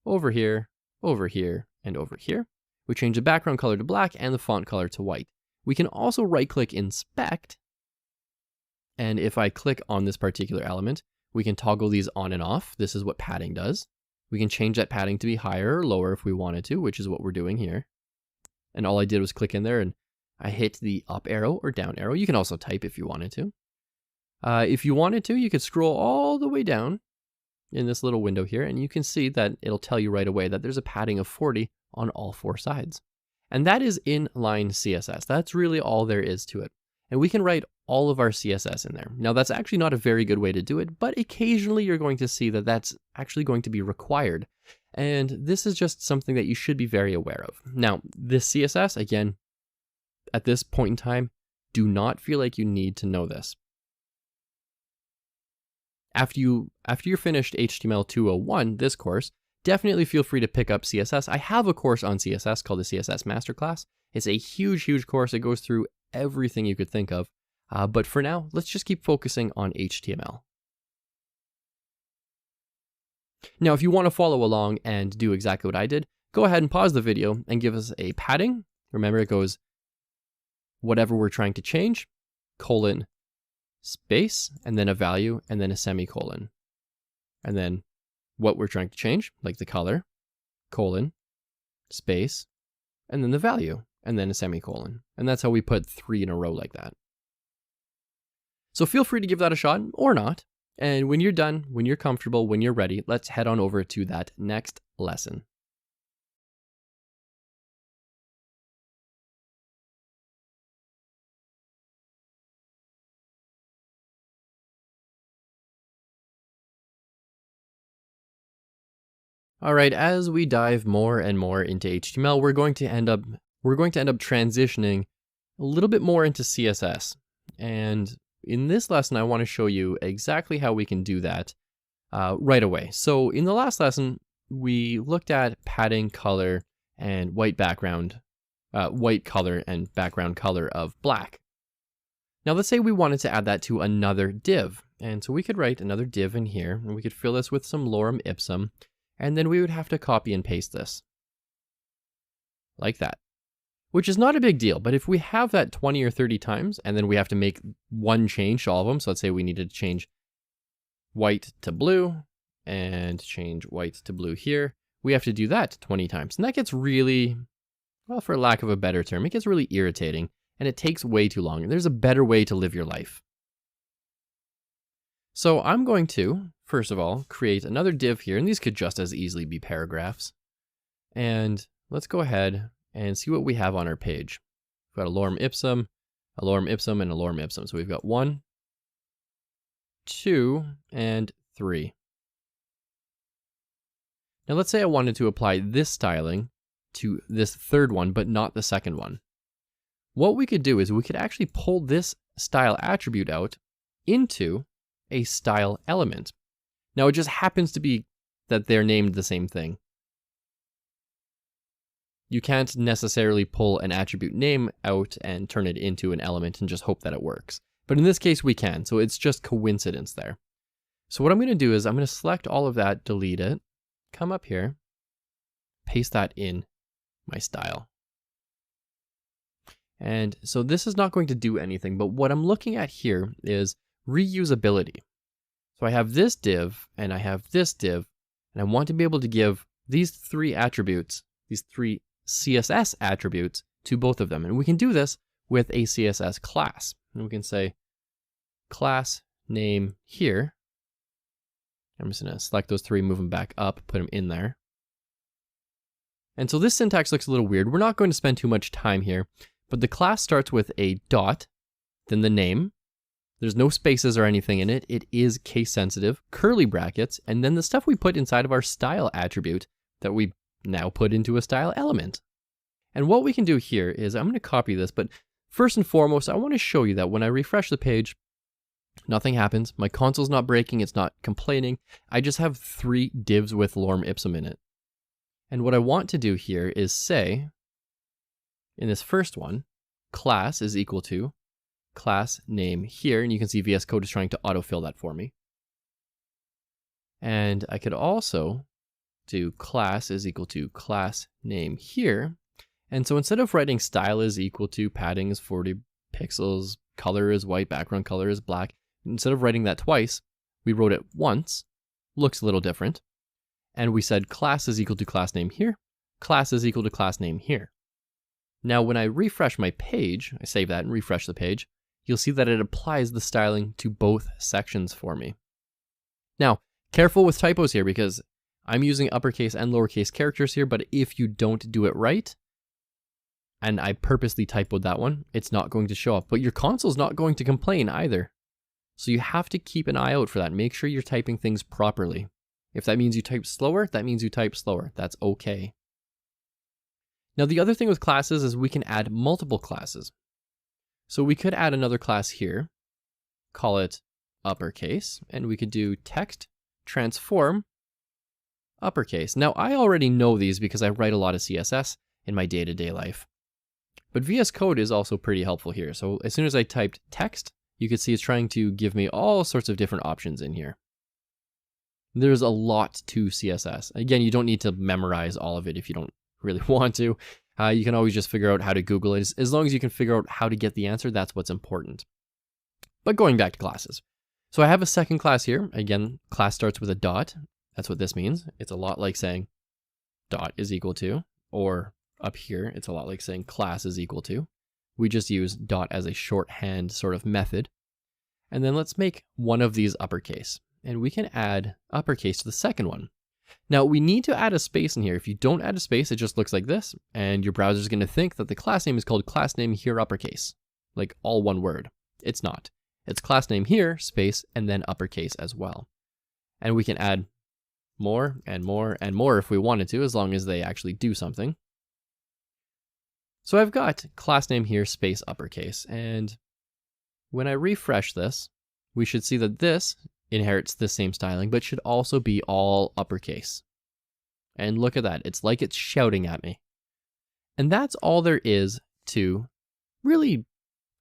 over here, over here, and over here. We change the background color to black and the font color to white. We can also right-click inspect. And if I click on this particular element, we can toggle these on and off. This is what padding does. We can change that padding to be higher or lower if we wanted to, which is what we're doing here. And all I did was click in there and I hit the up arrow or down arrow. You can also type if you wanted to. If you wanted to, you could scroll all the way down in this little window here, and you can see that it'll tell you right away that there's a padding of 40 on all four sides. And that is inline CSS. That's really all there is to it. And we can write all of our CSS in there. Now, that's actually not a very good way to do it, but occasionally you're going to see that that's actually going to be required. And this is just something that you should be very aware of. Now, this CSS, again, at this point in time, do not feel like you need to know this. After you're finished HTML 201, this course, definitely feel free to pick up CSS. I have a course on CSS called the CSS Masterclass. It's a huge, huge course. It goes through everything you could think of. But for now, let's just keep focusing on HTML. Now, if you want to follow along and do exactly what I did, go ahead and pause the video and give us a padding. Remember, it goes whatever we're trying to change, colon, space, and then a value, and then a semicolon. And then what we're trying to change, like the color, colon, space, and then the value, and then a semicolon. And that's how we put 3 in a row like that. So feel free to give that a shot or not. And when you're done, when you're comfortable, when you're ready, let's head on over to that next lesson. All right, as we dive more and more into HTML, we're going to end up transitioning a little bit more into CSS. And in this lesson, I want to show you exactly how we can do that right away. So in the last lesson, we looked at padding color and white background, white color and background color of black. Now let's say we wanted to add that to another div. And so we could write another div in here, and we could fill this with some lorem ipsum. And then we would have to copy and paste this like that, which is not a big deal. But if we have that 20 or 30 times, and then we have to make one change to all of them. So let's say we needed to change white to blue and change white to blue here. We have to do that 20 times. And that gets really, well, for lack of a better term, it gets really irritating and it takes way too long. And there's a better way to live your life. So I'm going to, first of all, create another div here, and these could just as easily be paragraphs. And let's go ahead and see what we have on our page. We've got a lorem ipsum, and a lorem ipsum. So we've got 1, 2, and 3. Now let's say I wanted to apply this styling to this third one, but not the second one. What we could do is we could actually pull this style attribute out into a style element. Now it just happens to be that they're named the same thing. You can't necessarily pull an attribute name out and turn it into an element and just hope that it works. But in this case we can, so it's just coincidence there. So what I'm going to do is I'm going to select all of that, delete it, come up here, paste that in my style. And so this is not going to do anything, but what I'm looking at here is reusability. So I have this div and I have this div, and I want to be able to give these three attributes, these three CSS attributes to both of them. And we can do this with a CSS class. And we can say class name here. I'm just going to select those three, move them back up, put them in there. And so this syntax looks a little weird. We're not going to spend too much time here, but the class starts with a dot, then the name. There's no spaces or anything in it. It is case sensitive, curly brackets, and then the stuff we put inside of our style attribute that we now put into a style element. And what we can do here is I'm going to copy this, but first and foremost, I want to show you that when I refresh the page, nothing happens. My console's not breaking. It's not complaining. I just have 3 divs with lorem ipsum in it. And what I want to do here is say, in this first one, class is equal to class name here. And you can see VS Code is trying to autofill that for me. And I could also do class is equal to class name here. And so instead of writing style is equal to padding is 40 pixels, color is white, background color is black, instead of writing that twice, we wrote it once. Looks a little different. And we said class is equal to class name here, class is equal to class name here. Now when I refresh my page, I save that and refresh the page, you'll see that it applies the styling to both sections for me. Now, careful with typos here because I'm using uppercase and lowercase characters here, but if you don't do it right, and I purposely typoed that one, it's not going to show up, but your console's not going to complain either. So you have to keep an eye out for that. Make sure you're typing things properly. If that means you type slower, that means you type slower. That's okay. Now the other thing with classes is we can add multiple classes. So we could add another class here, call it uppercase, and we could do text transform uppercase. Now I already know these because I write a lot of CSS in my day-to-day life. But VS Code is also pretty helpful here. So as soon as I typed text, you can see it's trying to give me all sorts of different options in here. There's a lot to CSS. Again, you don't need to memorize all of it if you don't really want to. You can always just figure out how to Google it. As long as you can figure out how to get the answer, that's what's important. But going back to classes. So I have a second class here. Again, class starts with a dot. That's what this means. It's a lot like saying dot is equal to, or up here, it's a lot like saying class is equal to. We just use dot as a shorthand sort of method. And then let's make one of these uppercase. And we can add uppercase to the second one. Now we need to add a space in here. If you don't add a space, it just looks like this. And your browser is going to think that the class name is called class name here uppercase. Like all one word. It's not. It's class name here, space, and then uppercase as well. And we can add more and more and more if we wanted to, as long as they actually do something. So I've got class name here, space, uppercase. And when I refresh this, we should see that this inherits the same styling, but should also be all uppercase. And look at that. It's like it's shouting at me. And that's all there is to really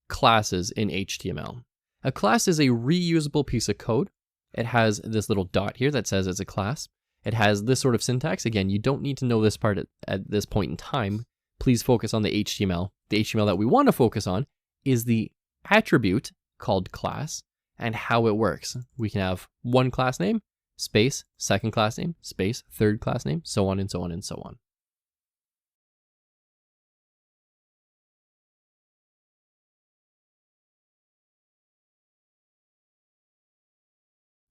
classes in HTML. A class is a reusable piece of code. It has this little dot here that says it's a class. It has this sort of syntax. Again, you don't need to know this part at this point in time. Please focus on the HTML. The HTML that we want to focus on is the attribute called class and how it works. We can have one class name, space, second class name, space, third class name, so on and so on and so on.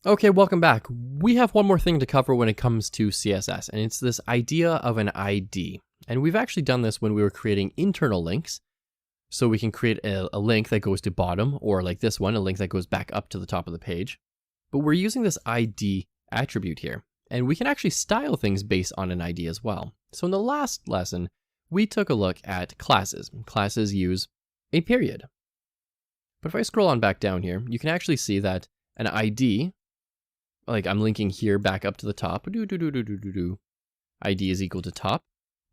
Okay, welcome back. We have one more thing to cover when it comes to CSS, and it's this idea of an ID. And we've actually done this when we were creating internal links. So we can create a link that goes to bottom, or like this one, a link that goes back up to the top of the page. But we're using this ID attribute here, and we can actually style things based on an ID as well. So in the last lesson, we took a look at classes. Classes use a period. But if I scroll on back down here, you can actually see that an ID, like I'm linking here back up to the top, ID is equal to top.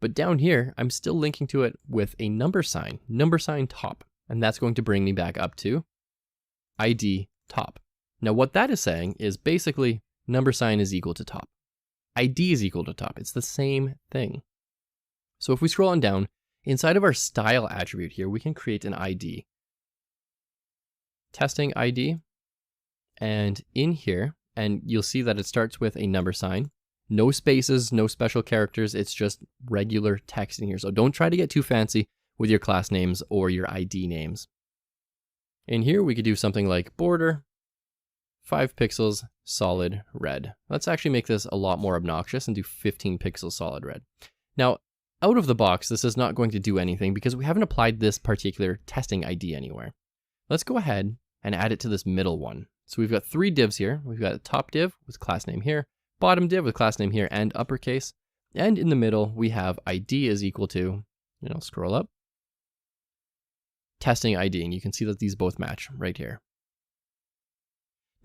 But down here, I'm still linking to it with a number sign top. And that's going to bring me back up to ID top. Now what that is saying is basically number sign is equal to top. ID is equal to top. It's the same thing. So if we scroll on down, inside of our style attribute here, we can create an ID. Testing ID. And in here, and you'll see that it starts with a number sign. No spaces, no special characters, it's just regular text in here. So don't try to get too fancy with your class names or your ID names. In here, we could do something like border, 5 pixels, solid red. Let's actually make this a lot more obnoxious and do 15 pixels solid red. Now, out of the box, this is not going to do anything because we haven't applied this particular testing ID anywhere. Let's go ahead and add it to this middle one. So we've got 3 divs here. We've got a top div with class name here, bottom div with class name here and uppercase. And in the middle, we have ID is equal to, scroll up, testing ID. And you can see that these both match right here.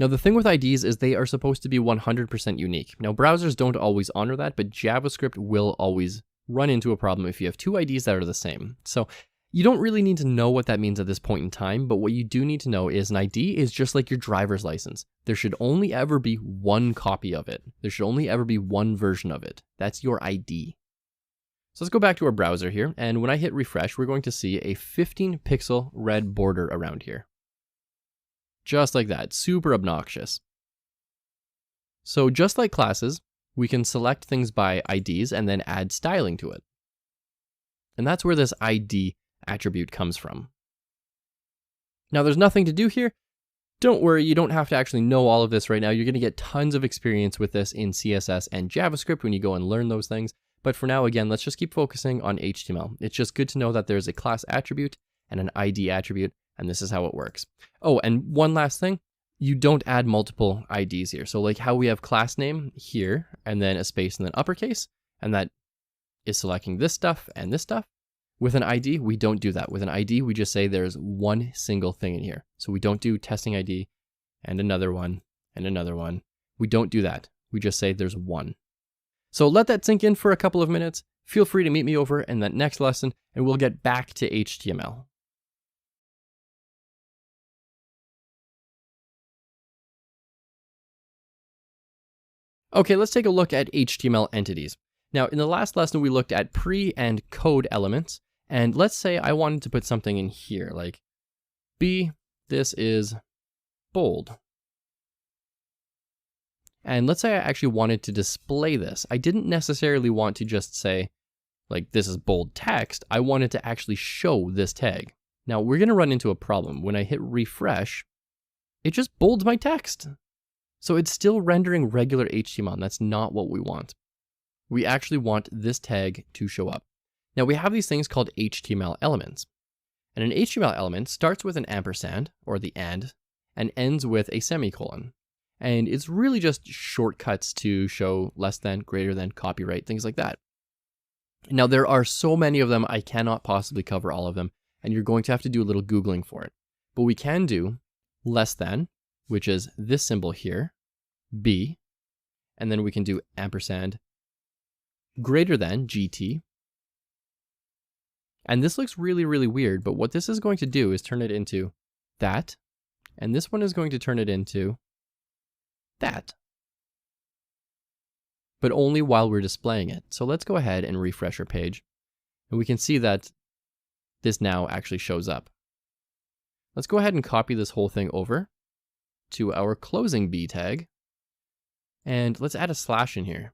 Now, the thing with IDs is they are supposed to be 100% unique. Now, browsers don't always honor that, but JavaScript will always run into a problem if you have 2 IDs that are the same. So you don't really need to know what that means at this point in time, but what you do need to know is an ID is just like your driver's license. There should only ever be one copy of it. There should only ever be one version of it. That's your ID. So let's go back to our browser here, and when I hit refresh, we're going to see a 15 pixel red border around here. Just like that, super obnoxious. So just like classes, we can select things by IDs and then add styling to it. And that's where this ID attribute comes from. Now there's nothing to do here. Don't worry, you don't have to actually know all of this right now. You're going to get tons of experience with this in CSS and JavaScript when you go and learn those things. But for now, again, let's just keep focusing on HTML. It's just good to know that there's a class attribute and an ID attribute, and this is how it works. Oh, and one last thing, you don't add multiple IDs here. So like how we have class name here, and then a space and then uppercase, and that is selecting this stuff and this stuff. With an ID, we don't do that. With an ID, we just say there's one single thing in here. So we don't do testing ID and another one and another one. We don't do that. We just say there's one. So let that sink in for a couple of minutes. Feel free to meet me over in that next lesson, and we'll get back to HTML. Okay, let's take a look at HTML entities. Now, in the last lesson, we looked at pre and code elements. And let's say I wanted to put something in here, like B, this is bold. And let's say I actually wanted to display this. I didn't necessarily want to just say, like, this is bold text. I wanted to actually show this tag. Now, we're going to run into a problem. When I hit refresh, it just bolds my text. So it's still rendering regular HTML, and that's not what we want. We actually want this tag to show up. Now we have these things called HTML elements. And an HTML element starts with an ampersand, or the and ends with a semicolon. And it's really just shortcuts to show less than, greater than, copyright, things like that. Now there are so many of them, I cannot possibly cover all of them, and you're going to have to do a little Googling for it. But we can do less than, which is this symbol here, B, and then we can do ampersand, greater than, GT. And this looks really, really weird, but what this is going to do is turn it into that, and this one is going to turn it into that. But only while we're displaying it. So let's go ahead and refresh our page, and we can see that this now actually shows up. Let's go ahead and copy this whole thing over to our closing B tag, and let's add a slash in here.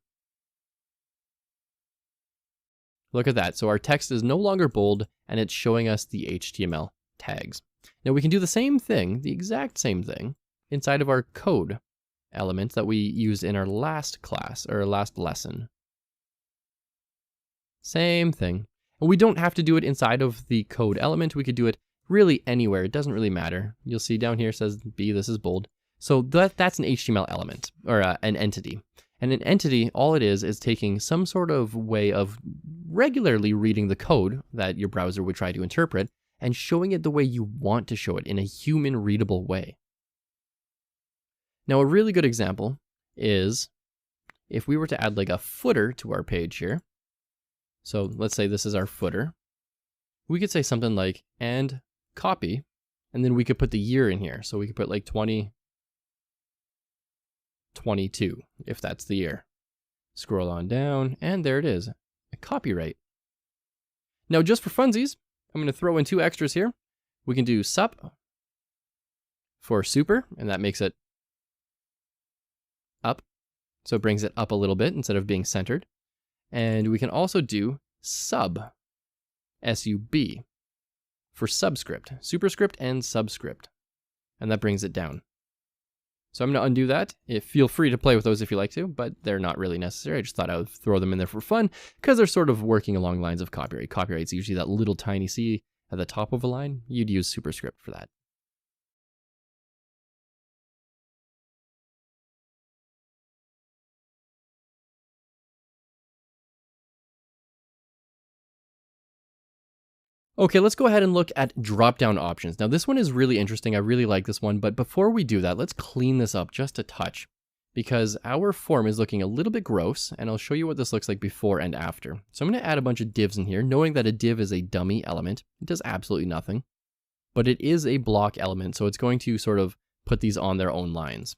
Look at that. So our text is no longer bold, and it's showing us the HTML tags. Now we can do the same thing, the exact same thing, inside of our code element that we used in our last class or last lesson. Same thing. And we don't have to do it inside of the code element. We could do it really anywhere. It doesn't really matter. You'll see down here it says B, this is bold. So that's an HTML element or an entity. And an entity, all it is taking some sort of way of regularly reading the code that your browser would try to interpret and showing it the way you want to show it in a human readable way. Now, a really good example is if we were to add like a footer to our page here. So let's say this is our footer. We could say something like, and copy, and then we could put the year in here. So we could put like 2022, if that's the year. Scroll on down, and there it is, a copyright. Now, just for funsies, I'm going to throw in two extras here. We can do sup for super, and that makes it up. So it brings it up a little bit instead of being centered. And we can also do sub, S-U-B, for subscript, superscript and subscript. And that brings it down. So I'm going to undo that. Feel free to play with those if you like to, but they're not really necessary. I just thought I would throw them in there for fun because they're sort of working along lines of copyright. Copyright's usually that little tiny C at the top of a line. You'd use superscript for that. Okay, let's go ahead and look at drop-down options. Now this one is really interesting. I really like this one, but before we do that, let's clean this up just a touch because our form is looking a little bit gross, and I'll show you what this looks like before and after. So I'm going to add a bunch of divs in here, knowing that a div is a dummy element. It does absolutely nothing, but it is a block element, so it's going to sort of put these on their own lines.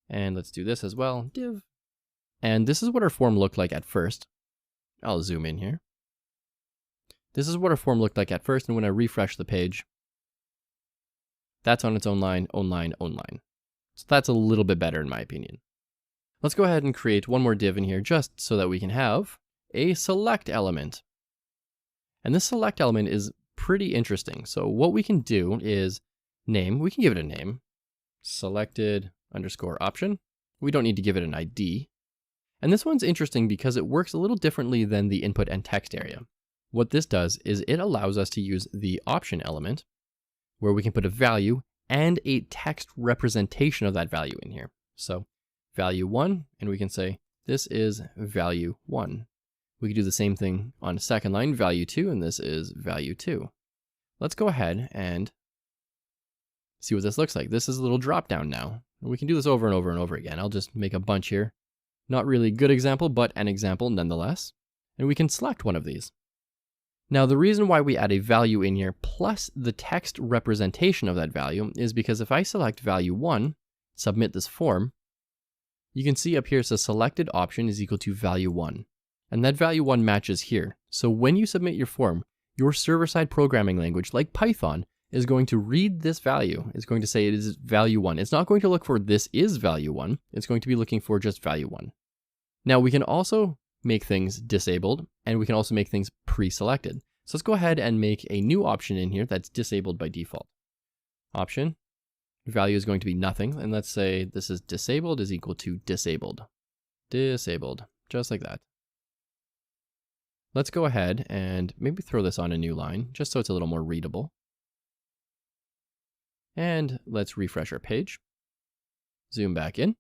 And let's do this as well, div. And this is what our form looked like at first. I'll zoom in here. This is what our form looked like at first, and when I refresh the page, that's on its own line, own line, own line. So that's a little bit better in my opinion. Let's go ahead and create one more div in here just so that we can have a select element. And this select element is pretty interesting. So what we can do is name, we can give it a name, selected underscore option. We don't need to give it an ID. And this one's interesting because it works a little differently than the input and text area. What this does is it allows us to use the option element where we can put a value and a text representation of that value in here. So value 1, and we can say this is value 1. We can do the same thing on a second line, value 2, and this is value 2. Let's go ahead and see what this looks like. This is a little drop down now. We can do this over and over and over again. I'll just make a bunch here. Not really a good example, but an example nonetheless. And we can select one of these. Now, the reason why we add a value in here plus the text representation of that value is because if I select value 1, submit this form, you can see up here it says selected option is equal to value 1. And that value 1 matches here. So when you submit your form, your server-side programming language like Python is going to read this value. It's going to say it is value 1. It's not going to look for this is value 1. It's going to be looking for just value 1. Now, we can also make things disabled, and we can also make things pre-selected. So let's go ahead and make a new option in here that's disabled by default. Option, value is going to be nothing, and let's say this is disabled is equal to disabled. Disabled, just like that. Let's go ahead and maybe throw this on a new line, just so it's a little more readable. And let's refresh our page. Zoom back in.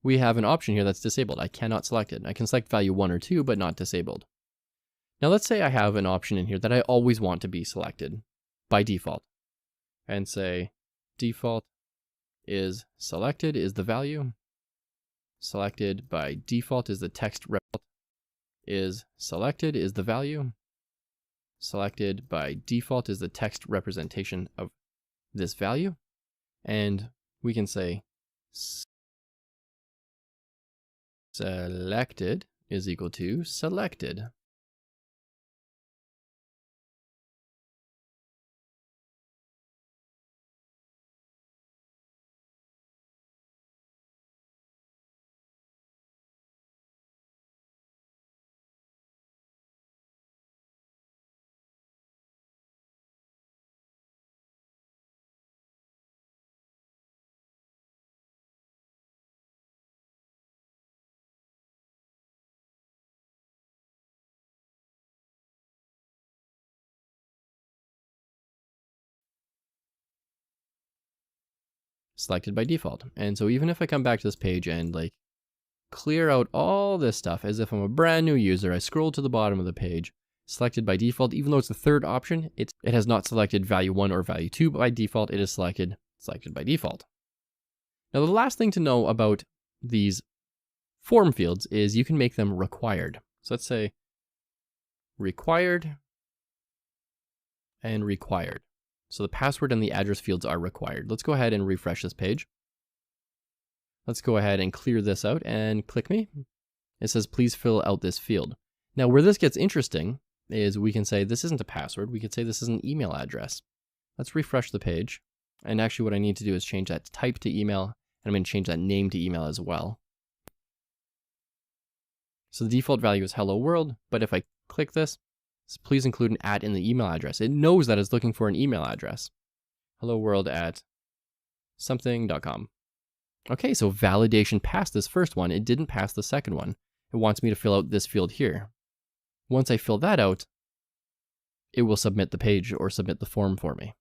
We have an option here that's disabled. I cannot select it. I can select value 1 or 2, but not disabled. Now let's say I have an option in here that I always want to be selected by default. And say default is selected is the value. Selected by default is the text rep. Is selected is the value. Selected by default is the text representation of this value. And we can say selected is equal to selected. selected by default. And so even if I come back to this page and like clear out all this stuff as if I'm a brand new user, I scroll to the bottom of the page, selected by default, even though it's the third option, it has not selected value 1 or value 2 by default, it is selected by default. Now the last thing to know about these form fields is you can make them required. So let's say required and required. So the password and the address fields are required. Let's go ahead and refresh this page. Let's go ahead and clear this out and click me. It says, please fill out this field. Now where this gets interesting is we can say this isn't a password. We could say this is an email address. Let's refresh the page. And actually what I need to do is change that type to email, and I'm going to change that name to email as well. So the default value is hello world, but if I click this, please include an @ in the email address. It knows that it's looking for an email address. Hello world at something.com. Okay, so validation passed this first one. It didn't pass the second one. It wants me to fill out this field here. Once I fill that out, it will submit the page or submit the form for me.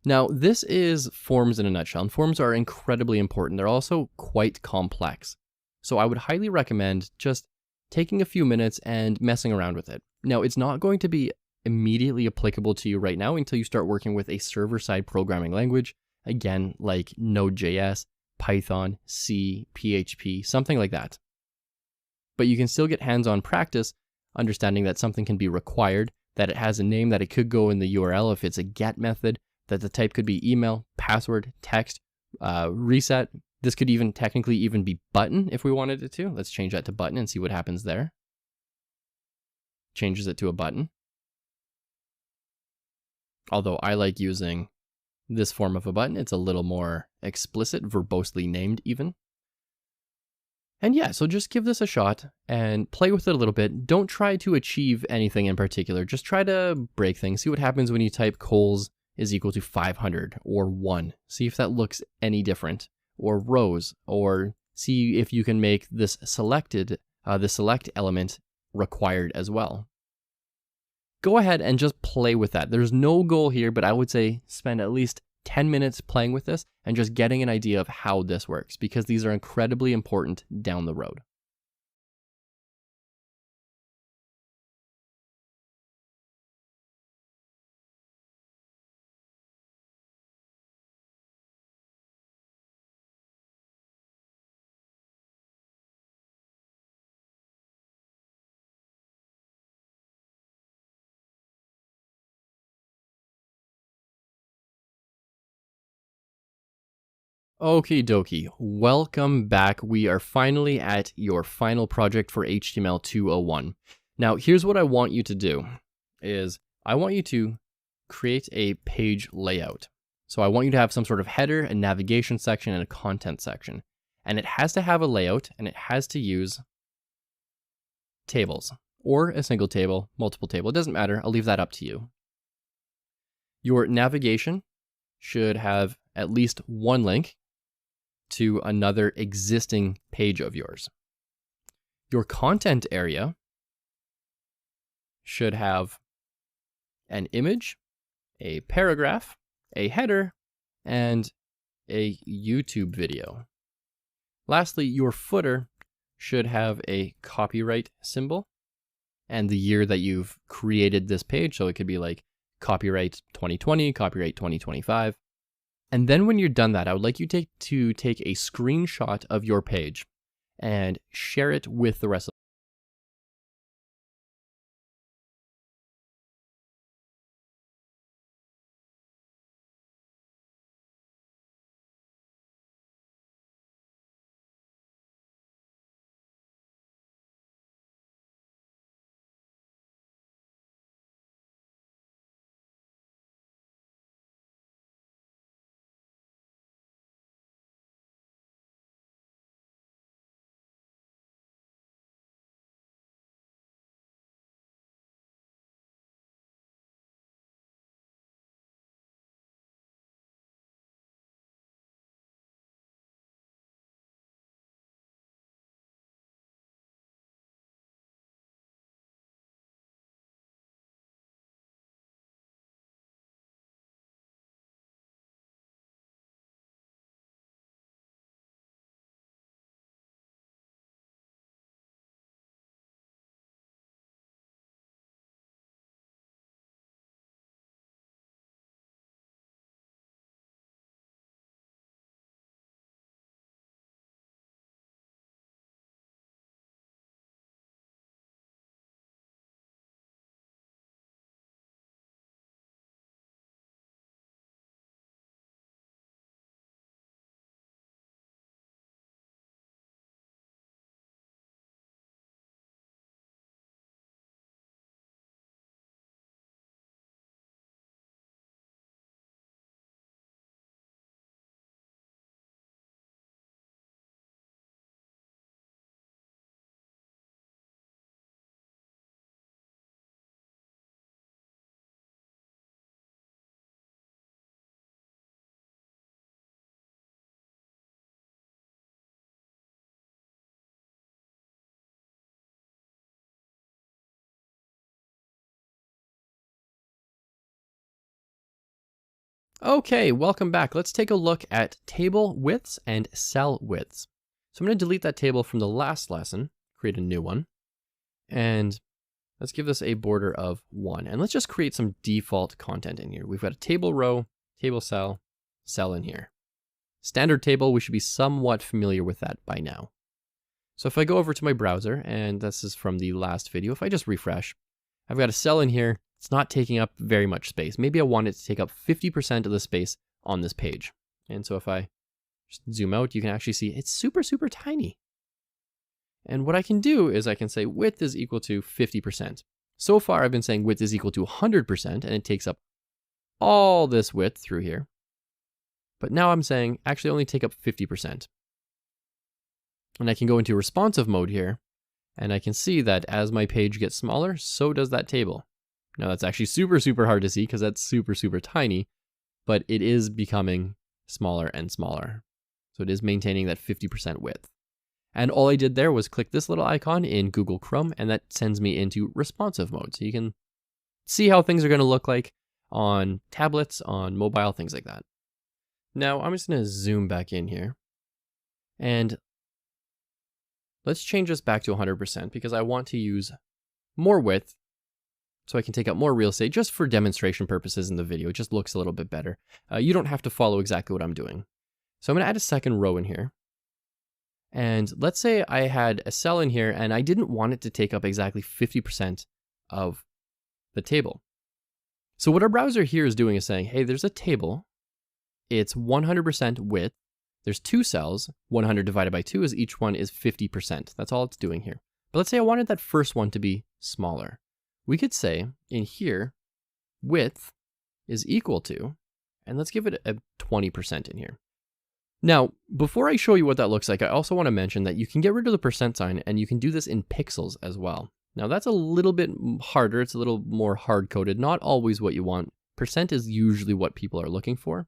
Now, this is forms in a nutshell, and forms are incredibly important. They're also quite complex. So I would highly recommend just taking a few minutes and messing around with it. Now, it's not going to be immediately applicable to you right now until you start working with a server-side programming language, again, like Node.js, Python, C, PHP, something like that. But you can still get hands-on practice understanding that something can be required, that it has a name, that it could go in the URL if it's a get method, that the type could be email, password, text, reset. This could even technically even be button if we wanted it to. Let's change that to button and see what happens there. Changes it to a button. Although I like using this form of a button, it's a little more explicit, verbosely named even. And yeah, so just give this a shot and play with it a little bit. Don't try to achieve anything in particular. Just try to break things. See what happens when you type cols is equal to 500 or 1. See if that looks any different. Or rows, or see if you can make this selected, the select element required as well. Go ahead and just play with that. There's no goal here, but I would say spend at least 10 minutes playing with this and just getting an idea of how this works, because these are incredibly important down the road. Okie dokie, welcome back. We are finally at your final project for HTML 201. Now, here's what I want you to do, is I want you to create a page layout. So I want you to have some sort of header, a navigation section, and a content section. And it has to have a layout, and it has to use tables, or a single table, multiple table. It doesn't matter. I'll leave that up to you. Your navigation should have at least one link to another existing page of yours. Your content area should have an image, a paragraph, a header, and a YouTube video. Lastly, your footer should have a copyright symbol and the year that you've created this page. So it could be like copyright 2020, copyright 2025. And then when you're done that, I would like you to take a screenshot of your page and share it with the rest of Okay, welcome back. Let's take a look at table widths and cell widths. So I'm going to delete that table from the last lesson, create a new one, and let's give this a border of 1. And let's just create some default content in here. We've got a table row, table cell, cell in here. Standard table, we should be somewhat familiar with that by now. So if I go over to my browser, and this is from the last video, if I just refresh, I've got a cell in here. It's not taking up very much space. Maybe I want it to take up 50% of the space on this page. And so if I just zoom out, you can actually see it's super, super tiny. And what I can do is I can say width is equal to 50%. So far, I've been saying width is equal to 100%, and it takes up all this width through here. But now I'm saying actually only take up 50%. And I can go into responsive mode here, and I can see that as my page gets smaller, so does that table. Now that's actually super, super hard to see because that's super, super tiny, but it is becoming smaller and smaller. So it is maintaining that 50% width. And all I did there was click this little icon in Google Chrome, and that sends me into responsive mode. So you can see how things are going to look like on tablets, on mobile, things like that. Now I'm just going to zoom back in here, and let's change this back to 100% because I want to use more width so I can take up more real estate just for demonstration purposes in the video. It just looks a little bit better. You don't have to follow exactly what I'm doing. So I'm going to add a second row in here. And let's say I had a cell in here and I didn't want it to take up exactly 50% of the table. So what our browser here is doing is saying, hey, there's a table. It's 100% width. There's 2 cells. 100 divided by 2 is each one is 50%. That's all it's doing here. But let's say I wanted that first one to be smaller. We could say in here, width is equal to, and let's give it a 20% in here. Now, before I show you what that looks like, I also want to mention that you can get rid of the percent sign and you can do this in pixels as well. Now that's a little bit harder. It's a little more hard-coded, not always what you want. Percent is usually what people are looking for.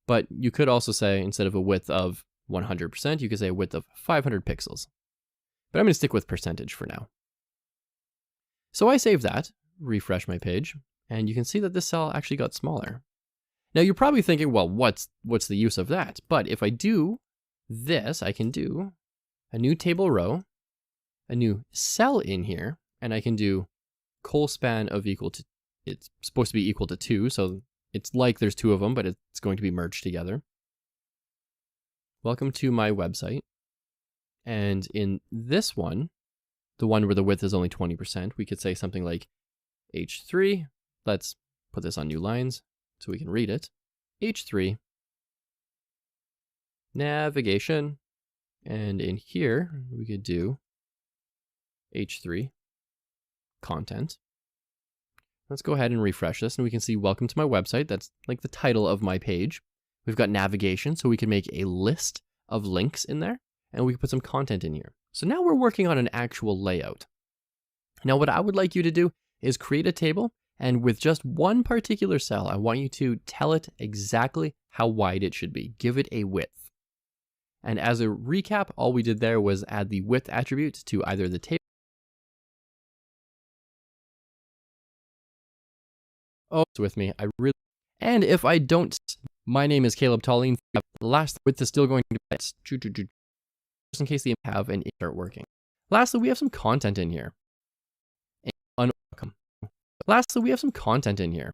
But you could also say, instead of a width of 100%, you could say a width of 500 pixels. But I'm going to stick with percentage for now. So I save that, refresh my page, and you can see that this cell actually got smaller. Now you're probably thinking, well, what's the use of that? But if I do this, I can do a new table row, a new cell in here, and I can do colspan of equal to, it's supposed to be equal to 2, so it's like there's 2 of them, but it's going to be merged together. Welcome to my website. And in this one, the one where the width is only 20%, we could say something like H3. Let's put this on new lines so we can read it. H3, navigation, and in here we could do H3, content. Let's go ahead and refresh this, and we can see welcome to my website. That's like the title of my page. We've got navigation, so we can make a list of links in there, and we can put some content in here. So now we're working on an actual layout. Now what I would like you to do is create a table, and with just one particular cell, I want you to tell it exactly how wide it should be. Give it a width. And as a recap, all we did there was add the width attribute to either the table. Oh, it's with me. And if I don't, my name is Caleb Tallene. The last width is still going to be just in case the have and it start working. Lastly, we have some content in here. Unwelcome. Lastly, we have some content in here.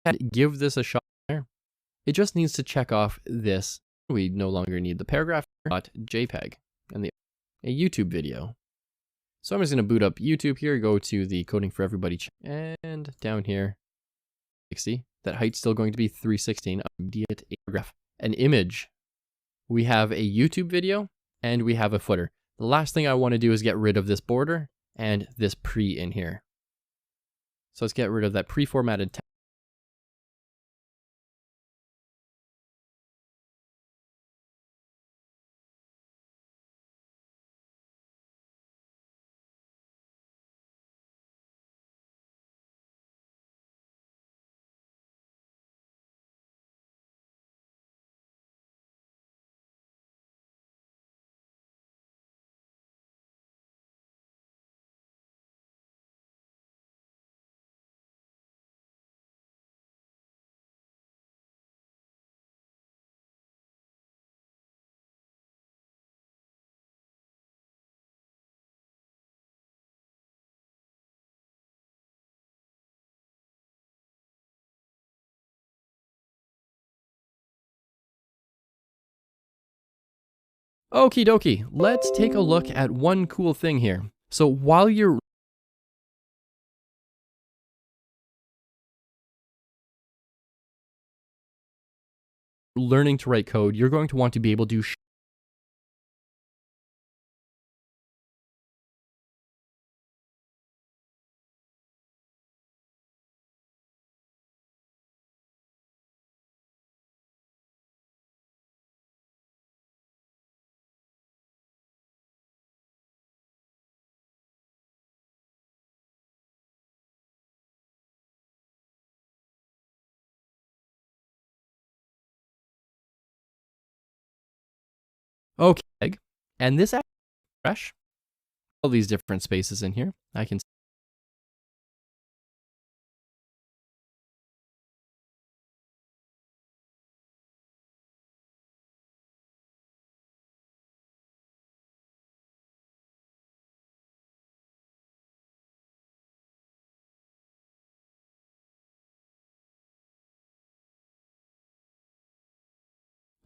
and give this a shot there. It just needs to check off this. We no longer need the paragraph.jpg and a YouTube video. So I'm just going to boot up YouTube here, go to the Coding for Everybody, and down here, 60. That height's still going to be 316. Immediate paragraph. An image. We have a YouTube video, and we have a footer. The last thing I want to do is get rid of this border and this pre in here. So let's get rid of that pre-formatted text. Okie dokie, let's take a look at one cool thing here. So while you're learning to write code, you're going to want to be able to okay, and this actually fresh. All these different spaces in here. I can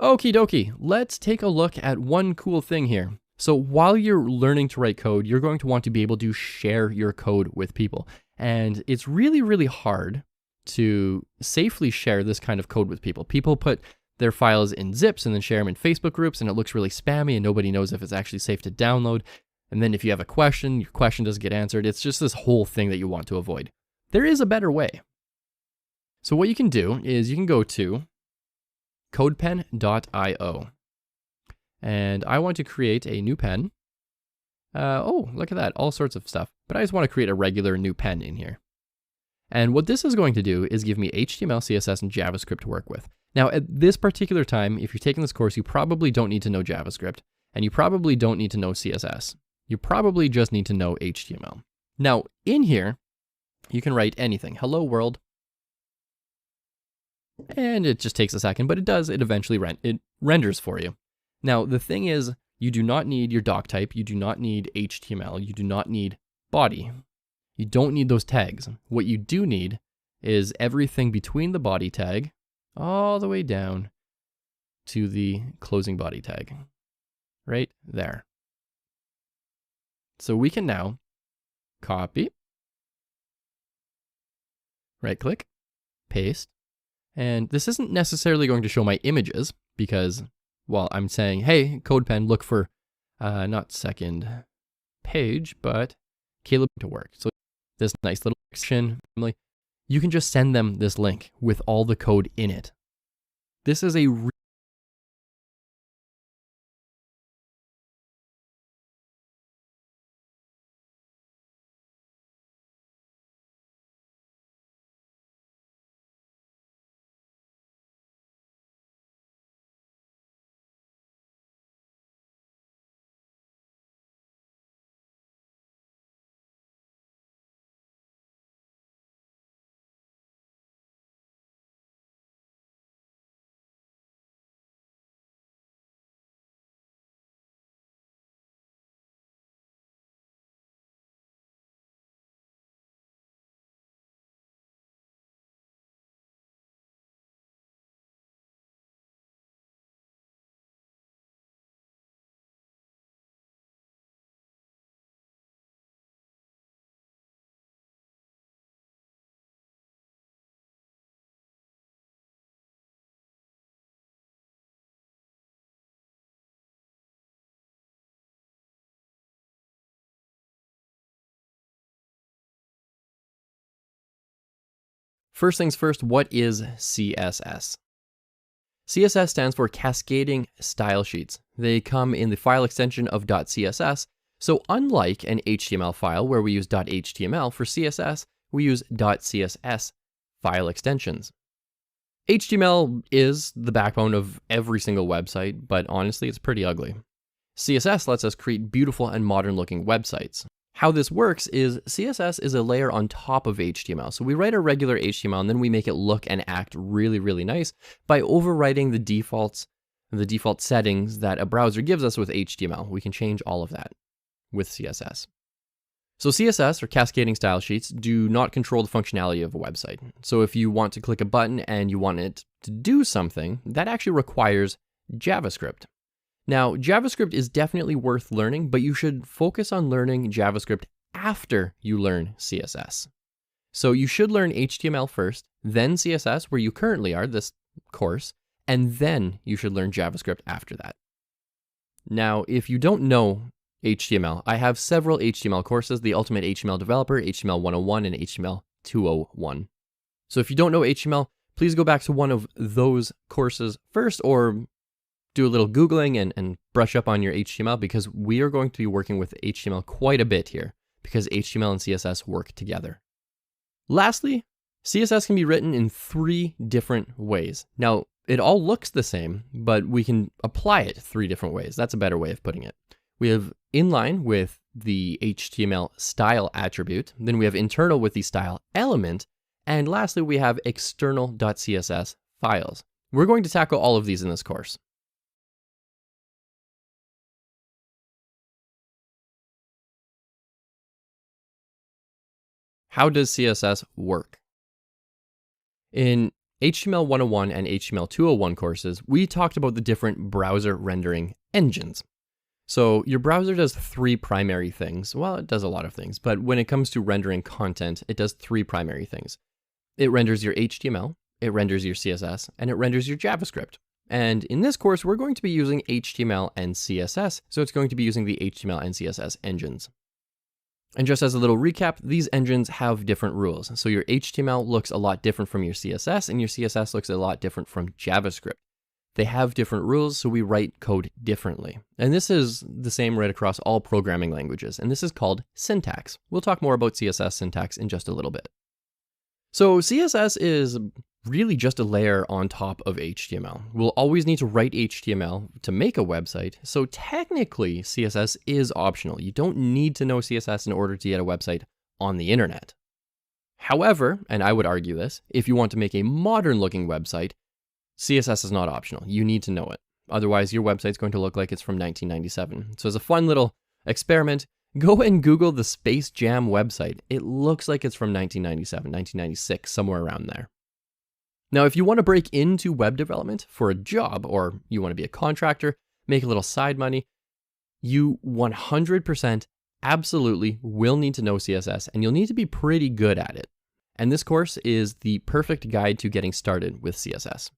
Okie dokie, let's take a look at one cool thing here. So while you're learning to write code, you're going to want to be able to share your code with people. And it's really, really hard to safely share this kind of code with people. People put their files in zips and then share them in Facebook groups, and it looks really spammy and nobody knows if it's actually safe to download. And then if you have a question, your question doesn't get answered. It's just this whole thing that you want to avoid. There is a better way. So what you can do is you can go to codepen.io. And I want to create a new pen. Oh, look at that, all sorts of stuff. But I just want to create a regular new pen in here. And what this is going to do is give me HTML, CSS, and JavaScript to work with. Now, at this particular time, if you're taking this course, you probably don't need to know JavaScript, and you probably don't need to know CSS. You probably just need to know HTML. Now, in here, you can write anything. Hello world. And it just takes a second, but it does. It eventually renders for you. Now, the thing is, you do not need your doc type. You do not need HTML. You do not need body. You don't need those tags. What you do need is everything between the body tag all the way down to the closing body tag. Right there. So we can now copy, right-click, paste. And this isn't necessarily going to show my images because, well, I'm saying, hey, CodePen, look for not second page, but Caleb to work. So this nice little section, you can just send them this link with all the code in it. This is a First things first, what is CSS? CSS stands for Cascading Style Sheets. They come in the file extension of .css, so unlike an HTML file where we use .html, for CSS, we use .css file extensions. HTML is the backbone of every single website, but honestly, it's pretty ugly. CSS lets us create beautiful and modern-looking websites. How this works is CSS is a layer on top of HTML. So we write a regular HTML and then we make it look and act really, really nice by overwriting the default settings that a browser gives us with HTML. We can change all of that with CSS. So CSS, or Cascading Style Sheets, do not control the functionality of a website. So if you want to click a button and you want it to do something, that actually requires JavaScript. Now, JavaScript is definitely worth learning, but you should focus on learning JavaScript after you learn CSS. So you should learn HTML first, then CSS, where you currently are, this course, and then you should learn JavaScript after that. Now, if you don't know HTML, I have several HTML courses, the Ultimate HTML Developer, HTML 101, and HTML 201. So if you don't know HTML, please go back to one of those courses first, or do a little Googling and brush up on your HTML, because we are going to be working with HTML quite a bit here, because HTML and CSS work together. Lastly, CSS can be written in 3 different ways. Now, it all looks the same, but we can apply it 3 different ways. That's a better way of putting it. We have inline with the HTML style attribute, then we have internal with the style element, and lastly, we have external.css files. We're going to tackle all of these in this course. How does CSS work? In HTML 101 and HTML 201 courses, we talked about the different browser rendering engines. So your browser does 3 primary things. Well, it does a lot of things, but when it comes to rendering content, it does 3 primary things. It renders your HTML, it renders your CSS, and it renders your JavaScript. And in this course, we're going to be using HTML and CSS, so it's going to be using the HTML and CSS engines. And just as a little recap, these engines have different rules. So your HTML looks a lot different from your CSS, and your CSS looks a lot different from JavaScript. They have different rules, so we write code differently. And this is the same right across all programming languages, and this is called syntax. We'll talk more about CSS syntax in just a little bit. So CSS is really just a layer on top of HTML. We'll always need to write HTML to make a website, so technically CSS is optional. You don't need to know CSS in order to get a website on the internet. However, and I would argue this, if you want to make a modern looking website, CSS is not optional. You need to know it. Otherwise, your website's going to look like it's from 1997. So as a fun little experiment, go and Google the Space Jam website. It looks like it's from 1997, 1996, somewhere around there. Now, if you want to break into web development for a job, or you want to be a contractor, make a little side money, you 100% absolutely will need to know CSS, and you'll need to be pretty good at it. And this course is the perfect guide to getting started with CSS.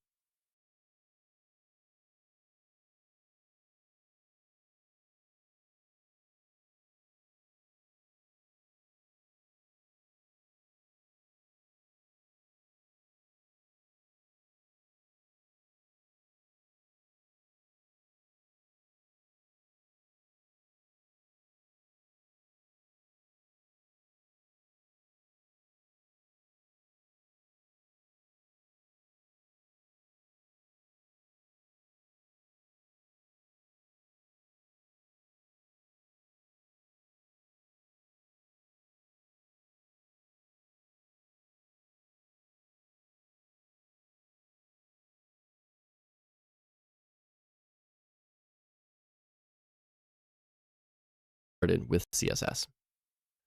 With CSS.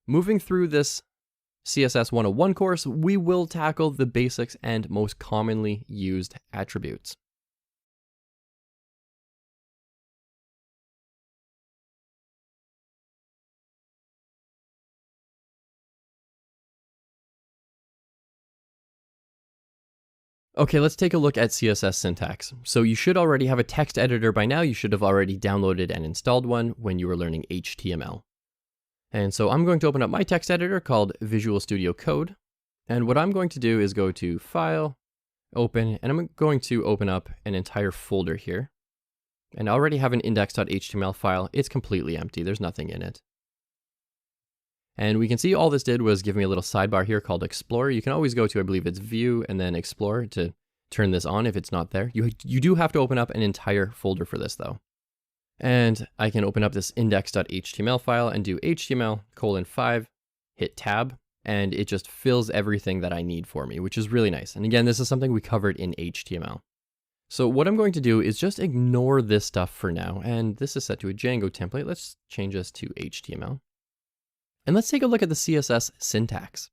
Moving through this CSS 101 course, we will tackle the basics and most commonly used attributes. Okay, let's take a look at CSS syntax. So you should already have a text editor by now. You should have already downloaded and installed one when you were learning HTML. And so I'm going to open up my text editor called Visual Studio Code. And what I'm going to do is go to File, Open, and I'm going to open up an entire folder here. And I already have an index.html file. It's completely empty. There's nothing in it. And we can see all this did was give me a little sidebar here called Explorer. You can always go to, I believe it's View and then Explorer to turn this on if it's not there. You do have to open up an entire folder for this though. And I can open up this index.html file and do HTML:5, hit Tab, and it just fills everything that I need for me, which is really nice. And again, this is something we covered in HTML. So what I'm going to do is just ignore this stuff for now. And this is set to a Django template. Let's change this to HTML. And let's take a look at the CSS syntax.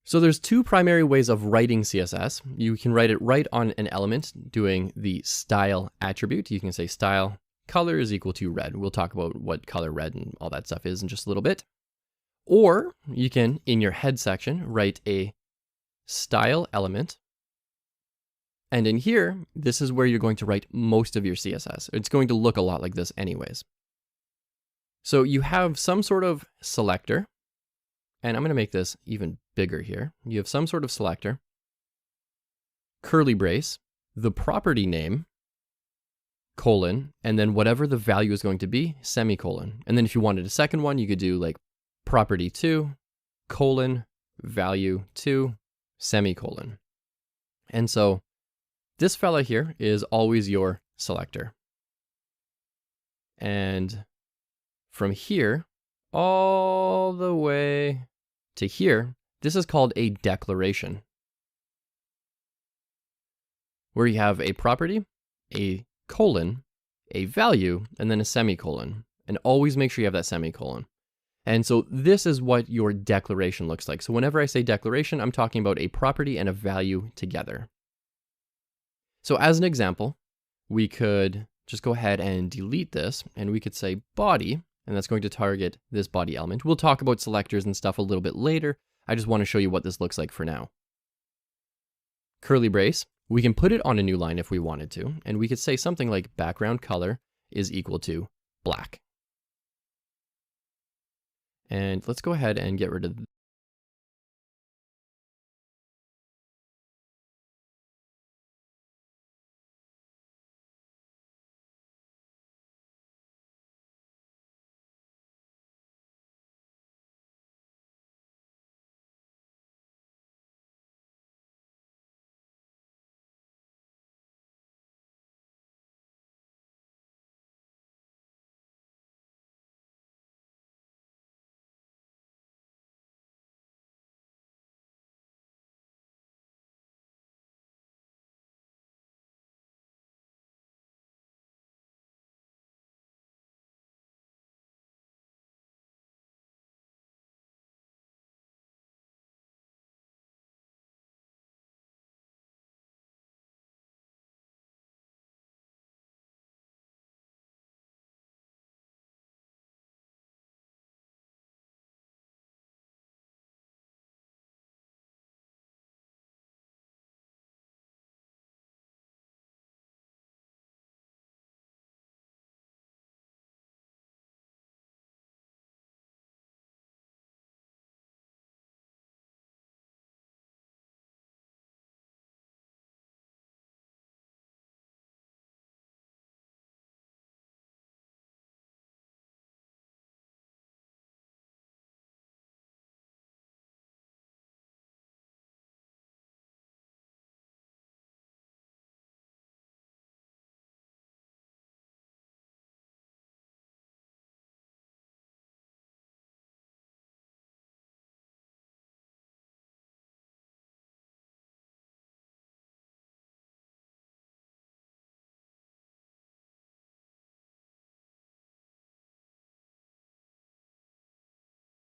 So there's two primary ways of writing CSS. You can write it right on an element doing the style attribute. You can say style color is equal to red. We'll talk about what color red and all that stuff is in just a little bit. Or you can, in your head section, write a style element. And in here, this is where you're going to write most of your CSS. It's going to look a lot like this anyways. So you have some sort of selector, and I'm going to make this even bigger here. You have some sort of selector, curly brace, the property name, colon, and then whatever the value is going to be, semicolon. And then if you wanted a second one, you could do like property2, colon, value2, semicolon. And so this fella here is always your selector. And from here all the way to here, this is called a declaration, where you have a property, a colon, a value, and then a semicolon. And always make sure you have that semicolon. And so this is what your declaration looks like. So whenever I say declaration, I'm talking about a property and a value together. So as an example, we could just go ahead and delete this, and we could say body, and that's going to target this body element. We'll talk about selectors and stuff a little bit later. I just want to show you what this looks like for now. Curly brace, we can put it on a new line if we wanted to, and we could say something like background color is equal to black. And let's go ahead and get rid of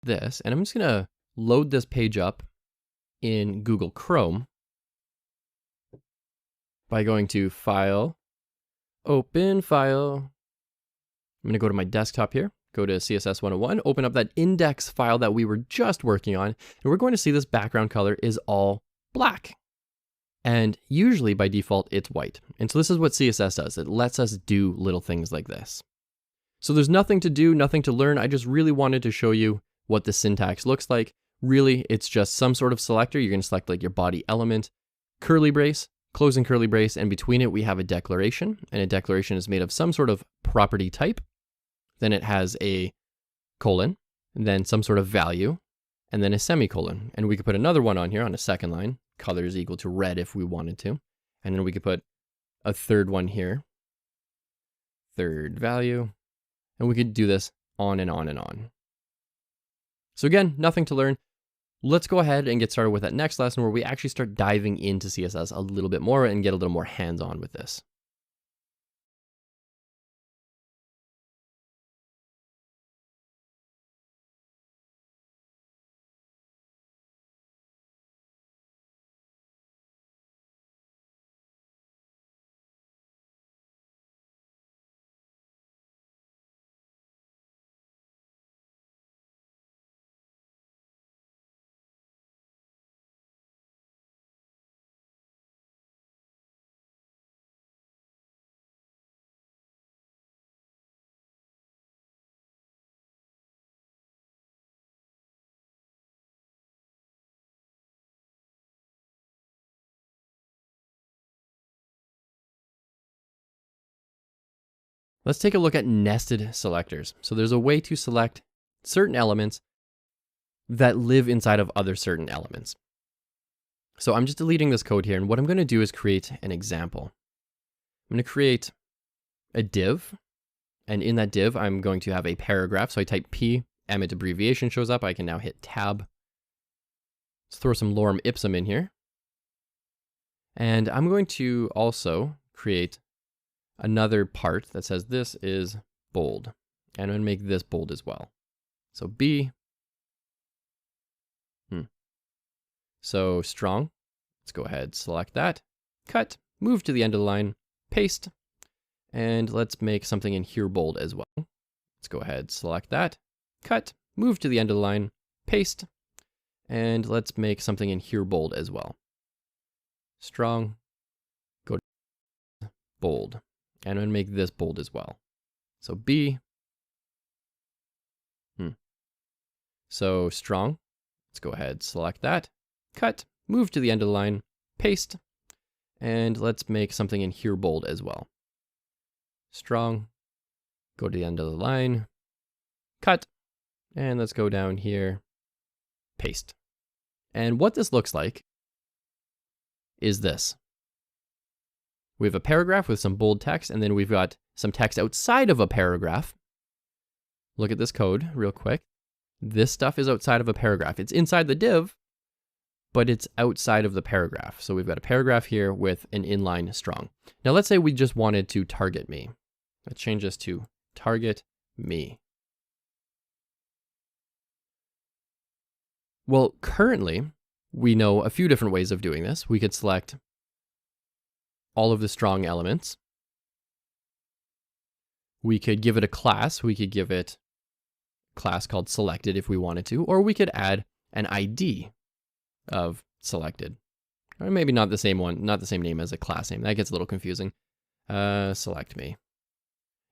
this, and I'm just going to load this page up in Google Chrome by going to File, Open File. I'm going to go to my desktop here, go to CSS 101, open up that index file that we were just working on, and we're going to see this background color is all black. And usually by default, it's white. And so this is what CSS does. It lets us do little things like this. So there's nothing to do, nothing to learn. I just really wanted to show you what the syntax looks like. Really, it's just some sort of selector. You're going to select like your body element, curly brace, closing curly brace, and between it we have a declaration, and a declaration is made of some sort of property type. Then it has a colon, and then some sort of value, and then a semicolon. And we could put another one on here on a second line. Color is equal to red if we wanted to. And then we could put a third one here, third value, and we could do this on and on and on. So again, nothing to learn. Let's go ahead and get started with that next lesson where we actually start diving into CSS a little bit more and get a little more hands-on with this. Let's take a look at nested selectors. So there's a way to select certain elements that live inside of other certain elements. So I'm just deleting this code here, and what I'm going to do is create an example. I'm going to create a div, and in that div, I'm going to have a paragraph. So I type P, Emmet abbreviation shows up. I can now hit tab. Let's throw some lorem ipsum in here. And I'm going to also create another part that says this is bold. And I'm going to make this bold as well. So B. So strong. Let's go ahead, select that. Cut, move to the end of the line, paste. And let's make something in here bold as well. Let's go ahead, select that. Cut, move to the end of the line, paste. And let's make something in here bold as well. Strong. Go to bold. And I'm going to make this bold as well. So B. So strong. Let's go ahead, select that. Cut, move to the end of the line, paste. And let's make something in here bold as well. Strong. Go to the end of the line. Cut. And let's go down here. Paste. And what this looks like is this. We have a paragraph with some bold text, and then we've got some text outside of a paragraph. Look at this code real quick. This stuff is outside of a paragraph. It's inside the div, but it's outside of the paragraph. So we've got a paragraph here with an inline strong. Now let's say we just wanted to target me. Let's change this to target me. Well, currently, we know a few different ways of doing this. We could select all of the strong elements. We could give it a class. We could give it a class called selected if we wanted to, or we could add an ID of selected. Or maybe not the same one, not the same name as a class name. That gets a little confusing. Select me.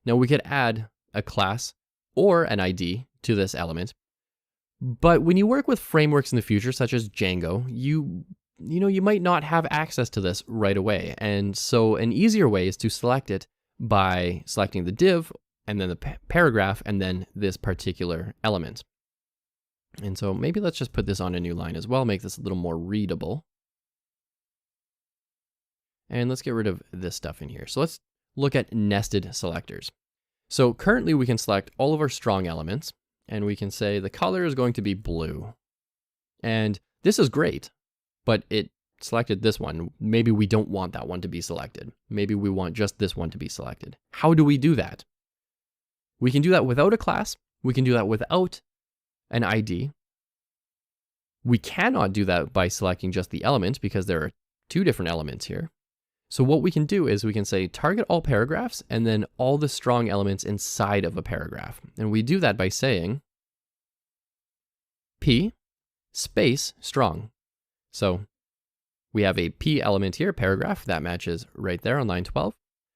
Now we could add a class or an ID to this element. But when you work with frameworks in the future, such as Django, you might not have access to this right away. And so an easier way is to select it by selecting the div and then the paragraph and then this particular element. And so maybe let's just put this on a new line as well, make this a little more readable. And let's get rid of this stuff in here. So let's look at nested selectors. So currently we can select all of our strong elements, and we can say the color is going to be blue. And this is great, but it selected this one. Maybe we don't want that one to be selected. Maybe we want just this one to be selected. How do we do that? We can do that without a class. We can do that without an ID. We cannot do that by selecting just the element because there are two different elements here. So what we can do is we can say target all paragraphs and then all the strong elements inside of a paragraph. And we do that by saying P space strong. So we have a P element here, paragraph, that matches right there on line 12.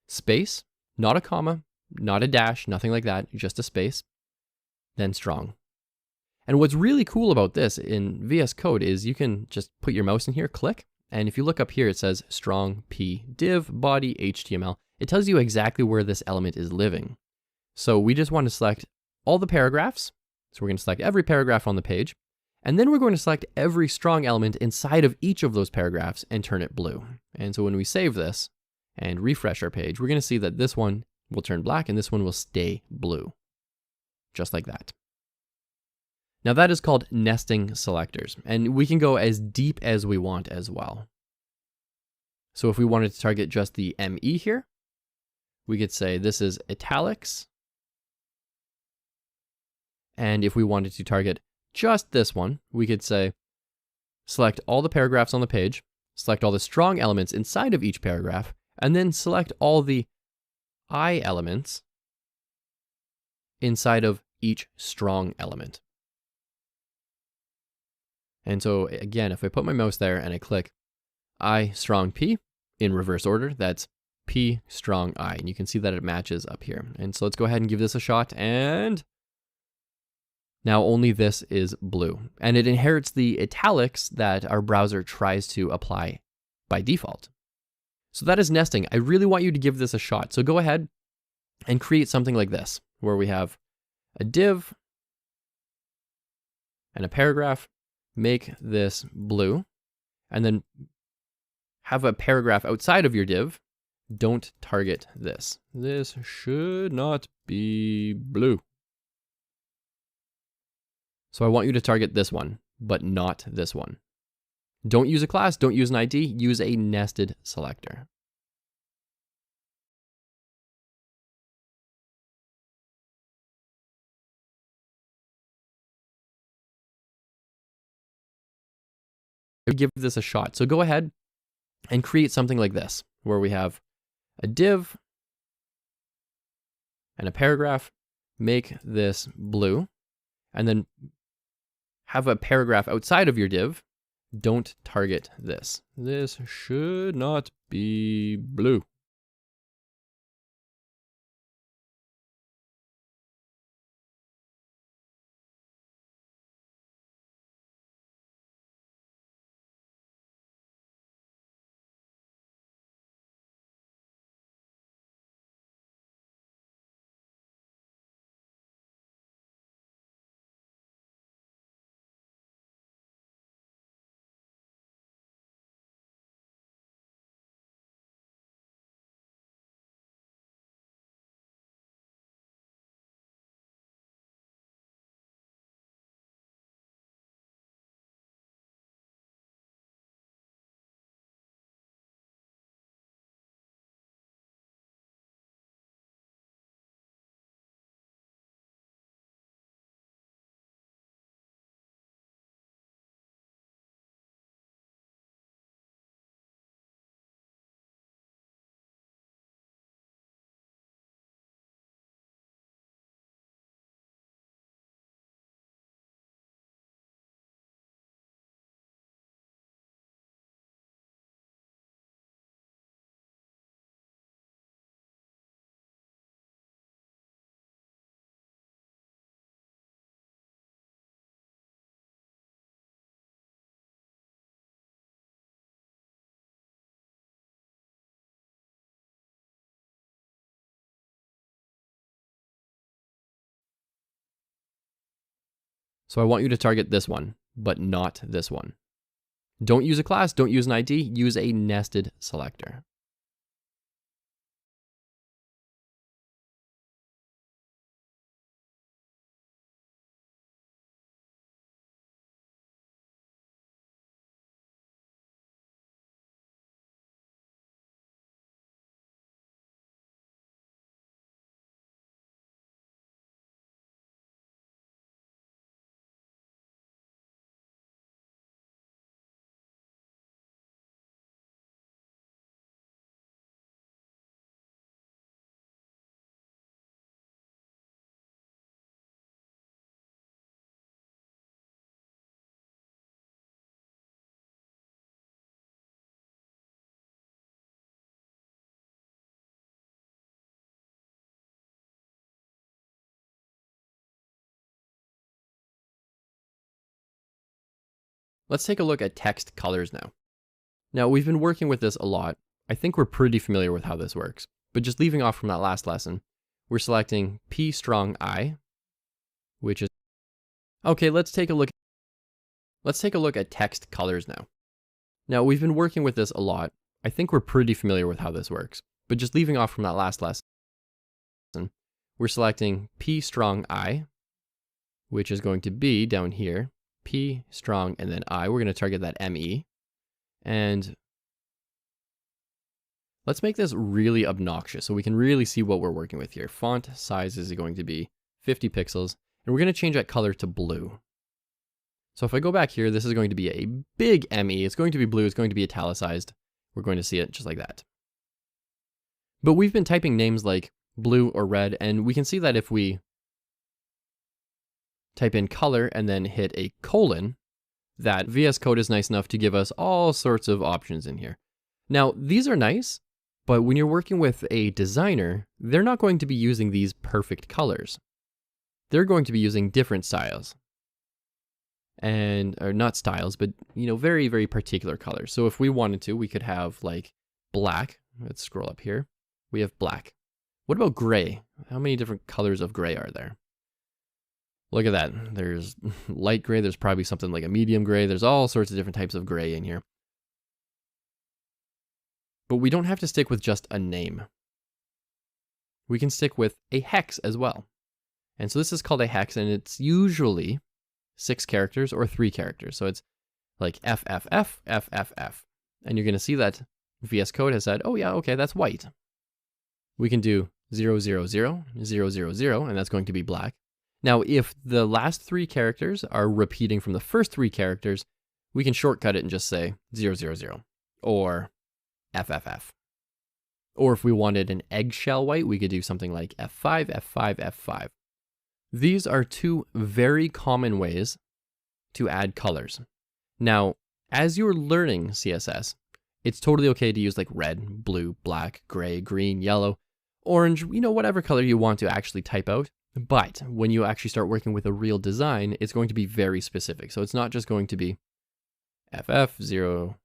Space, not a comma, not a dash, nothing like that, just a space, then strong. And what's really cool about this in VS Code is you can just put your mouse in here, click, and if you look up here, it says strong P div body HTML. It tells you exactly where this element is living. So we just want to select all the paragraphs. So we're going to select every paragraph on the page, and then we're going to select every strong element inside of each of those paragraphs and turn it blue. And so when we save this and refresh our page, we're going to see that this one will turn black and this one will stay blue, just like that. Now that is called nesting selectors, and we can go as deep as we want as well. So if we wanted to target just the ME here, we could say this is italics. And if we wanted to target just this one, we could say select all the paragraphs on the page, select all the strong elements inside of each paragraph, and then select all the I elements inside of each strong element. And so again, if I put my mouse there and I click I strong P in reverse order, that's P strong I. And you can see that it matches up here. And so let's go ahead and give this a shot. And now only this is blue. And it inherits the italics that our browser tries to apply by default. So that is nesting. I really want you to give this a shot. So go ahead and create something like this, where we have a div and a paragraph. Make this blue, and then have a paragraph outside of your div. Don't target this. This should not be blue. So I want you to target this one, but not this one. Don't use a class, don't use an ID, use a nested selector. Give this a shot. So go ahead and create something like this, where we have a div and a paragraph. Make this blue, and then have a paragraph outside of your div. Don't target this. This should not be blue. So I want you to target this one, but not this one. Don't use a class, don't use an ID, use a nested selector. Let's take a look at text colors now. Now, we've been working with this a lot. I think we're pretty familiar with how this works, but just leaving off from that last lesson, we're selecting P strong I, which is, okay, let's take a look at text colors now. Now, we've been working with this a lot. I think we're pretty familiar with how this works, but just leaving off from that last lesson, we're selecting P strong I, which is going to be down here, P strong and then I. We're going to target that ME. And let's make this really obnoxious so we can really see what we're working with here. Font size is going to be 50 pixels, and we're going to change that color to blue. So if I go back here, this is going to be a big ME. It's going to be blue. It's going to be italicized. We're going to see it just like that. But we've been typing names like blue or red, and we can see that if we type in color and then hit a colon, that VS Code is nice enough to give us all sorts of options in here. Now, these are nice, but when you're working with a designer, they're not going to be using these perfect colors. They're going to be using different styles. Or not styles, but very, very particular colors. So if we wanted to, we could have like black. Let's scroll up here. We have black. What about gray? How many different colors of gray are there? Look at that. There's light gray. There's probably something like a medium gray. There's all sorts of different types of gray in here. But we don't have to stick with just a name. We can stick with a hex as well. And so this is called a hex, and it's usually 6 characters or 3 characters. So it's like FFF, FFF. And you're going to see that VS Code has said, oh yeah, okay, that's white. We can do 000, 000, and that's going to be black. Now, if the last 3 characters are repeating from the first 3 characters, we can shortcut it and just say 000 or FFF. Or if we wanted an eggshell white, we could do something like F5, F5, F5. These are 2 very common ways to add colors. Now, as you're learning CSS, it's totally okay to use like red, blue, black, gray, green, yellow, orange, whatever color you want to actually type out. But when you actually start working with a real design, it's going to be very specific. So it's not just going to be FF 0,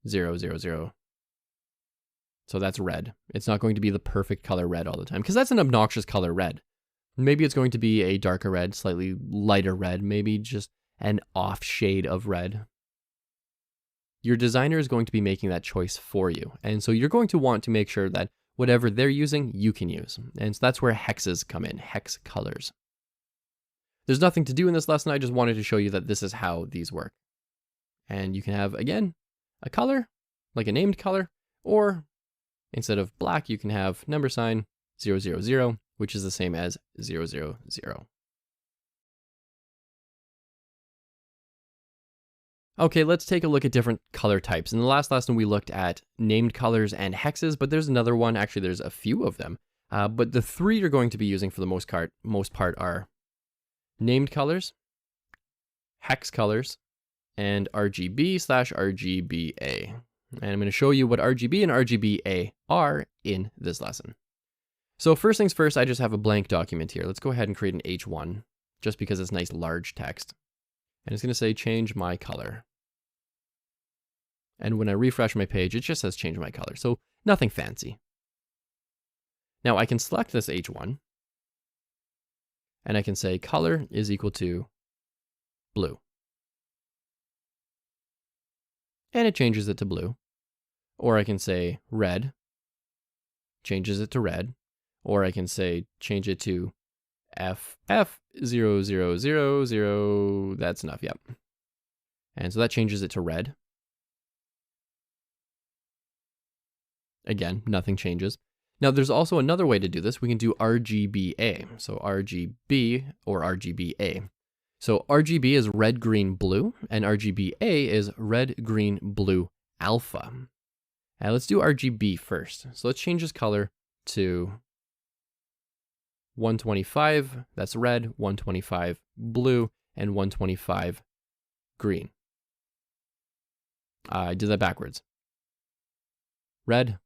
0, 0, 0. So that's red. It's not going to be the perfect color red all the time, because that's an obnoxious color red. Maybe it's going to be a darker red, slightly lighter red, maybe just an off shade of red. Your designer is going to be making that choice for you. And so you're going to want to make sure that whatever they're using, you can use. And so that's where hexes come in, hex colors. There's nothing to do in this lesson. I just wanted to show you that this is how these work. And you can have, again, a color, like a named color, or instead of black, you can have $, 000, which is the same as 000. Okay, let's take a look at different color types. In the last lesson, we looked at named colors and hexes, but there's another one. Actually, there's a few of them. But the 3 you're going to be using for the most part are named colors, hex colors, and RGB/RGBA. And I'm going to show you what RGB and RGBA are in this lesson. So first things first, I just have a blank document here. Let's go ahead and create an H1, just because it's nice large text. And it's going to say change my color. And when I refresh my page, it just says change my color. So nothing fancy. Now I can select this H1, and I can say color is equal to blue. And it changes it to blue. Or I can say red, changes it to red. Or I can say change it to FF0000. That's enough, yep. And so that changes it to red. Again, nothing changes. Now there's also another way to do this. We can do RGBA. So RGB or RGBA. So RGB is red, green, blue, and RGBA is red, green, blue, alpha. And let's do RGB first. So let's change this color to 125, that's red, 125 blue, and 125 green. I did that backwards. Red,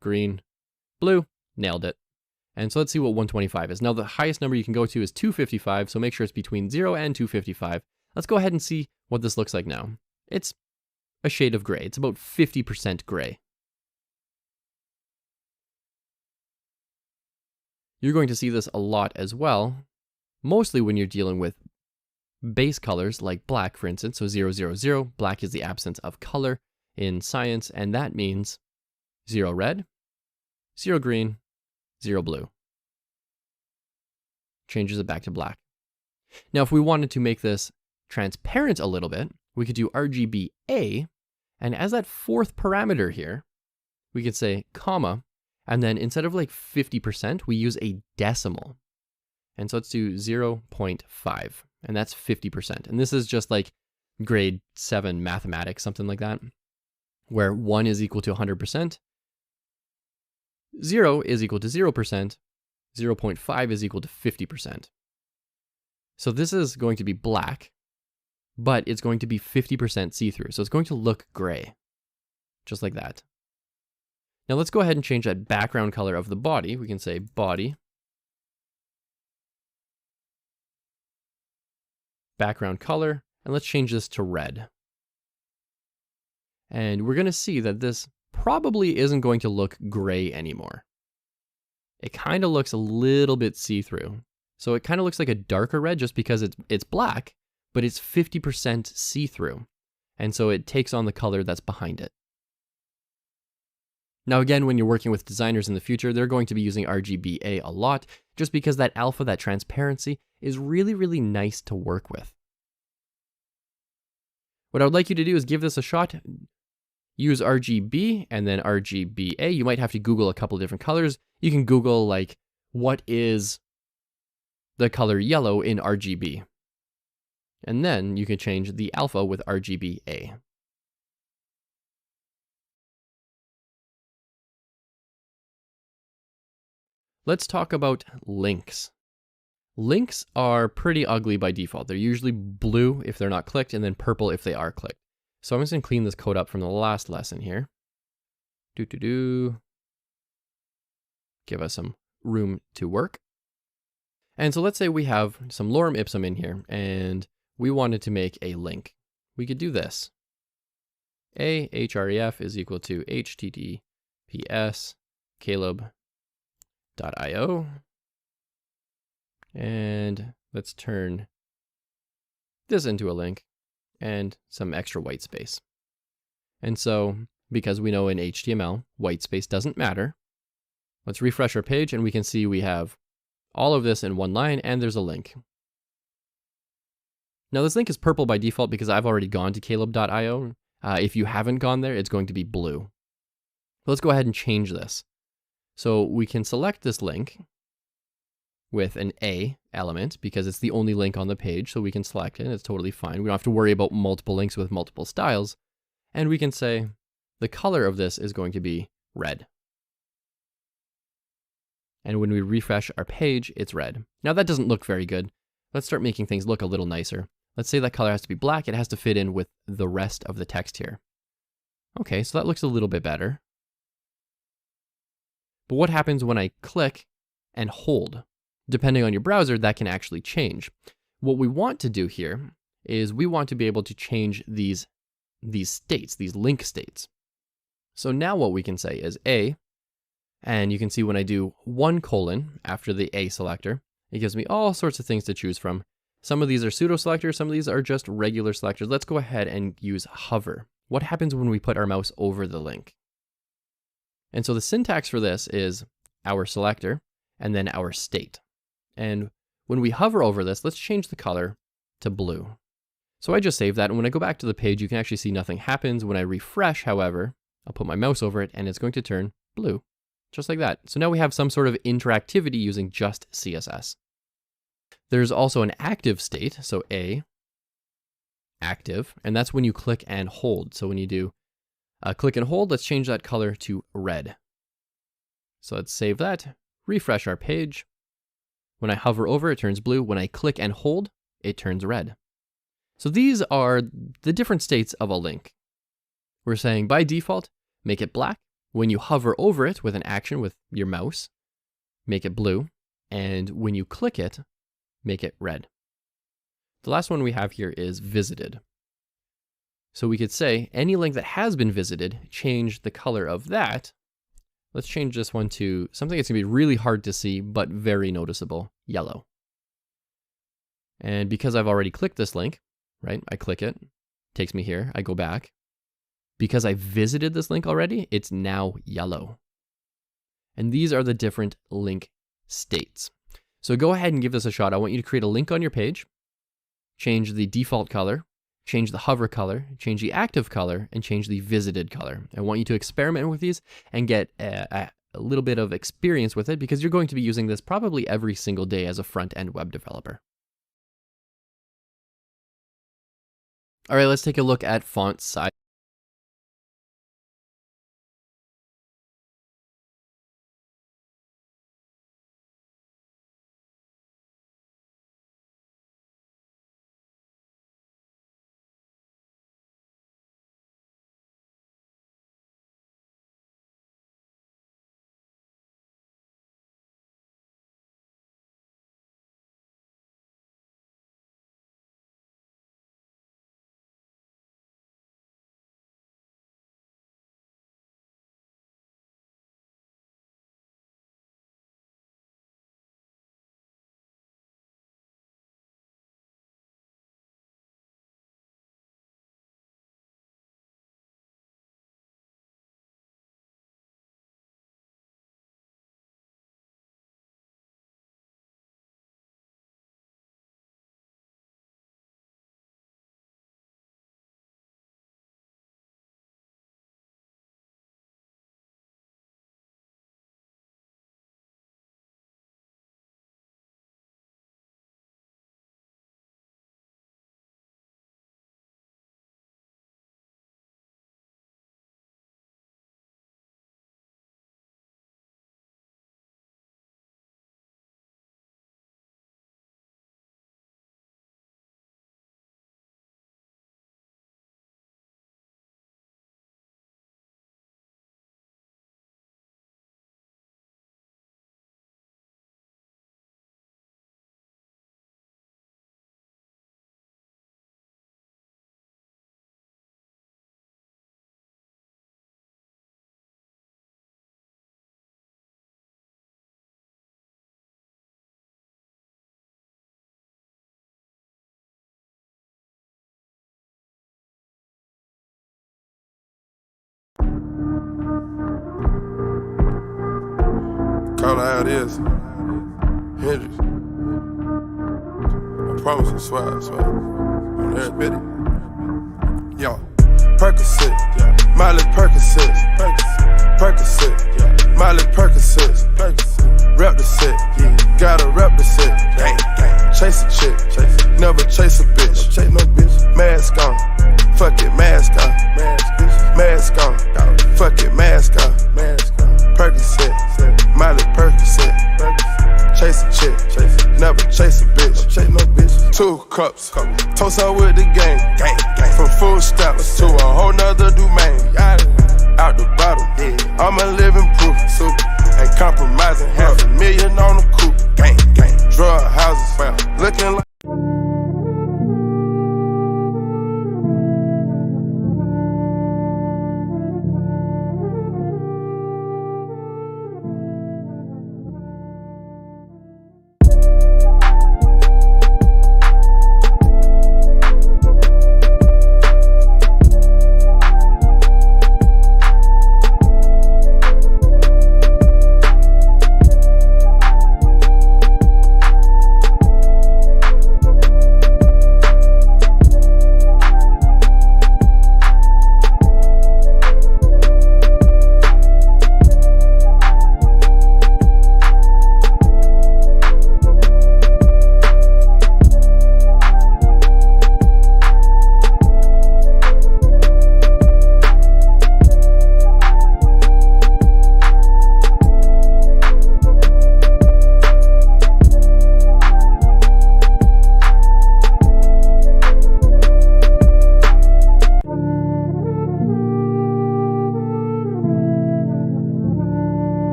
green, blue, nailed it. And so let's see what 125 is. Now the highest number you can go to is 255, so make sure it's between 0 and 255. Let's go ahead and see what this looks like now. It's a shade of gray. It's about 50% gray. You're going to see this a lot as well, mostly when you're dealing with base colors like black, for instance. So 0, 0, 0, black is the absence of color in science, and that means 0 red, 0 green, 0 blue. Changes it back to black. Now, if we wanted to make this transparent a little bit, we could do RGBA, and as that fourth parameter here, we could say comma, and then instead of like 50%, we use a decimal. And so let's do 0.5, and that's 50%. And this is just like grade 7 mathematics, something like that, where 1 is equal to 100%, 0 is equal to 0%, 0.5 is equal to 50%. So this is going to be black, but it's going to be 50% see-through. So it's going to look gray, just like that. Now let's go ahead and change that background color of the body. We can say body, background color, and let's change this to red. And we're going to see that this probably isn't going to look gray anymore. It kind of looks a little bit see-through. So it kind of looks like a darker red just because it's black, but it's 50% see-through. And so it takes on the color that's behind it. Now again, when you're working with designers in the future, they're going to be using RGBA a lot just because that alpha, that transparency, is really, really nice to work with. What I would like you to do is give this a shot. Use RGB and then RGBA. You might have to Google a couple of different colors. You can Google like, what is the color yellow in RGB? And then you can change the alpha with RGBA. Let's talk about links. Links are pretty ugly by default. They're usually blue if they're not clicked, and then purple if they are clicked. So I'm just going to clean this code up from the last lesson here. Give us some room to work. And so let's say we have some lorem ipsum in here, and we wanted to make a link. We could do this. href is equal to https caleb.io. And let's turn this into a link and some extra white space. And so, because we know in HTML, white space doesn't matter, let's refresh our page and we can see we have all of this in one line and there's a link. Now this link is purple by default because I've already gone to caleb.io. If you haven't gone there, it's going to be blue. Let's go ahead and change this. So we can select this link with an A element because it's the only link on the page, so we can select it and it's totally fine. We don't have to worry about multiple links with multiple styles. And we can say the color of this is going to be red. And when we refresh our page, it's red. Now that doesn't look very good. Let's start making things look a little nicer. Let's say that color has to be black. It has to fit in with the rest of the text here. Okay, so that looks a little bit better. But what happens when I click and hold? Depending on your browser, that can actually change. What we want to do here is we want to be able to change these states, these link states. So now what we can say is A, and you can see when I do 1: after the A selector, it gives me all sorts of things to choose from. Some of these are pseudo selectors, some of these are just regular selectors. Let's go ahead and use hover. What happens when we put our mouse over the link? And so the syntax for this is our selector and then our state. And when we hover over this, let's change the color to blue. So I just saved that, and when I go back to the page, you can actually see nothing happens. When I refresh, however, I'll put my mouse over it, and it's going to turn blue, just like that. So now we have some sort of interactivity using just CSS. There's also an active state, so A, active, and that's when you click and hold. So when you do click and hold, let's change that color to red. So let's save that, refresh our page. When I hover over, it turns blue. When I click and hold, it turns red. So these are the different states of a link. We're saying by default, make it black. When you hover over it with an action with your mouse, make it blue. And when you click it, make it red. The last one we have here is visited. So we could say any link that has been visited, change the color of that. Let's change this one to something that's going to be really hard to see, but very noticeable, yellow. And because I've already clicked this link, right? I click it, takes me here, I go back. Because I visited this link already, it's now yellow. And these are the different link states. So go ahead and give this a shot. I want you to create a link on your page, change the default color, change the hover color, change the active color, and change the visited color. I want you to experiment with these and get a little bit of experience with it, because you're going to be using this probably every single day as a front-end web developer. All right, let's take a look at font size. Call it how it is. Hendrix. I promise I swear. On everybody. Yo. Percocet. Miley Percocet. Percocet. Miley Percocet. Rep the set. Gotta rep the set. Chase a chick. Never chase a bitch. Chase no bitch. Mask on. Fuck it, mask on. Mask on. Fuck it, mask on. Percocet. Miley Percocet. Chase a chick. Never chase a bitch. Chase no bitch. 2 cups. Toast up with the gang. From food stamps to a whole nother domain. Out the bottle. I'm a living proof. Ain't compromising. $500,000 on the coupe. Drug houses. Looking like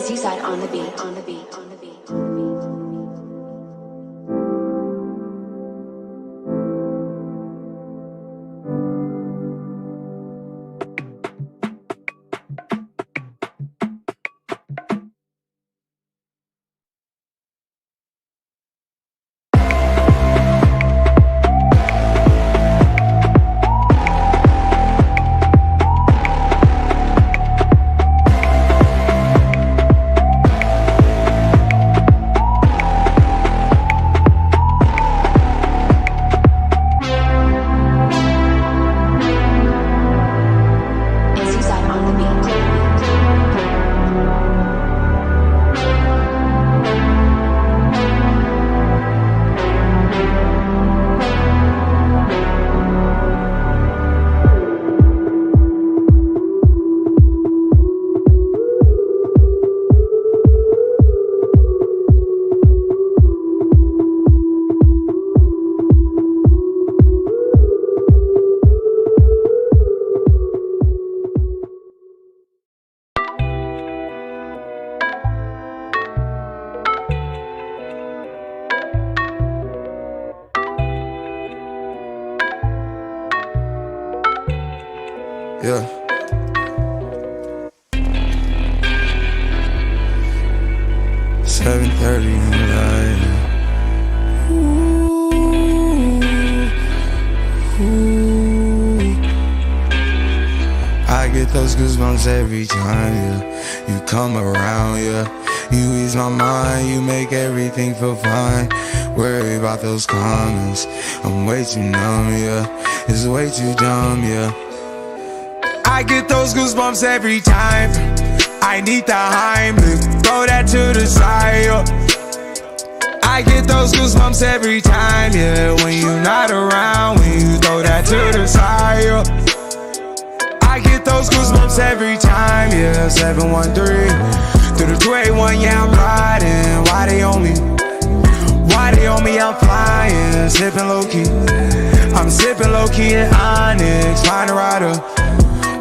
Seaside on the beat, on the beat, on the beat. Yeah. $7:30 in the night. Ooh. I get those goosebumps every time, yeah. You come around, yeah. You ease my mind, you make everything feel fine. Worry about those comments, I'm way too numb, yeah. It's way too dumb, yeah. I get those goosebumps every time. I need the Heimlich, throw that to the side, yeah. I get those goosebumps every time, yeah. When you're not around, when you throw that to the side, yeah. I get those goosebumps every time, yeah. 713 through the 281, yeah, I'm riding. Why they on me? Why they on me? I'm flying, sipping low key. I'm sipping low key at Onyx, find a rider.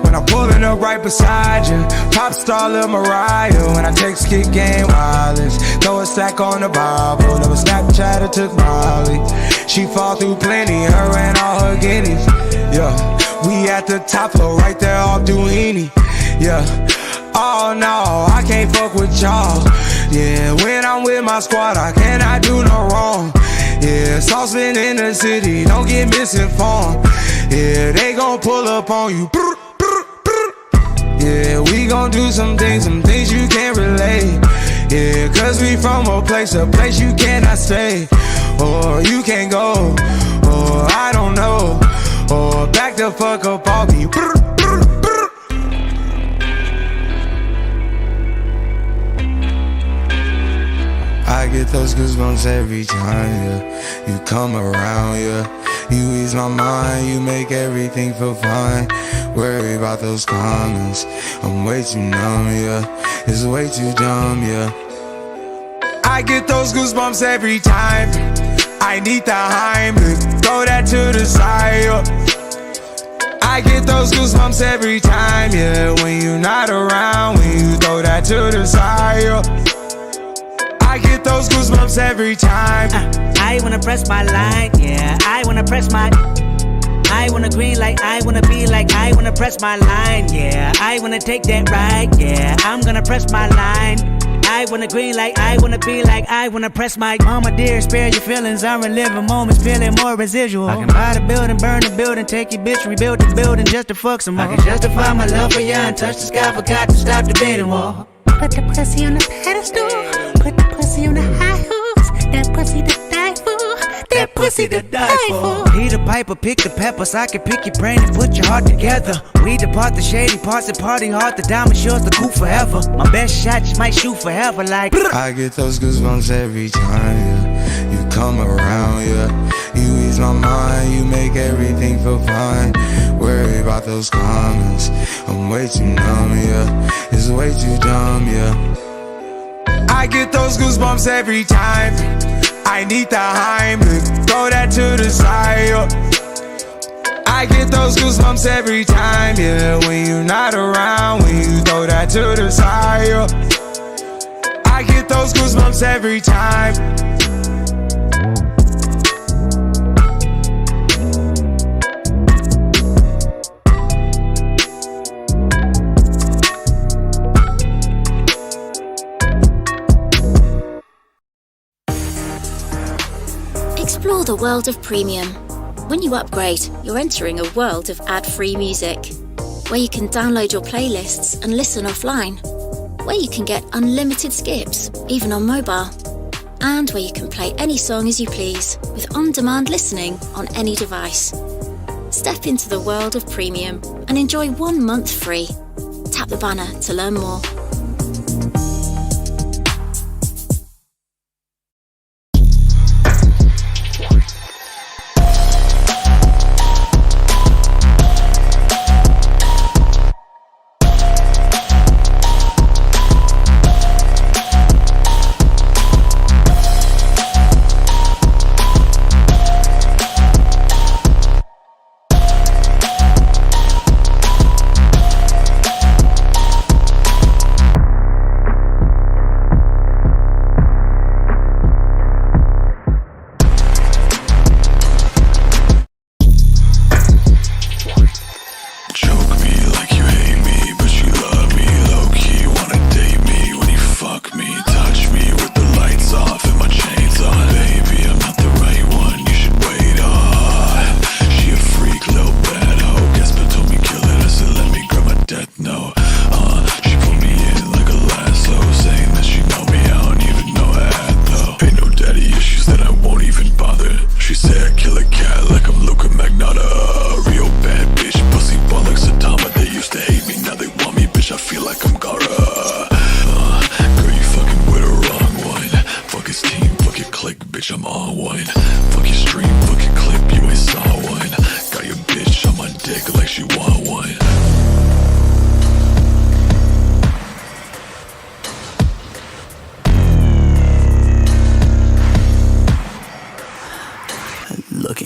When I'm pulling up right beside you, pop star Lil Mariah. When I text kick game wireless, throw a stack on the Bible. Never Snapchat or took Molly. She fall through plenty, her and all her guineas. Yeah, we at the top floor, right there off Duini. Yeah, oh no, I can't fuck with y'all. Yeah, when I'm with my squad, I cannot do no wrong. Yeah, saucepan in the city, don't get misinformed. Yeah, they gon' pull up on you. Yeah, we gon' do some things you can't relate. Yeah, cause we from a place you cannot stay. Or you can't go, or I don't know. Or back the fuck up off me. I get those goosebumps every time, yeah. You come around, yeah. You ease my mind, you make everything feel fine. Worry about those comments, I'm way too numb, yeah. It's way too dumb, yeah. I get those goosebumps every time. I need the Heimlich, throw that to the side, yeah. I get those goosebumps every time, yeah. When you're not around, when you throw that to the side, yeah. I get those goosebumps every time. I wanna press my line, yeah. I wanna press my. I wanna green like I wanna be like I wanna press my line, yeah. I wanna take that ride, yeah. I'm gonna press my line. I wanna green like I wanna be like I wanna press my. Mama dear, spare your feelings. I'm reliving moments, feeling more residual. I can buy the building, burn the building, take your bitch, rebuild the building just to fuck some more. I can justify my love for you and touch the sky, forgot to stop the bidding war. Put the pussy on the pedestal, put the pussy on the high horse. That pussy to die for, that pussy to die for. He the piper, pick the peppers. I can pick your brain and put your heart together. We depart the shady parts and party hard. The diamond yours, the coup forever. My best shot just might shoot forever like. I get those goosebumps every time, yeah. You come around, yeah. You ease my mind, you make everything feel fine. Worry about those comments, I'm way too numb, yeah. It's way too dumb, yeah. I get those goosebumps every time. I need the Heimlich, throw that to the side, yeah. I get those goosebumps every time, yeah. When you're not around, when you throw that to the side, yeah. those goosebumps every time. Explore the world of premium. When you upgrade, you're entering a world of ad-free music, where you can download your playlists and listen offline, where you can get unlimited skips, even on mobile, and where you can play any song as you please, with on-demand listening on any device. Step into the world of premium and enjoy 1 month free. Tap the banner to learn more.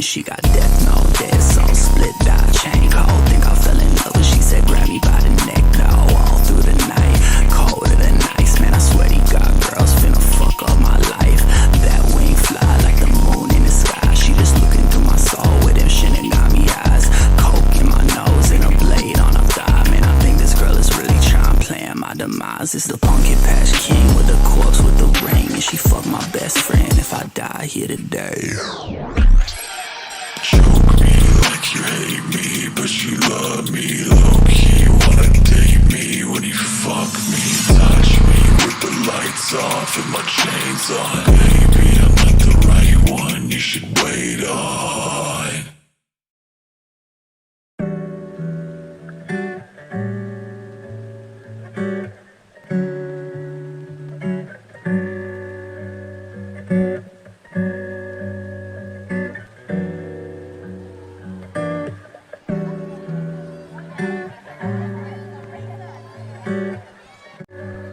She got death, no dead soul, split dot, chain cold. Think I fell in love when she said grab me by the neck, though. All through the night, colder than ice. Man, I swear to God, girls finna fuck up my life. That wing fly like the moon in the sky. She just looking through my soul with them Shinigami eyes. Coke in my nose and a blade on her thigh. Man, I think this girl is really trying to plan my demise. It's the pumpkin patch king with the corpse with the ring. And she fuck my best friend if I die here today. Choke me like you hate me, but you love me low-key. Wanna date me when you fuck me. Touch me with the lights off and my chains on. Baby, I'm not the right one, you should wait on.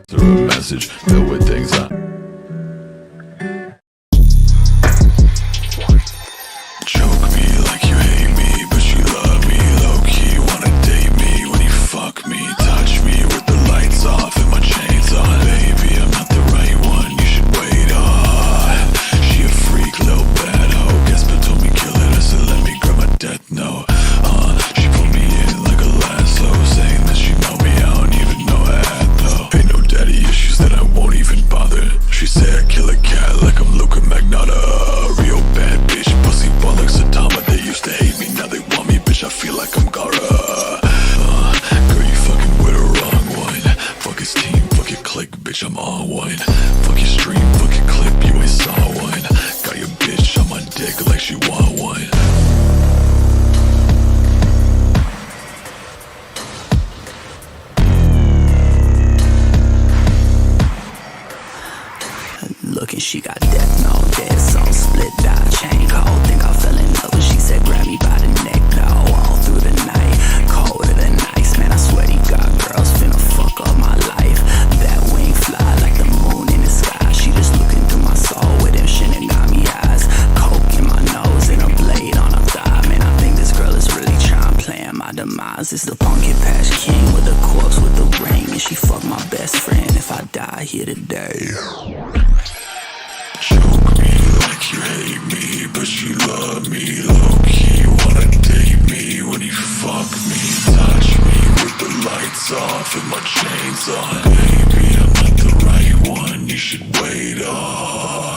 Through a message filled with things I choke me like you hate me, but you love me low-key. Wanna date me when you fuck me. Touch me with the lights off and my chains on. Baby, I'm not the right one, you should wait on. She a freak, little bad hoe. Guess but told me kill it, I said let me grab my death note. She put me in like a lasso, saying that she know me, I don't even know I had though. Ain't no daddy issues that I won't even bother. Nas is the pumpkin patch king with the corpse with the ring, and she fuck my best friend if I die here today. Choke me like you hate me, but you love me low-key. Wanna date me when you fuck me, touch me with the lights off and my chains on. Baby, I'm not the right one, you should wait on.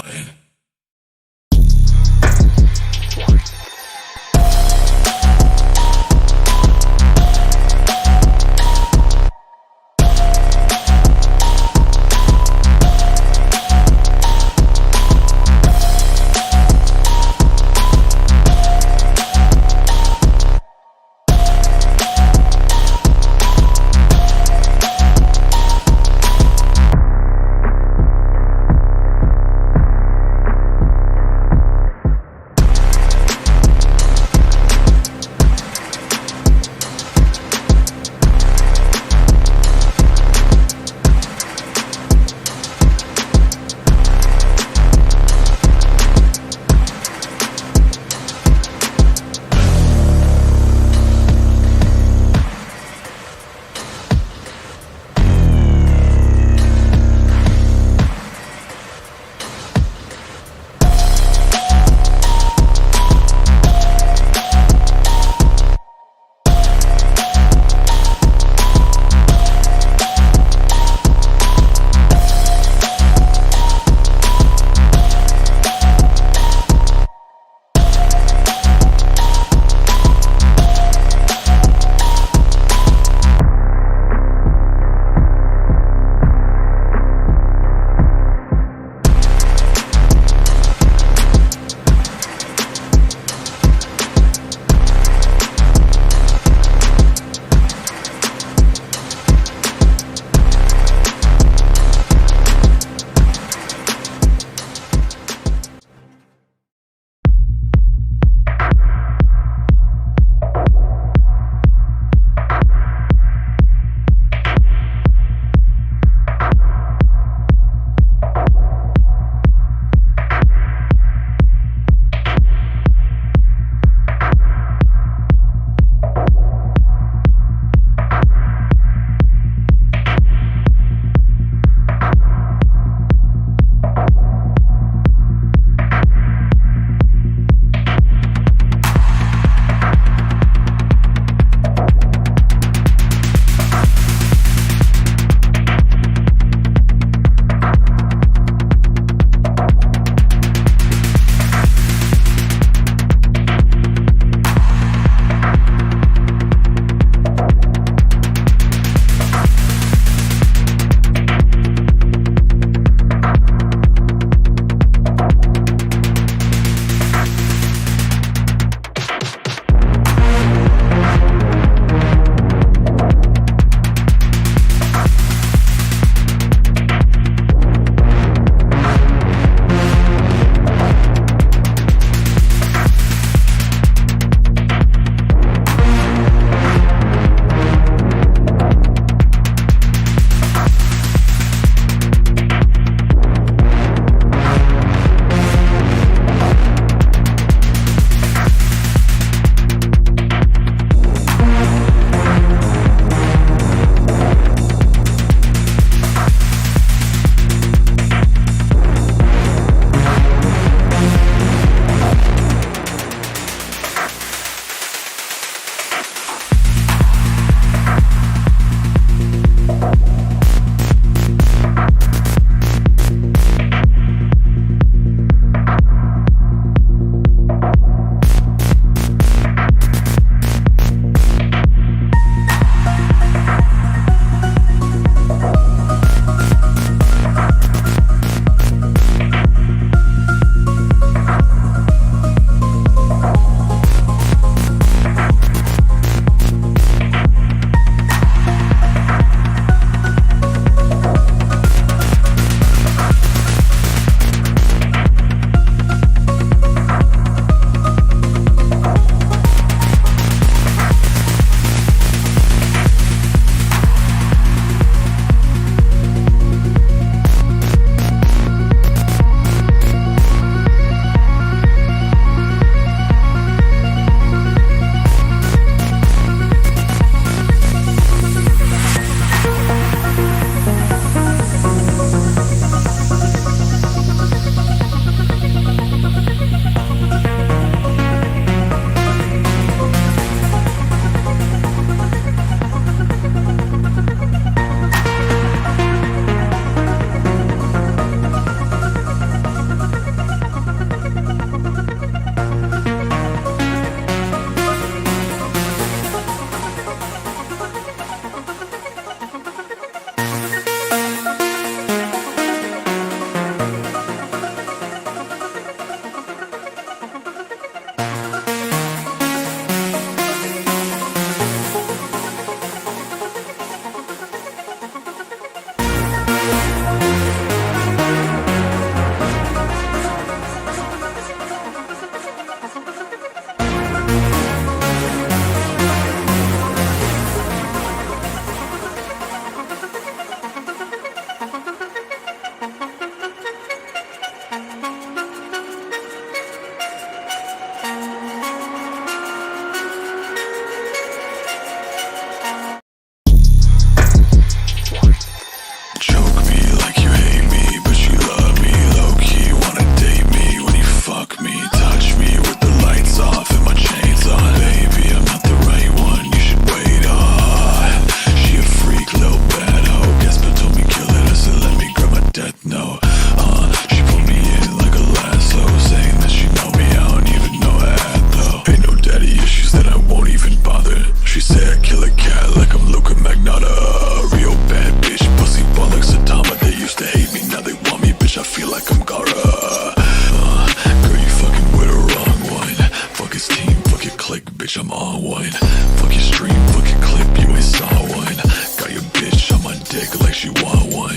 fuck your click, bitch, I'm on one. Fuck your stream, fuck your clip, you ain't saw one. Got your bitch on my dick like she want one.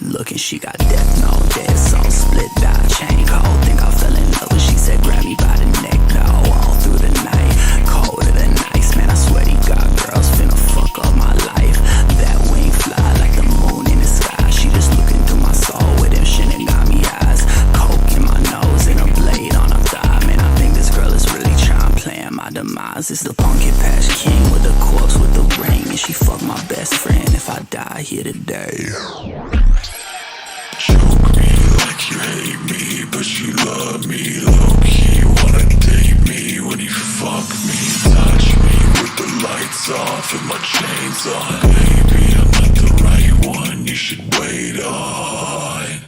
Looking, she got death, no dead soul, split dot, chain cold. Think I fell in love when she said grab me by the neck, though. All through the night, colder than ice, man. I swear to God, girls finna fuck up my life. That wing fly like the moon in the sky. She just looking through my soul with them Shinigami eyes. Coke in my nose and a blade on her thigh. Man, I think this girl is really trying playing my demise. It's the pumpkin patch king with the corpse with the ring, and she fuck my best friend if I die here today. Choke me like you hate me, but you love me low-key. Wanna date me when you fuck me. Touch me with the lights off and my chains on. Baby, I'm not the right one, you should wait on.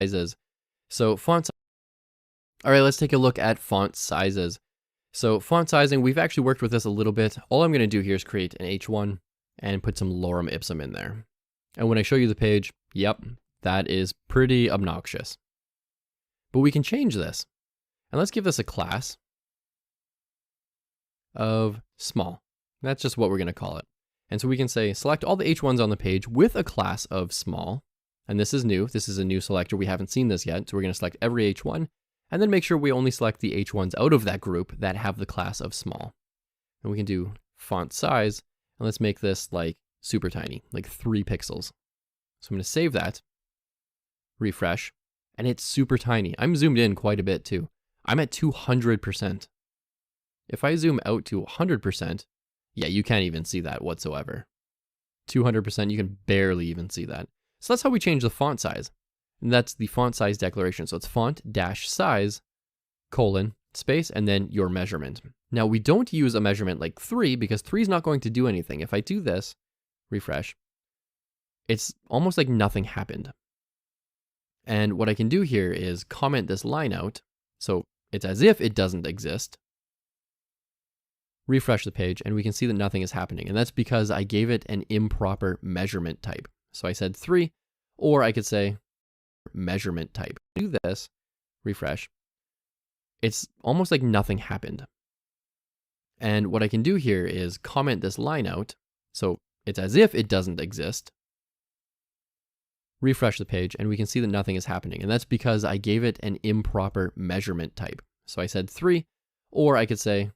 sizes. So font. All right, let's take a look at font sizes. So font sizing, we've actually worked with this a little bit. All I'm going to do here is create an H1 and put some lorem ipsum in there. And when I show you the page, yep, that is pretty obnoxious. But we can change this. And let's give this a class of small. That's just what we're going to call it. And so we can say select all the H1s on the page with a class of small. And this is new. This is a new selector. We haven't seen this yet. So we're going to select every H1 and then make sure we only select the H1s out of that group that have the class of small. And we can do font size. And let's make this like super tiny, like 3 pixels. So I'm going to save that, refresh, and it's super tiny. I'm zoomed in quite a bit too. I'm at 200%. If I zoom out to 100%, yeah, you can't even see that whatsoever. 200%, you can barely even see that. So that's how we change the font size. And that's the font size declaration. So it's font-size, space, and then your measurement. Now we don't use a measurement like 3 because 3 is not going to do anything. If I do this, refresh, it's almost like nothing happened. And what I can do here is comment this line out. So it's as if it doesn't exist. Refresh the page and we can see that nothing is happening. And that's because I gave it an improper measurement type. So I said 3, or I could say measurement type. Do this, refresh. It's almost like nothing happened. And what I can do here is comment this line out. So it's as if it doesn't exist. Refresh the page and we can see that nothing is happening. And that's because I gave it an improper measurement type. So I said 3, or I could say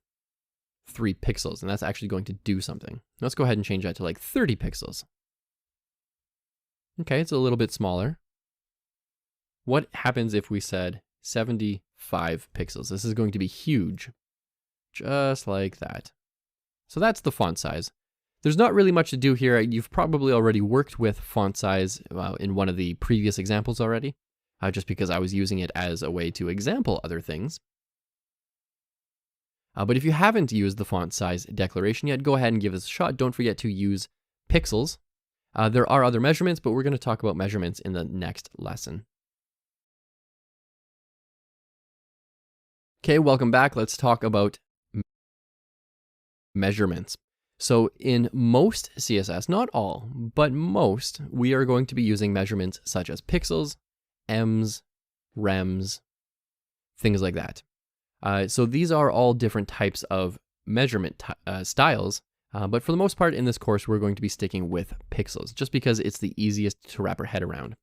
3 pixels, and that's actually going to do something. Let's go ahead and change that to like 30 pixels. Okay, it's a little bit smaller. What happens if we said 75 pixels? This is going to be huge, just like that. So that's the font size. There's not really much to do here. You've probably already worked with font size in one of the previous examples already, just because I was using it as a way to example other things. But if you haven't used the font size declaration yet, go ahead and give this a shot. Don't forget to use pixels. There are other measurements, but we're going to talk about measurements in the next lesson. Okay, welcome back. Let's talk about measurements. So in most CSS, not all, but most, we are going to be using measurements such as pixels, ems, rems, things like that. So these are all different types of measurement styles, but for the most part in this course, we're going to be sticking with pixels, just because it's the easiest to wrap our head around.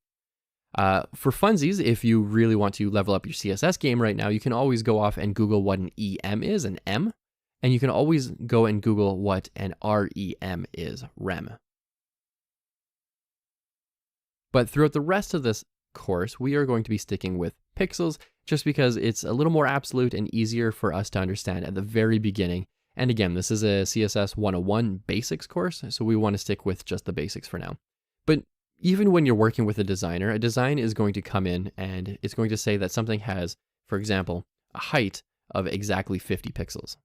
For funsies, if you really want to level up your CSS game right now, you can always go off and Google what an EM is, an M, and you can always go and Google what an REM is, rem. But throughout the rest of this course, we are going to be sticking with pixels, just because it's a little more absolute and easier for us to understand at the very beginning. And again, this is a CSS 101 basics course, so we want to stick with just the basics for now. But even when you're working with a designer, a design is going to come in and it's going to say that something has, for example, a height of exactly 50 pixels.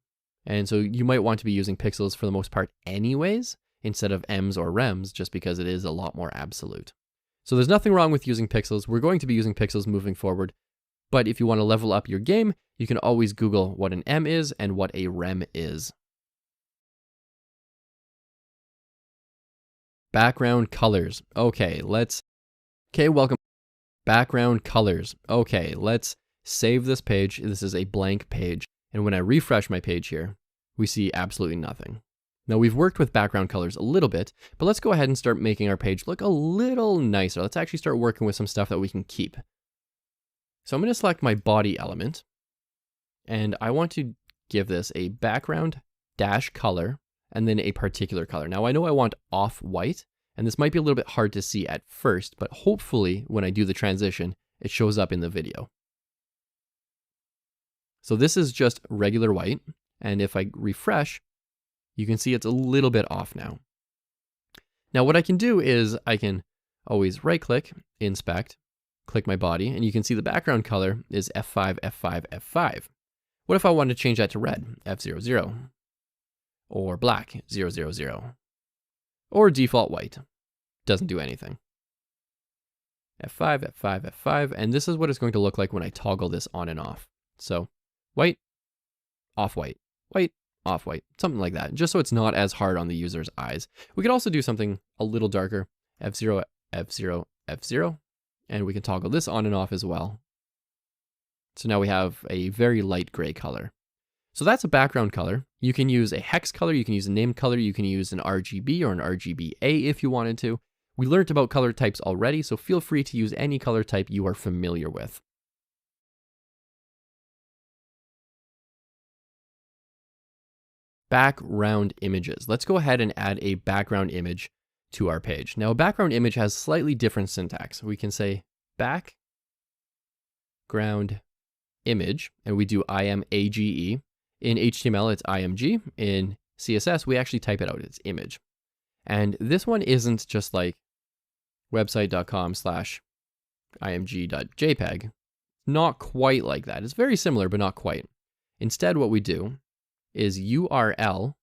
And so you might want to be using pixels for the most part anyways, instead of ems or rems, just because it is a lot more absolute. So there's nothing wrong with using pixels. We're going to be using pixels moving forward. But if you want to level up your game, you can always Google what an M is and what a rem is. Background colors. Okay, welcome. Background colors. Okay, let's save this page. This is a blank page. And when I refresh my page here, we see absolutely nothing. Now we've worked with background colors a little bit, but let's go ahead and start making our page look a little nicer. Let's actually start working with some stuff that we can keep. So I'm going to select my body element, and I want to give this a background dash color, and then a particular color. Now I know I want off-white, and this might be a little bit hard to see at first, but hopefully when I do the transition, it shows up in the video. So this is just regular white, and if I refresh, you can see it's a little bit off now. Now what I can do is I can always right-click, inspect, click my body, and you can see the background color is F5, F5, F5. What if I wanted to change that to red, F00, or black, 000, or default white? Doesn't do anything. F5, F5, F5, and this is what it's going to look like when I toggle this on and off. So white, off-white, white, off-white, something like that, just so it's not as hard on the user's eyes. We could also do something a little darker, F0, F0, F0, and we can toggle this on and off as well. So now we have a very light gray color. So that's a background color. You can use a hex color, you can use a named color, you can use an RGB or an RGBA if you wanted to. We learned about color types already, so feel free to use any color type you are familiar with. Background images. Let's go ahead and add a background image to our page. Now, a background image has slightly different syntax. We can say background image, and we do image. In HTML, it's img. In CSS, we actually type it out. It's image. And this one isn't just like website.com/img.jpg. Not quite like that. It's very similar, but not quite. Instead, what we do is URL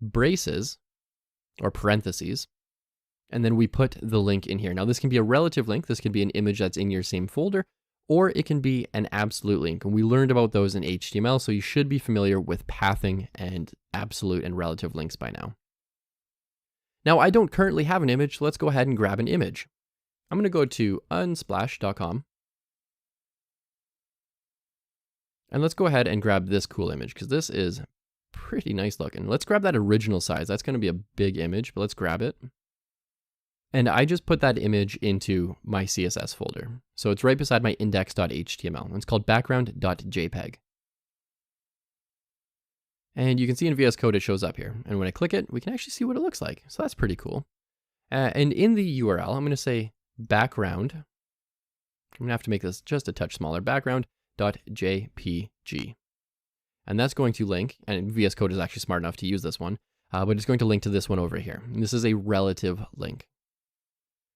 braces or parentheses, and then we put the link in here. Now, this can be a relative link. This can be an image that's in your same folder, or it can be an absolute link. And we learned about those in HTML, so you should be familiar with pathing and absolute and relative links by now. Now, I don't currently have an image. Let's go ahead and grab an image. I'm going to go to unsplash.com. And let's go ahead and grab this cool image, because this is pretty nice looking. Let's grab that original size. That's going to be a big image, but let's grab it. And I just put that image into my CSS folder. So it's right beside my index.html. It's called background.jpg. And you can see in VS Code it shows up here. And when I click it, we can actually see what it looks like. So that's pretty cool. And in the URL, I'm going to say background. I'm going to have to make this just a touch smaller. Background.jpg. And that's going to link, and VS Code is actually smart enough to use this one, but it's going to link to this one over here. And this is a relative link.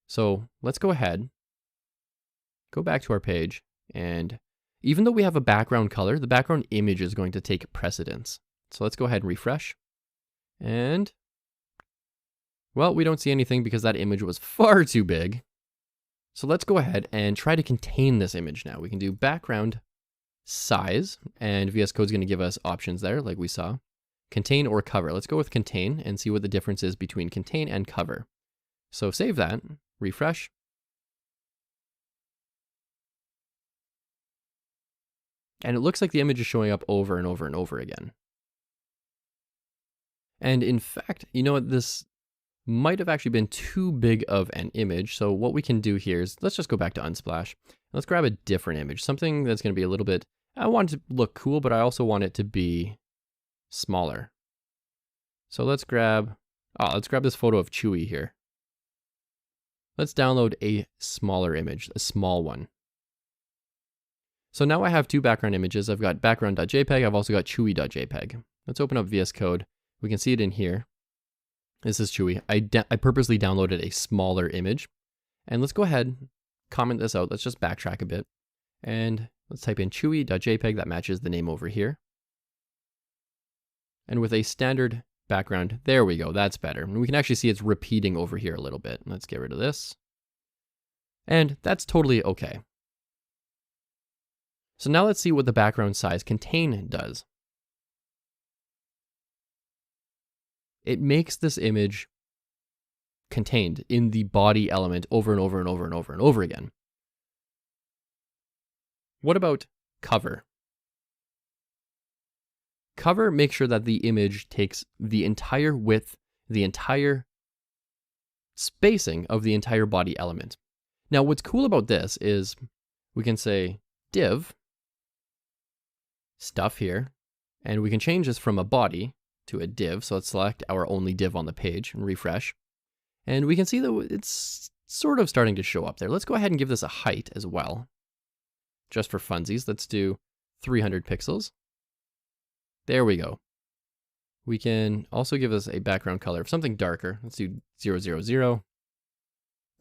So let's go ahead, go back to our page, and even though we have a background color, the background image is going to take precedence. So let's go ahead and refresh. And, well, we don't see anything because that image was far too big. So let's go ahead and try to contain this image now. We can do background size, and VS Code is going to give us options there, like we saw. Contain or cover. Let's go with contain and see what the difference is between contain and cover. So save that, refresh. And it looks like the image is showing up over and over and over again. And in fact, you know what, this might have actually been too big of an image. So what we can do here is, let's just go back to Unsplash. Let's grab a different image, something that's going to be a little bit, I want it to look cool, but I also want it to be smaller. So let's grab this photo of Chewie here. Let's download a smaller image, a small one. So now I have two background images. I've got background.jpg, I've also got chewie.jpg. Let's open up VS Code. We can see it in here. This is Chewie. I purposely downloaded a smaller image. And let's go ahead, comment this out. Let's just backtrack a bit. And let's type in chewie.jpg. That matches the name over here. And with a standard background, there we go. That's better. And we can actually see it's repeating over here a little bit. Let's get rid of this. And that's totally okay. So now let's see what the background size contain does. It makes this image contained in the body element over and over and over and over and over again. What about cover? Cover makes sure that the image takes the entire width, the entire spacing of the entire body element. Now, what's cool about this is we can say div, stuff here, and we can change this from a body to a div. So let's select our only div on the page and refresh. And we can see that it's sort of starting to show up there. Let's go ahead and give this a height as well. Just for funsies, let's do 300 pixels. There we go. We can also give this a background color of something darker. Let's do 000.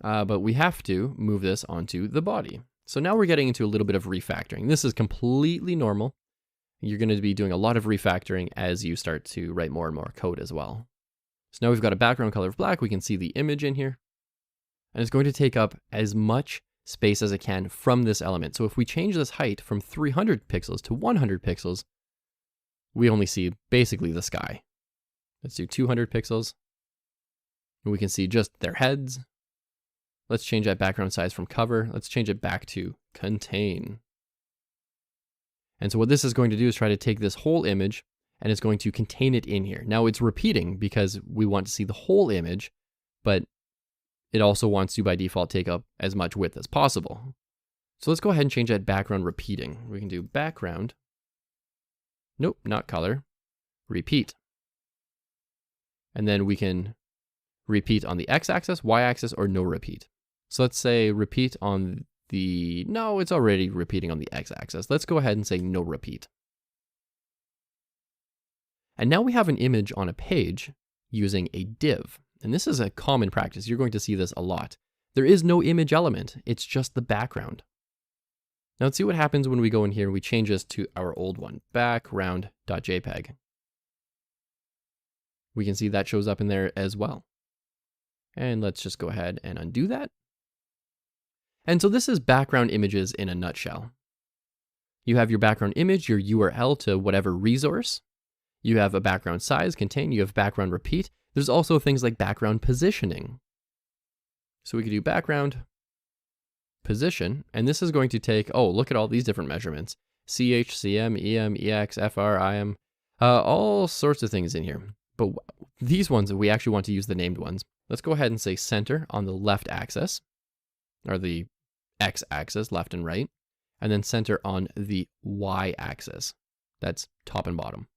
But we have to move this onto the body. So now we're getting into a little bit of refactoring. This is completely normal. You're going to be doing a lot of refactoring as you start to write more and more code as well. So now we've got a background color of black. We can see the image in here. And it's going to take up as much space as it can from this element. So if we change this height from 300 pixels to 100 pixels, we only see basically the sky. Let's do 200 pixels. And we can see just their heads. Let's change that background size from cover. Let's change it back to contain. And so what this is going to do is try to take this whole image and it's going to contain it in here. Now it's repeating because we want to see the whole image, but it also wants to by default take up as much width as possible. So let's go ahead and change that background repeating. We can do background. Nope, not color. Repeat. And then we can repeat on the x-axis, y-axis, or no repeat. So let's say repeat on the, no, it's already repeating on the x-axis. Let's go ahead and say no repeat. And now we have an image on a page using a div. And this is a common practice. You're going to see this a lot. There is no image element. It's just the background. Now let's see what happens when we go in here and we change this to our old one, background.jpg. We can see that shows up in there as well. And let's just go ahead and undo that. And so this is background images in a nutshell. You have your background image, your URL to whatever resource. You have a background size, contain, you have background repeat. There's also things like background positioning. So we could do background position, and this is going to take, oh, look at all these different measurements. CH, CM, EM, EX, FR, IM, all sorts of things in here. But these ones, we actually want to use the named ones. Let's go ahead and say center on the left axis, or the X axis, left and right, and then center on the Y axis. That's top and bottom.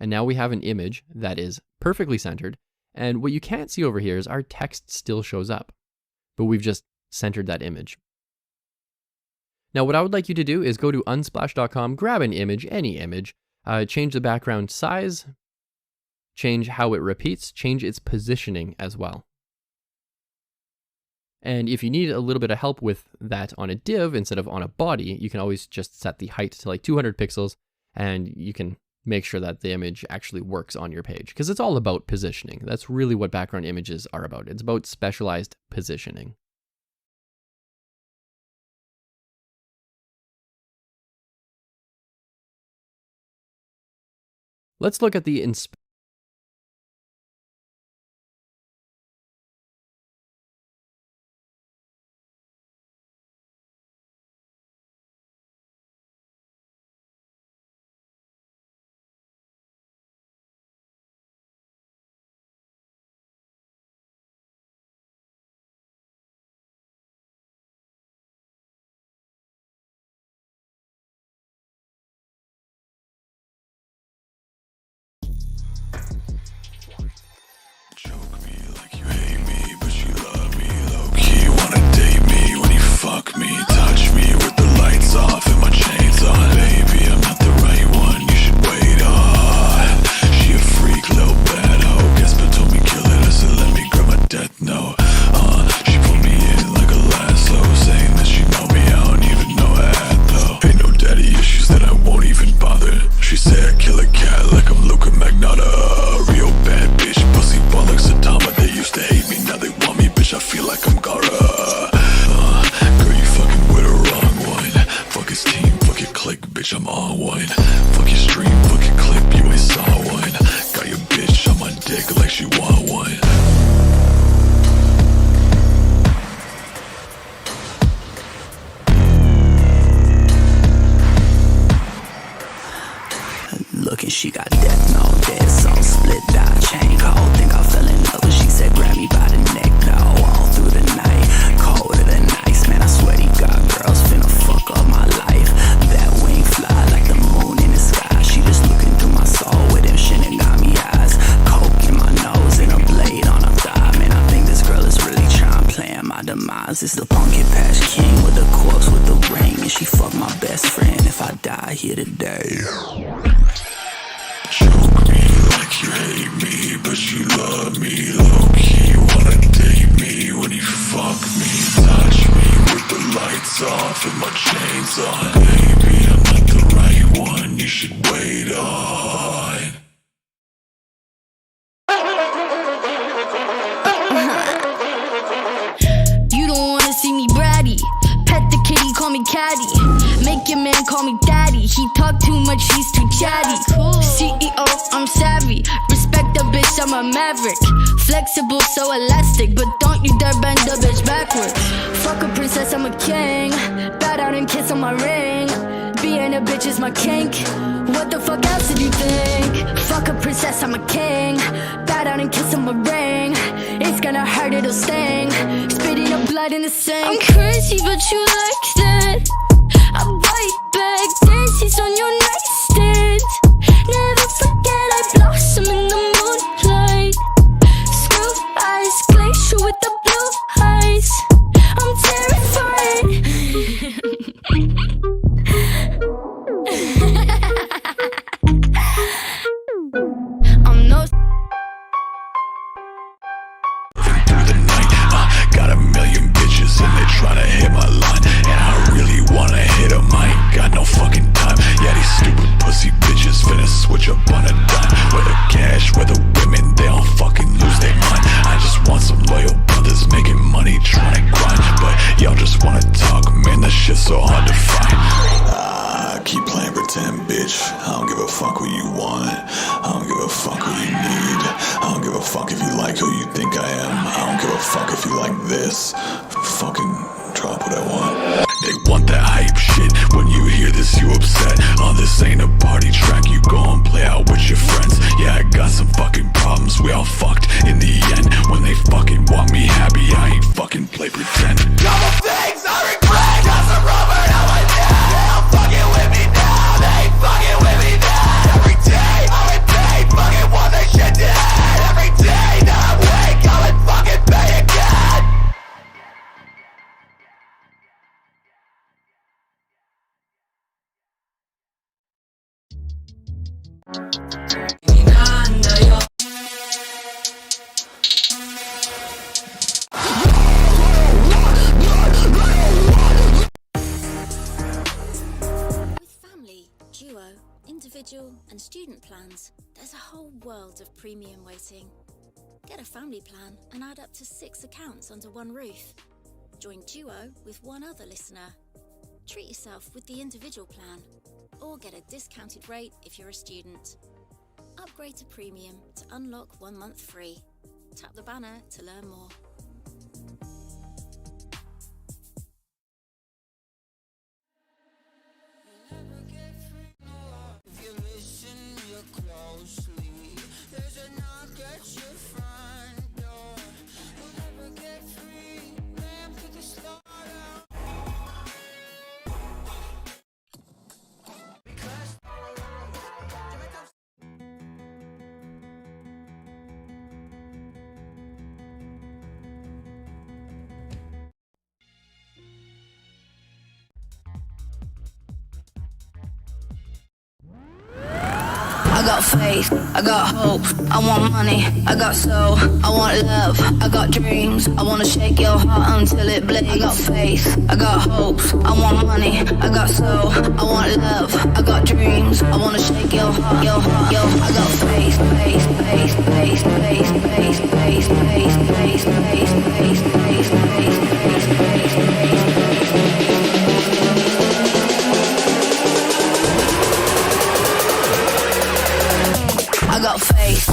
And now we have an image that is perfectly centered. And what you can't see over here is our text still shows up, but we've just centered that image. Now, what I would like you to do is go to unsplash.com, grab an image, any image, change the background size, change how it repeats, change its positioning as well. And if you need a little bit of help with that on a div instead of on a body, you can always just set the height to like 200 pixels and you can make sure that the image actually works on your page, because it's all about positioning. That's really what background images are about. It's about specialized positioning. Let's look at the She got death, no dead song, split dot, chain cold. Think I fell in love when she said grab me by the neck, no, all through the night, colder than ice, man, I swear to God, girls finna fuck up my life. That wing fly like the moon in the sky, she just looking through my soul with them Shinigami eyes, coke in my nose and a blade on her thigh, man, I think this girl is really trying to plan my demise. It's the pumpkin patch king with the corpse with the ring, and she fucked my best friend if I die here today. Choke me like you hate me, but you love me low-key. Wanna date me when you fuck me, touch me with the lights off and my chains on. Baby, I'm not the right one, you should wait on. He talk too much, he's too chatty. CEO, I'm savvy. Respect the bitch, I'm a maverick. Flexible, so elastic, but don't you dare bend the bitch backwards. Fuck a princess, I'm a king. Bow down and kiss on my ring. Being a bitch is my kink. What the fuck else did you think? Fuck a princess, I'm a king. Bow down and kiss on my ring. It's gonna hurt, it'll sting. Spitting up blood in the sink. I'm crazy, but you like that. I bite back, dances on your nightstand. Never forget I blossom in the moonlight. Screw eyes, glacier with the blue eyes. I'm terrified. I'm no through the night, got a million bitches and they tryna hit my line, and I really wanna hit 'em. I ain't got no fucking time. Yeah, these stupid pussy bitches finna switch up on a dime. Whether cash, whether women, they all fucking lose their mind. I just want some loyal brothers making money, tryna grind. But y'all just wanna talk, man, that shit's so hard to find. Keep playing pretend, bitch. I don't give a fuck what you want. I don't give a fuck what you need. I don't give a fuck if you like who you think I am. I don't give a fuck if you like this. Fucking drop what I want. They want that hype shit. When you hear this, you upset. Oh, this ain't a party track. You go and play out with your friends. Yeah, I got some fucking problems. We all fucked in the end. When they fucking want me happy, I ain't fucking play pretend. Couple things I regret. Got some rubber, now I did. They all fucking with me now. They ain't fucking with me now. Every day I repeat, fucking want this shit to end. Every day that I wake, I would fucking pay again. Individual and student plans, there's a whole world of premium waiting. Get a family plan and add up to 6 accounts under one roof. Join Duo with one other listener. Treat yourself with the individual plan, or get a discounted rate if you're a student. Upgrade to premium to unlock 1 month free. Tap the banner to learn more. I got faith, I got hope, I want money, I got soul, I want love, I got dreams, I wanna shake your heart until it bleeds. I got faith, I got hopes, I want money, I got soul, I want love, I got dreams, I wanna shake your heart, I got faith, faith, faith, faith, faith, faith, faith, faith, faith, faith, faith, faith, faith, faith, I got faith.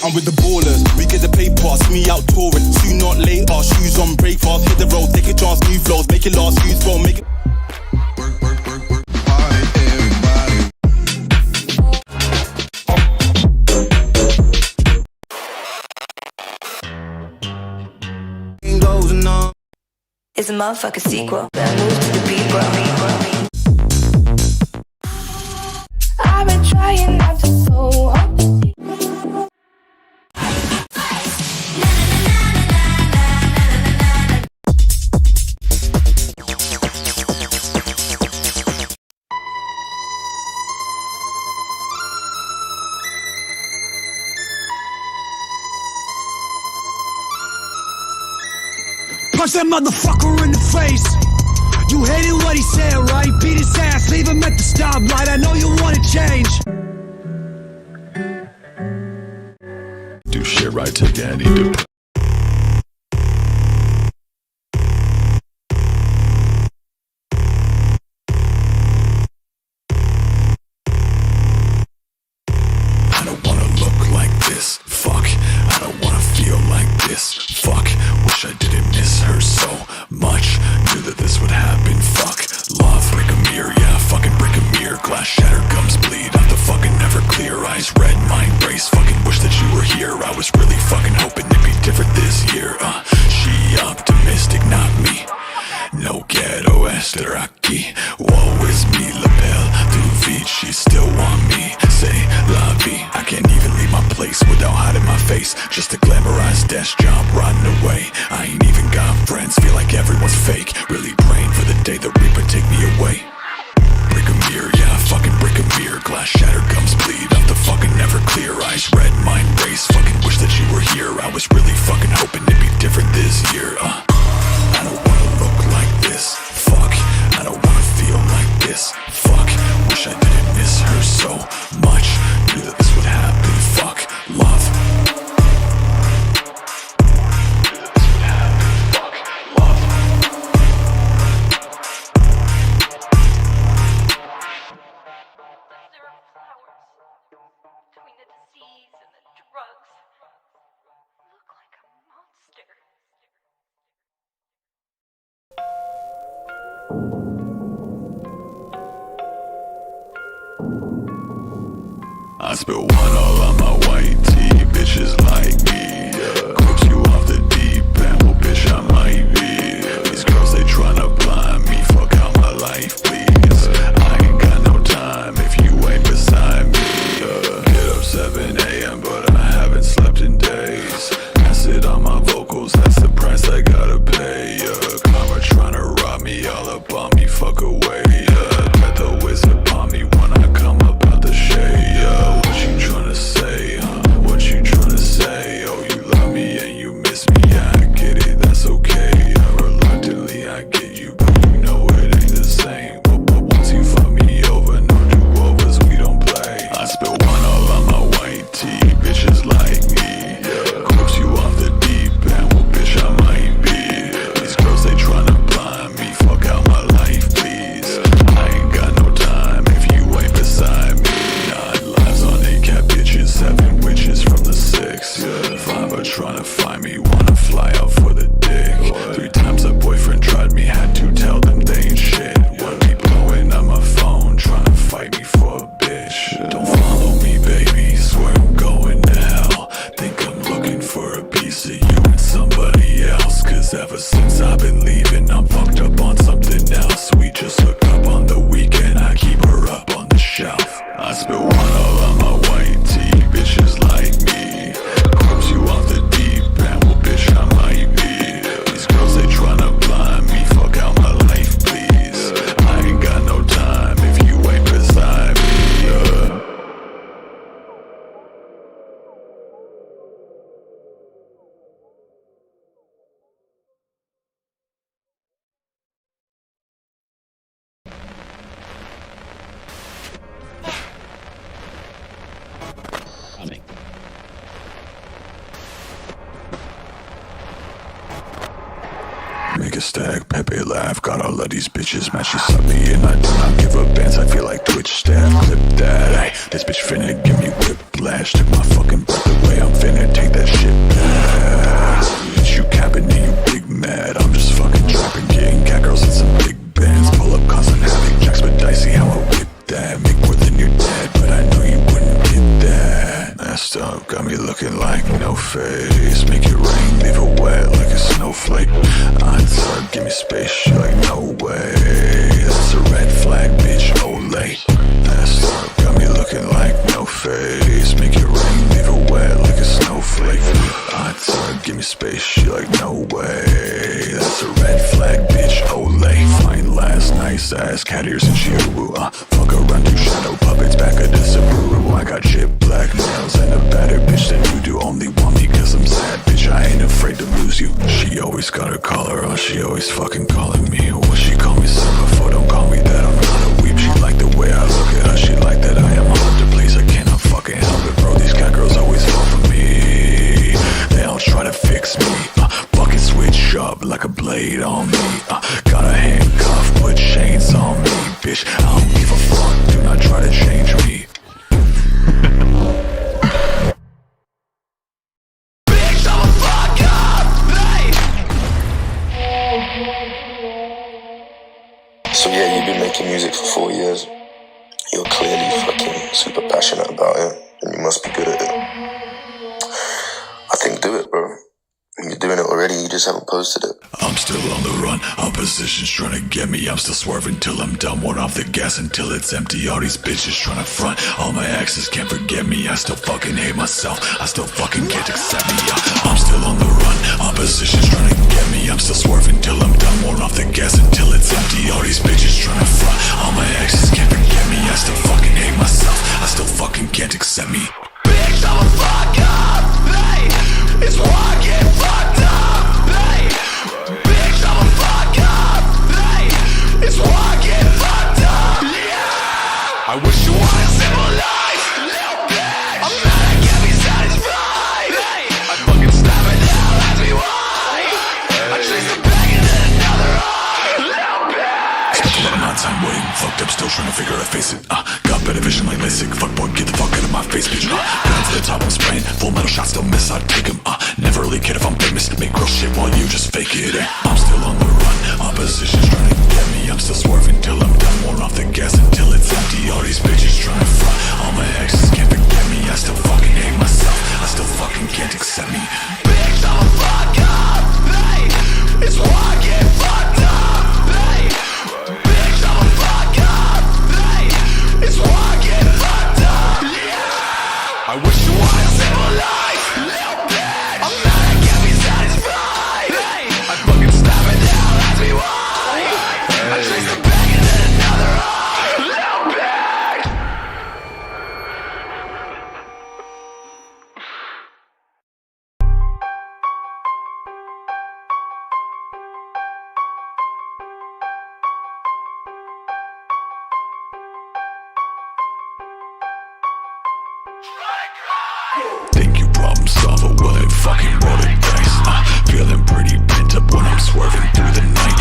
I'm with the ballers, we get the paper, see me out touring. Soon not later, shoes on, break fast, hit the road, take a chance, new flows, make it last, use phone, make it. Work, work, work, work, party, everybody. Goes on. It's a motherfucking sequel. Better move to the beat, bro. I've been trying not to go up. punch that motherfucker in the face. You hated what he said, right? Beat his ass, leave him at the stoplight. I know you wanna change. Do shit right, take any do. I don't wanna look like this. Fuck. I don't wanna feel like this. Fuck. Wish I didn't miss her so much. Knew that this would happen. Fuck. Love. Break a mirror. Yeah, fucking break a mirror. Glass shatter. Gums bleed. Off the fucking never clear. Eyes red. Mind race. Fucking wish that you were here. I was really fucking hoping it'd be different this year. She optimistic, not me. No ghetto ester aquí. Woe is me, lapel through feet. She still want me. Say la vie. I can't even leave my place without hiding my face. Just a glamorized desk job rotting away. I ain't even got friends. Feel like everyone's fake. Really praying for the day the Reaper take me away. Break a mirror, yeah, fucking break a mirror. Glass shattered, gums bleed. Off the fucking never clear. Eyes red, mind race. Fucking wish that you were here. I was really fucking hoping it'd be different this year. I don't wanna look like this. Fuck. I don't wanna feel like this. Fuck. Wish I didn't miss her so much. Knew that this would happen. Fuck. Love. I spill one all on my white tee. Bitches like me. Clips you off the deep end. Well, bitch, I might be. These girls, they tryna blind me. Fuck out my life, please. I ain't got no time if you ain't beside me. Get up 7 a.m., but I haven't slept in days. Acid on my vocals, that's the price I gotta pay. Karma tryna rob me, all up on me. Fuck away. Bet the whiz upon me when I come up out the shade. What you tryna say, huh? What you tryna say? Oh, you love me and you miss me, yeah, I get it, that's okay. Reluctantly I get you, but you know it ain't the same. But once you fuck me over, no do-overs, we don't play. I spill one all on my white tee, bitches like me. Clips you off the deep end, well, bitch, I might be. These girls, they tryna blind me, fuck out my life, please. I ain't got no time if you ain't beside me. 9 lives on 8 cat bitches, 7 witches from the 6. 5 are tryna find me, wanna fly out for the dick. 3 times a boyfriend tried me, had to tell them they ain't shit. Wanna be blowing up my phone, tryna fight me for a bitch. Don't follow me, baby, swear I'm going to hell. Think I'm looking for a piece of you and somebody else. Cause ever since I've been leaving, I'm fucked up on something else. We just hook up on the weekend, I keep her up on the shelf. I spill one all on my white tee, bitches like me. Clips you off the deep end, well, bitch, I might be. These girls, they tryna blind me, fuck out my life, please. I ain't got no time if you ain't beside me. Make a stack, Pepe laugh. Got all of these bitches, man, she suck me and I do not give up bands. I feel like Twitch staff, clip that. Ay, this bitch finna give me whiplash. Took my fucking breath away, I'm finna take that shit back. Bitch, you capping and you big mad. I'm just fucking trapping, getting cat girls in some big bands. Pull up constant havoc, jacks but dicey, how I whip that. Make more than you're dead, but I know you wouldn't get that. Messed up, got me looking like no face. Make it rain, leave it wet like a snowflake. I'd start, give me space, she like no way. That's a red flag, bitch, Olay. Messed up, got me looking like no face. Make it rain, leave it wet like a snowflake. I'd start, give me space, she like no way. That's a red flag, bitch, Olay. Fine last, nice ass, cat ears and Chihuahua. Fuck around, do shadow puppets, back of the Subaru. I got jet black nails and a better bitch than you do. Only want me cause I'm sad, bitch, I ain't afraid to lose you. She She always got her collar on, she always fucking calling me. What she call me son before, don't call me that, I'm not a weep. She like the way I look at her, she like that I am hard to please. I cannot fucking help it, bro, these cat girls always fall for me. They all try to fix me, bucket switch up like a blade on me. Got a handcuff, put chains on me, bitch, I don't give a fuck, do not try to change me. So yeah, you've been making music for 4 years. You're clearly fucking super passionate about it, and you must be good at it. I think do it, bro. You're doing it already, you just haven't posted it. I'm still on the run, opposition's trying to get me. I'm still swerving till I'm done, one off the gas until it's empty. All these bitches trying to front, all my exes can't forget me. I still fucking hate myself, I still fucking can't accept me. I'm still on the run, opposition's trying to get me. I'm still swerving till I'm done, one off the gas until it's empty. All these bitches trying to front, all my exes can't forget me. I still fucking hate myself, I still fucking can't accept me. Bitch, I'm a fuck up, hey, it's why I get fucked up, hey. Bitch, I'm a fuck up, hey, it's why I get fucked up, yeah. I wish you had a simple life, little bitch. I'm mad I can't be satisfied, hey. I fucking stab it now, ask me why. I chase the bag into another eye, little bitch. Spent a lot of my time waiting, fucked up, still trying to figure out how to face it. Got better vision like LASIK, fuck boy, get the fuck out of my face, bitch. Got to the top, I'm spraying, full metal shots, still miss, I'd take them. Never really kid if I'm famous, make real shit while you just fake it. I'm still on the run, opposition's trying to get me. I'm still swerving till I'm done, more off the gas until it's empty. All these bitches trying to front, all my exes can't forget me. I still fucking hate myself, I still fucking can't accept me. Bitch, I'm a fuck up, hey, it's why I get fucked up, hey. Bitch, I'm a fuck up, hey, it's why I get fucked up, yeah. I wish you had a simple life, little bitch. I'm mad I can't be satisfied, hey. I fucking stab it now, ask me why. I chase the bag into another eye, little bitch. Think you problem solver, well it fucking roll the dice. Feeling pretty pent up when I'm swerving through the night.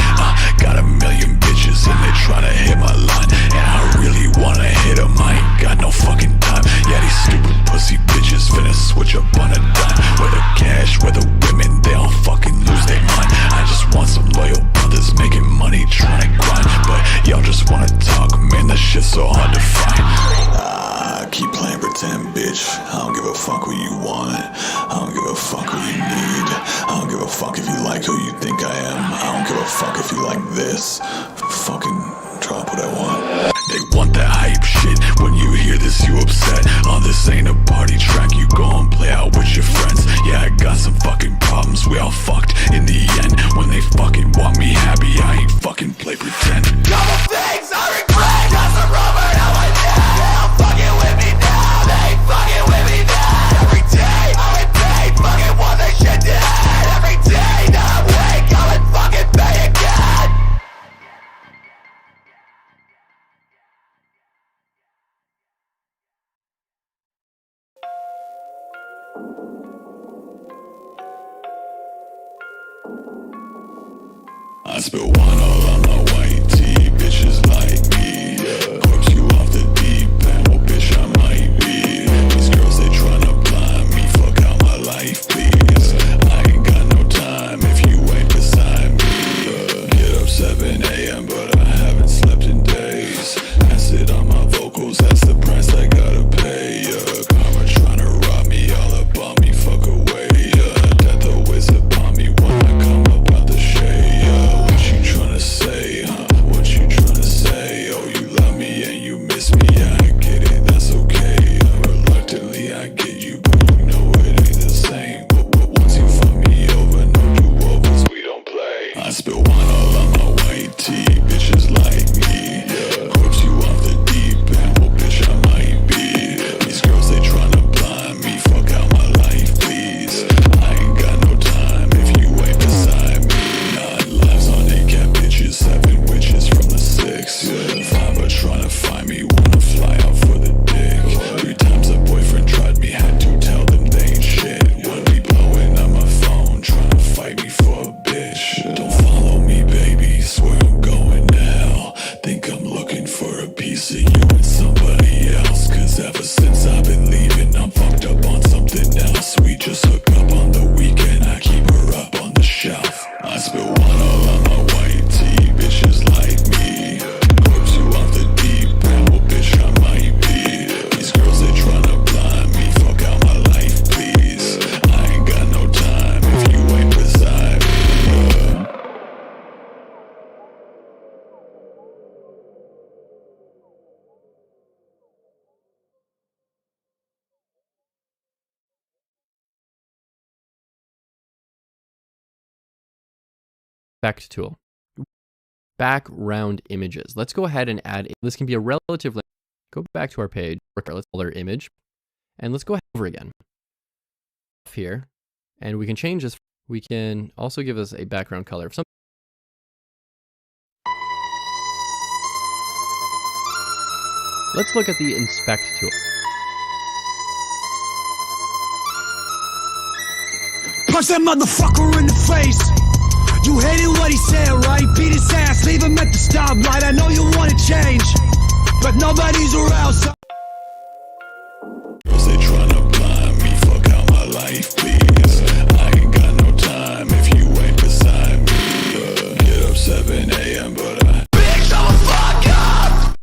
Got a million bitches and they tryna hit my line, and I really wanna hit them, I ain't got no fucking time. Yeah, these stupid pussy bitches finna switch up on a dime. Whether cash, whether women, they all fucking lose their mind. I just want some loyal brothers making money, tryna grind. But y'all just wanna talk, man, that shit's so hard to find. Keep playing pretend, bitch. I don't give a fuck what you want, I don't give a fuck what you need. I don't give a fuck if you like who you think I am. I don't give a fuck if you like this. Fucking drop what I want. They want that hype shit, when you hear this you upset. This ain't a party track, you go and play out with your friends. Yeah, I got some fucking problems, we all fucked in the end. When they fucking want me happy, I ain't fucking play pretend. Couple things I regret, got some rubber now I did. They all fucking with me now, they ain't fucking with me now. Every day I repeat, fucking what they shit did. Every day that I'm awake, I would fucking pay again. I spill wine all on my white tee, bitches like me. Corpse you off the deep end, well bitch I might be. These girls they tryna blind me, fuck how my life please. I ain't got no time if you ain't beside me. Get up 7 a.m. but I haven't slept in days. Acid on my vocals, that's the price I gotta pay. Karma tryna rob me, all up on me, fuck away. Death always upon me when I come up out the shade. What you tryna say, huh? What you tryna say? Inspect tool. Background images. Let's go ahead and add, this can be a relatively, go back to our page, let's call our image, and let's go ahead over again. Here, and we can change this. We can also give us a background color of something. Let's look at the inspect tool. Punch that motherfucker in the face. You hated what he said, right? Beat his ass, leave him at the stoplight. I know you wanna change, but nobody's around. So they tryna blind me, fuck out my life, please. I ain't got no time if you ain't beside me. Get up 7 a.m. but I bitch, I'm a fuck up.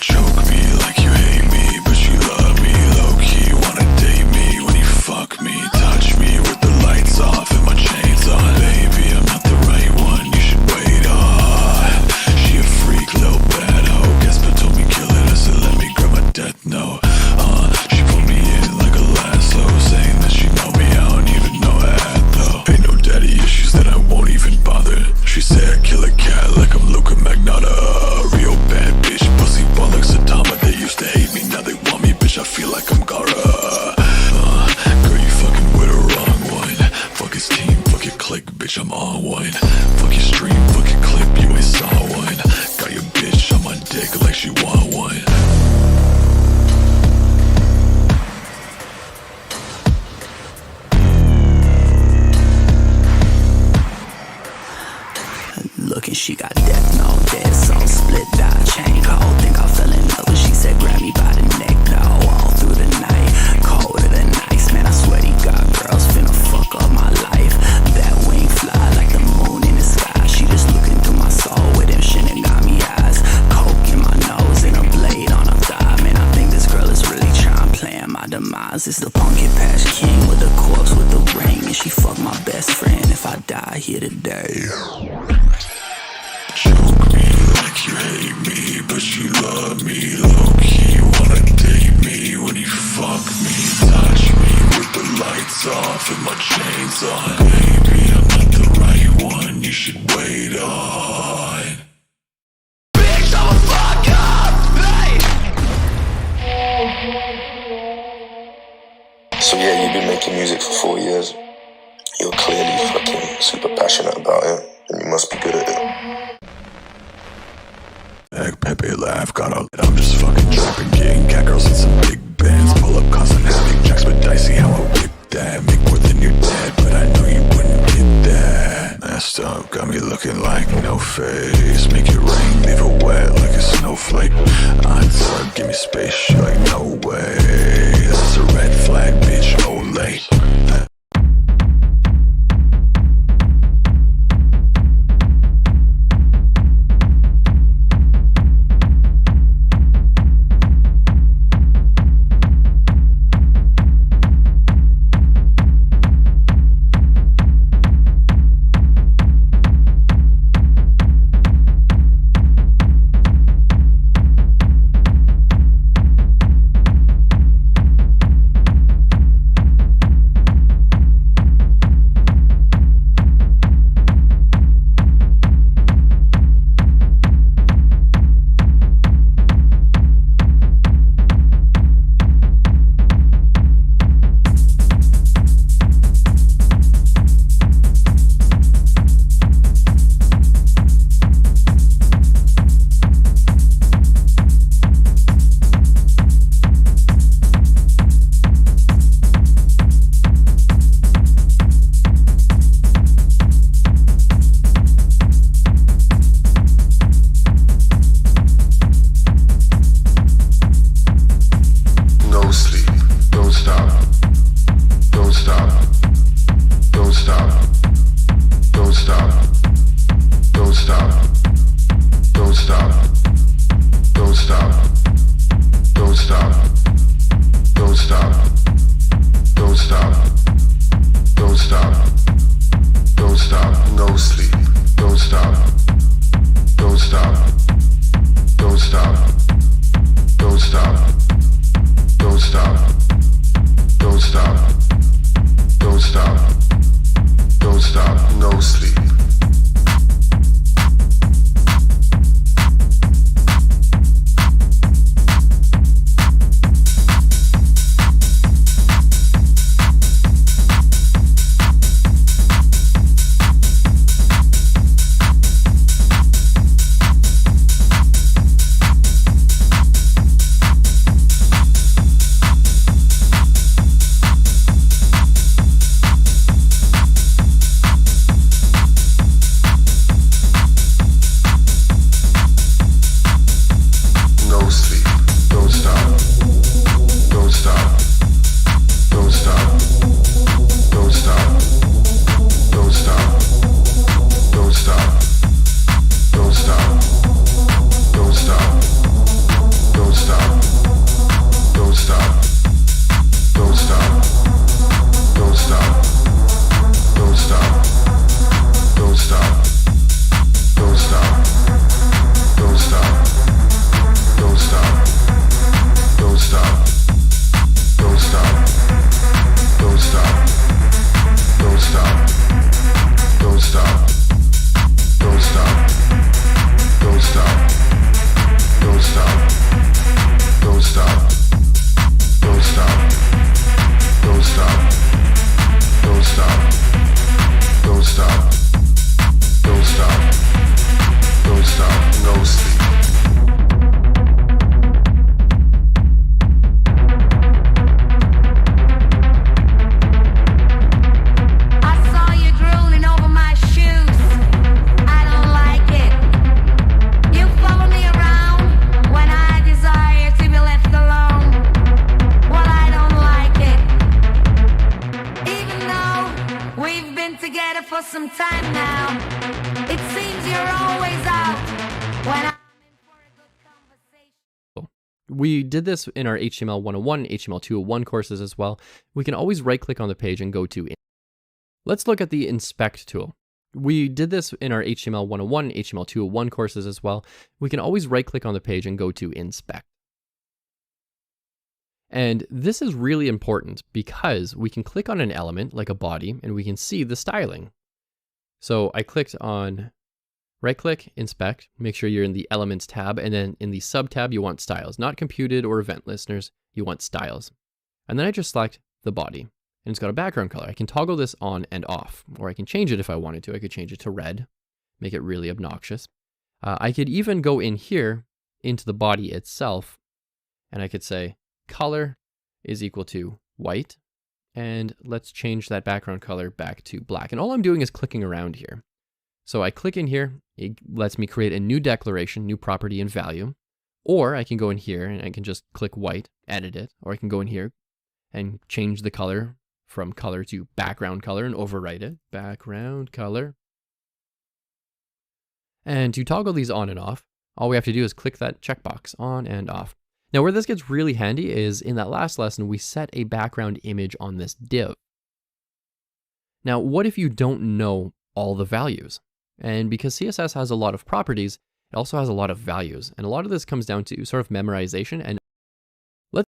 Choke me like you hate me, but you love me low-key. Wanna date me when you fuck me. Touch me with the lights off and my chains on. Baby, I'm not the right one, you should wait on. She a freak, little bad hoe. Gasper told me kill it, I said let me grab my death note. She pulled me in like a lasso, saying that she know me, I don't even know her at though. Ain't no daddy issues that I won't even bother. She said I kill a cat like I'm Luca Magnotta. Real bad bitch, pussy bollocks Atama. They used to hate me, now they want me, bitch, I feel like I'm Gara. Girl, you fucking with the wrong one. Fuck his team, fuck your clique, bitch, I'm on one. Fuck your stream, fuck your clip, you ain't saw one. Got your bitch on my dick like she want one. Looking, she got death note, dead soul, split dot, chain cold. Think I fell in love when she said grab me by the neck, though. All through the night, colder than ice. Man, I swear to God, girls finna fuck up my life. That wing fly like the moon in the sky. She just looking through my soul with them Shinigami eyes. Coke in my nose and a blade on her thigh. Man, I think this girl is really trying playing my demise. It's the pumpkin patch king with the corpse with the ring, and she fucked my best friend if I die here today. Choke me like you hate me, but you love me low-key. Wanna date me when you fuck me. Touch me with the lights off and my chains on. Baby, I'm not the right one, you should wait on. Bitch, I'm a fuck up, hey! So yeah, you've been making music for 4 years. You're clearly fucking super passionate about it, and you must be good at it. Egg Pepe laugh, got out. I'm just fucking trapping, getting cat girls in some big bands. Pull up cosmetic jacks, but dicey how I whip that. Make more than your dad, but I know you wouldn't get that. Messed up, got me looking like no face. Make it rain, leave it wet like a snowflake. Unsub, give me space, you're like no way. This is a red flag, bitch, Olay. some time now. It seems you're always out when I'm in for a good conversation. We did this in our HTML 101, HTML 201 courses as well. We can always right-click on the page and go to. Let's look at the inspect tool. We did this in our HTML 101, HTML 201 courses as well. We can always right-click on the page and go to inspect. And this is really important because we can click on an element like a body and we can see the styling. So I clicked on right-click, inspect, make sure you're in the elements tab, and then in the sub tab you want styles, not computed or event listeners, you want styles. And then I just select the body and it's got a background color. I can toggle this on and off, or I can change it if I wanted to. I could change it to red, make it really obnoxious. I could even go in here into the body itself and I could say, color is equal to white, and let's change that background color back to black. And all I'm doing is clicking around here. So I click in here, it lets me create a new declaration, new property and value, or I can go in here and I can just click white, edit it, or I can go in here and change the color from color to background color and overwrite it, background color. And to toggle these on and off, all we have to do is click that checkbox on and off. Now, where this gets really handy is in that last lesson, we set a background image on this div. Now, what if you don't know all the values? And because CSS has a lot of properties, it also has a lot of values. And a lot of this comes down to sort of memorization. And let's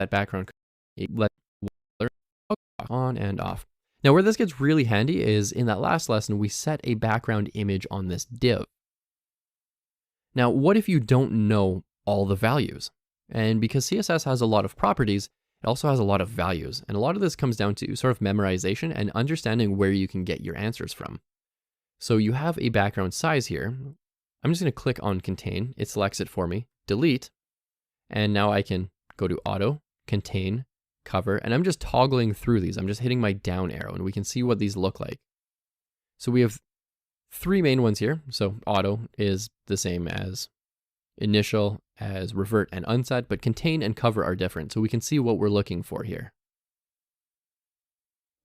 that background on and off. Now, where this gets really handy is in that last lesson, we set a background image on this div. Now, what if you don't know all the values? And because CSS has a lot of properties, it also has a lot of values. And a lot of this comes down to sort of memorization and understanding where you can get your answers from. So you have a background size here. I'm just going to click on contain. It selects it for me, delete. And now I can go to auto, contain, cover, and I'm just toggling through these. I'm just hitting my down arrow and we can see what these look like. So we have three main ones here. So auto is the same as initial, as revert and unset, but contain and cover are different. So we can see what we're looking for here.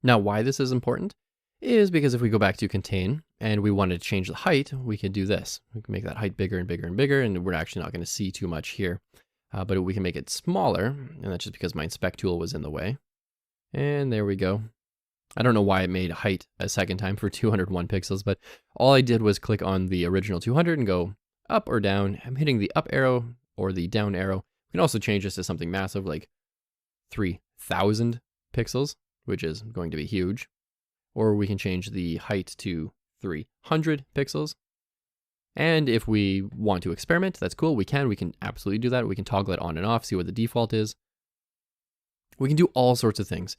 Now, why this is important is because if we go back to contain and we wanted to change the height, we could do this. We can make that height bigger and bigger and bigger, and we're actually not going to see too much here. But we can make it smaller, and that's just because my inspect tool was in the way. And there we go. I don't know why it made height a second time for 201 pixels, but all I did was click on the original 200 and go up or down. I'm hitting the up arrow or the down arrow. We can also change this to something massive like 3000 pixels, which is going to be huge. Or we can change the height to 300 pixels. And if we want to experiment, that's cool. We can absolutely do that. We can toggle it on and off, see what the default is. We can do all sorts of things.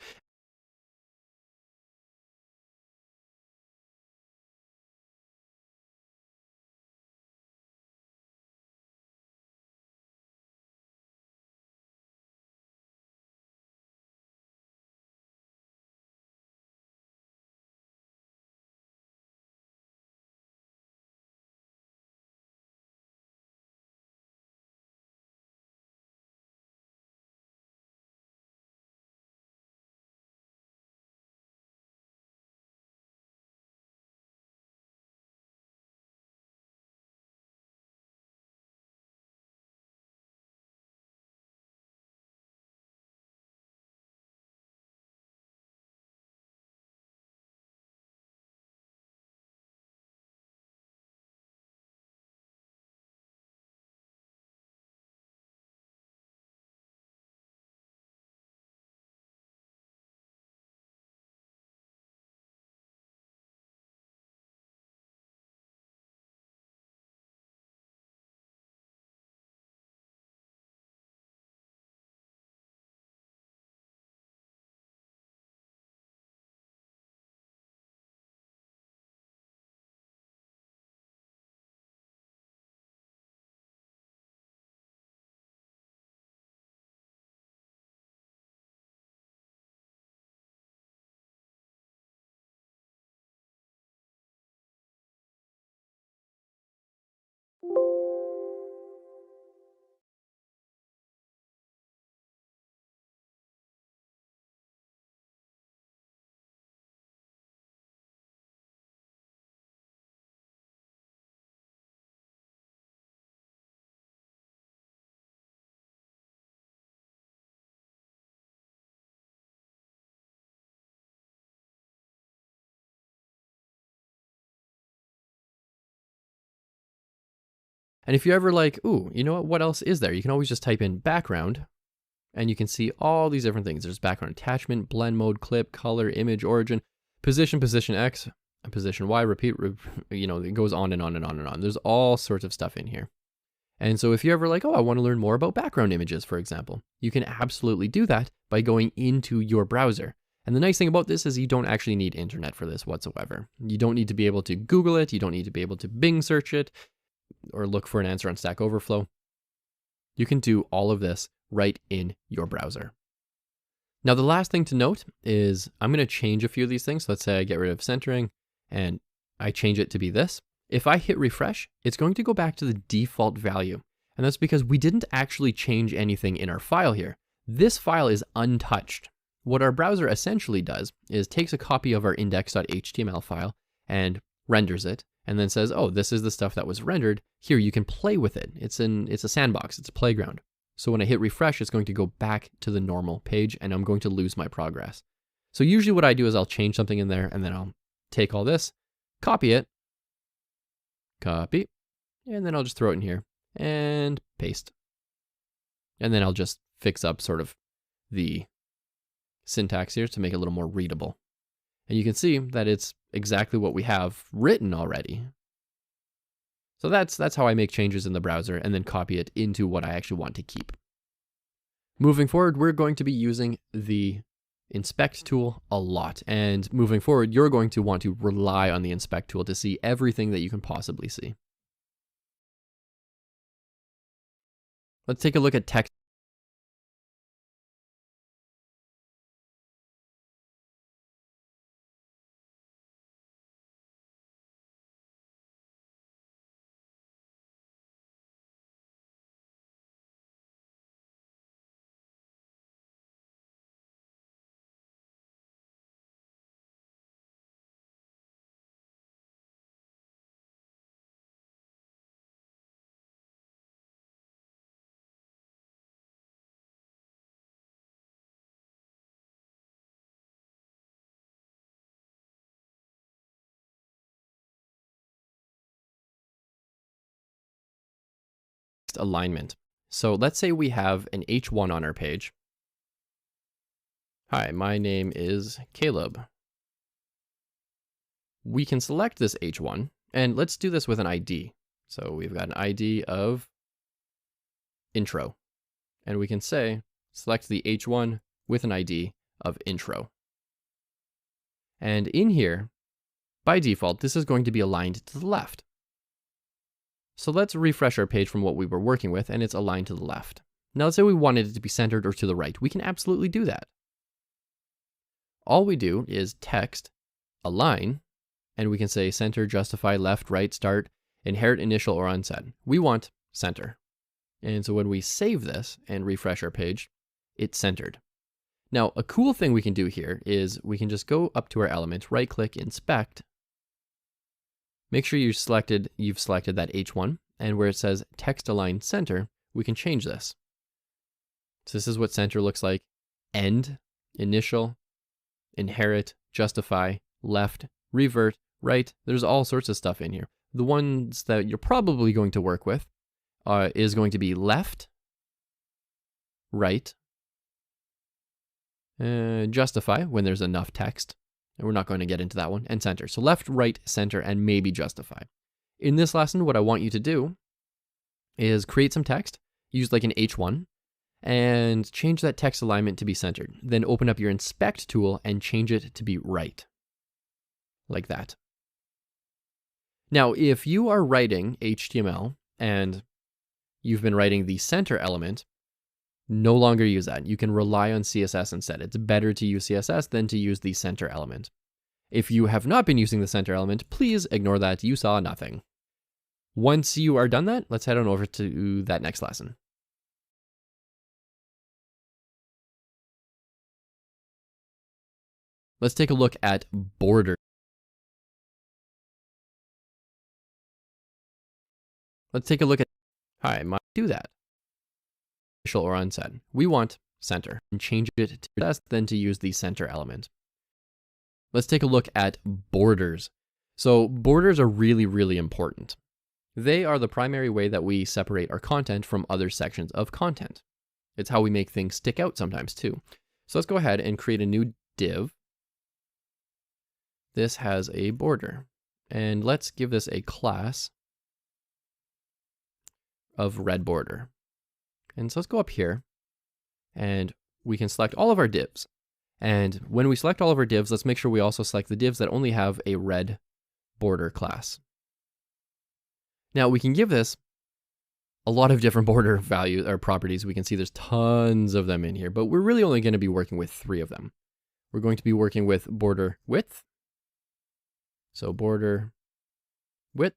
And if you're ever like, ooh, you know what else is there? You can always just type in background and you can see all these different things. There's background attachment, blend mode, clip, color, image, origin, position X, and position Y, repeat, you know, it goes on and on and on and on. There's all sorts of stuff in here. And so if you're ever like, oh, I want to learn more about background images, for example, you can absolutely do that by going into your browser. And the nice thing about this is you don't actually need internet for this whatsoever. You don't need to be able to Google it. You don't need to be able to Bing search it or look for an answer on Stack Overflow. You can do all of this right in your browser. Now, the last thing to note is I'm going to change a few of these things. Let's say I get rid of centering and I change it to be this. If I hit refresh, it's going to go back to the default value. And that's because we didn't actually change anything in our file here. This file is untouched. What our browser essentially does is takes a copy of our index.html file and renders it, and then says, oh, this is the stuff that was rendered. Here, you can play with it. It's a sandbox, it's a playground. So when I hit refresh, it's going to go back to the normal page and I'm going to lose my progress. So usually what I do is I'll change something in there and then I'll take all this, copy it, copy, and then I'll just throw it in here and paste. And then I'll just fix up sort of the syntax here to make it a little more readable. And you can see that it's exactly what we have written already. So that's how I make changes in the browser and then copy it into what I actually want to keep. Moving forward, we're going to be using the inspect tool a lot. And moving forward, you're going to want to rely on the inspect tool to see everything that you can possibly see. Let's take a look at text. Alignment. So let's say we have an H1 on our page. Hi, my name is Caleb. We can select this H1 and let's do this with an ID. So we've got an ID of intro and we can say select the H1 with an ID of intro. And in here, by default, this is going to be aligned to the left. So let's refresh our page from what we were working with and it's aligned to the left. Now let's say we wanted it to be centered or to the right. We can absolutely do that. All we do is text align and we can say center, justify, left, right, start, inherit, initial, or unset. We want center. And so when we save this and refresh our page, it's centered. Now a cool thing we can do here is we can just go up to our element, right click, inspect. Make sure you've selected that H1 and where it says text align center, we can change this. So this is what center looks like. End, initial, inherit, justify, left, revert, right. There's all sorts of stuff in here. The ones that you're probably going to work with is going to be left, right, justify when there's enough text. And we're not going to get into that one, and center. So left, right, center, and maybe justify. In this lesson, what I want you to do is create some text, use like an H1, and change that text alignment to be centered. Then open up your inspect tool and change it to be right, like that. Now, if you are writing HTML and you've been writing the center element, no longer use that. You can rely on CSS instead. It's better to use CSS than to use the center element. If you have not been using the center element, please ignore that. You saw nothing. Once you are done that, let's head on over to that next lesson. Let's take a look at border. Let's take a look at, hi, do that. Or unset. We want center and change it to best then to use the center element. Let's take a look at borders. So borders are really, really important. They are the primary way that we separate our content from other sections of content. It's how we make things stick out sometimes too. So let's go ahead and create a new div. This has a border, and let's give this a class of red border. And so let's go up here, and we can select all of our divs. And when we select all of our divs, let's make sure we also select the divs that only have a red border class. Now we can give this a lot of different border values or properties. We can see there's tons of them in here, but we're really only going to be working with 3 of them. We're going to be working with border width. So border width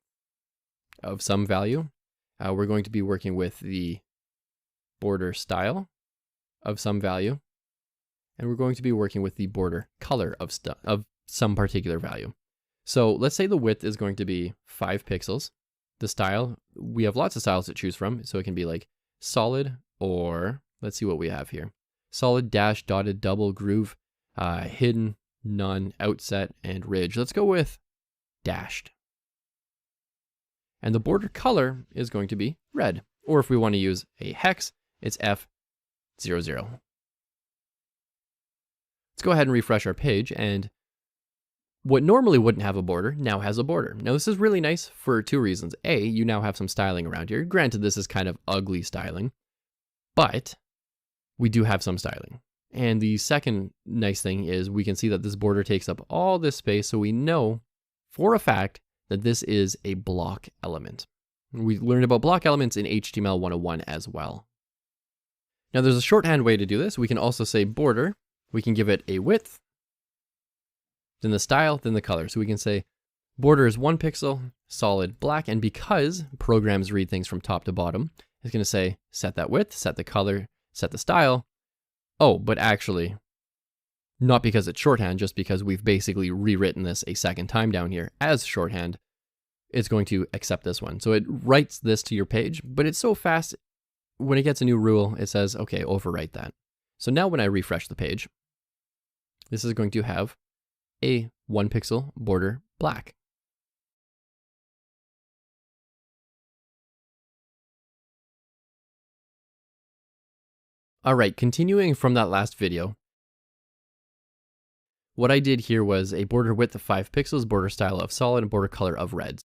of some value. We're going to be working with the border style of some value. And we're going to be working with the border color of some particular value. So let's say the width is going to be 5 pixels. The style, we have lots of styles to choose from. So it can be like solid, or let's see what we have here. Solid, dash, dotted, double, groove, hidden, none, outset, and ridge. Let's go with dashed. And the border color is going to be red. Or if we want to use a hex, it's F00. Let's go ahead and refresh our page, and what normally wouldn't have a border now has a border. Now this is really nice for 2 reasons. A, you now have some styling around here. Granted, this is kind of ugly styling, but we do have some styling. And the second nice thing is we can see that this border takes up all this space, so we know for a fact that this is a block element. We learned about block elements in HTML 101 as well. Now there's a shorthand way to do this. We can also say border. We can give it a width, then the style, then the color. So we can say border is 1 pixel, solid black, and because programs read things from top to bottom, it's going to say set that width, set the color, set the style. Oh, but actually, not because it's shorthand, just because we've basically rewritten this a second time down here as shorthand, it's going to accept this one. So it writes this to your page, but it's so fast, when it gets a new rule, it says, okay, overwrite that. So now when I refresh the page, this is going to have a 1 pixel border black. All right, continuing from that last video, what I did here was a border width of 5 pixels, border style of solid, and border color of reds.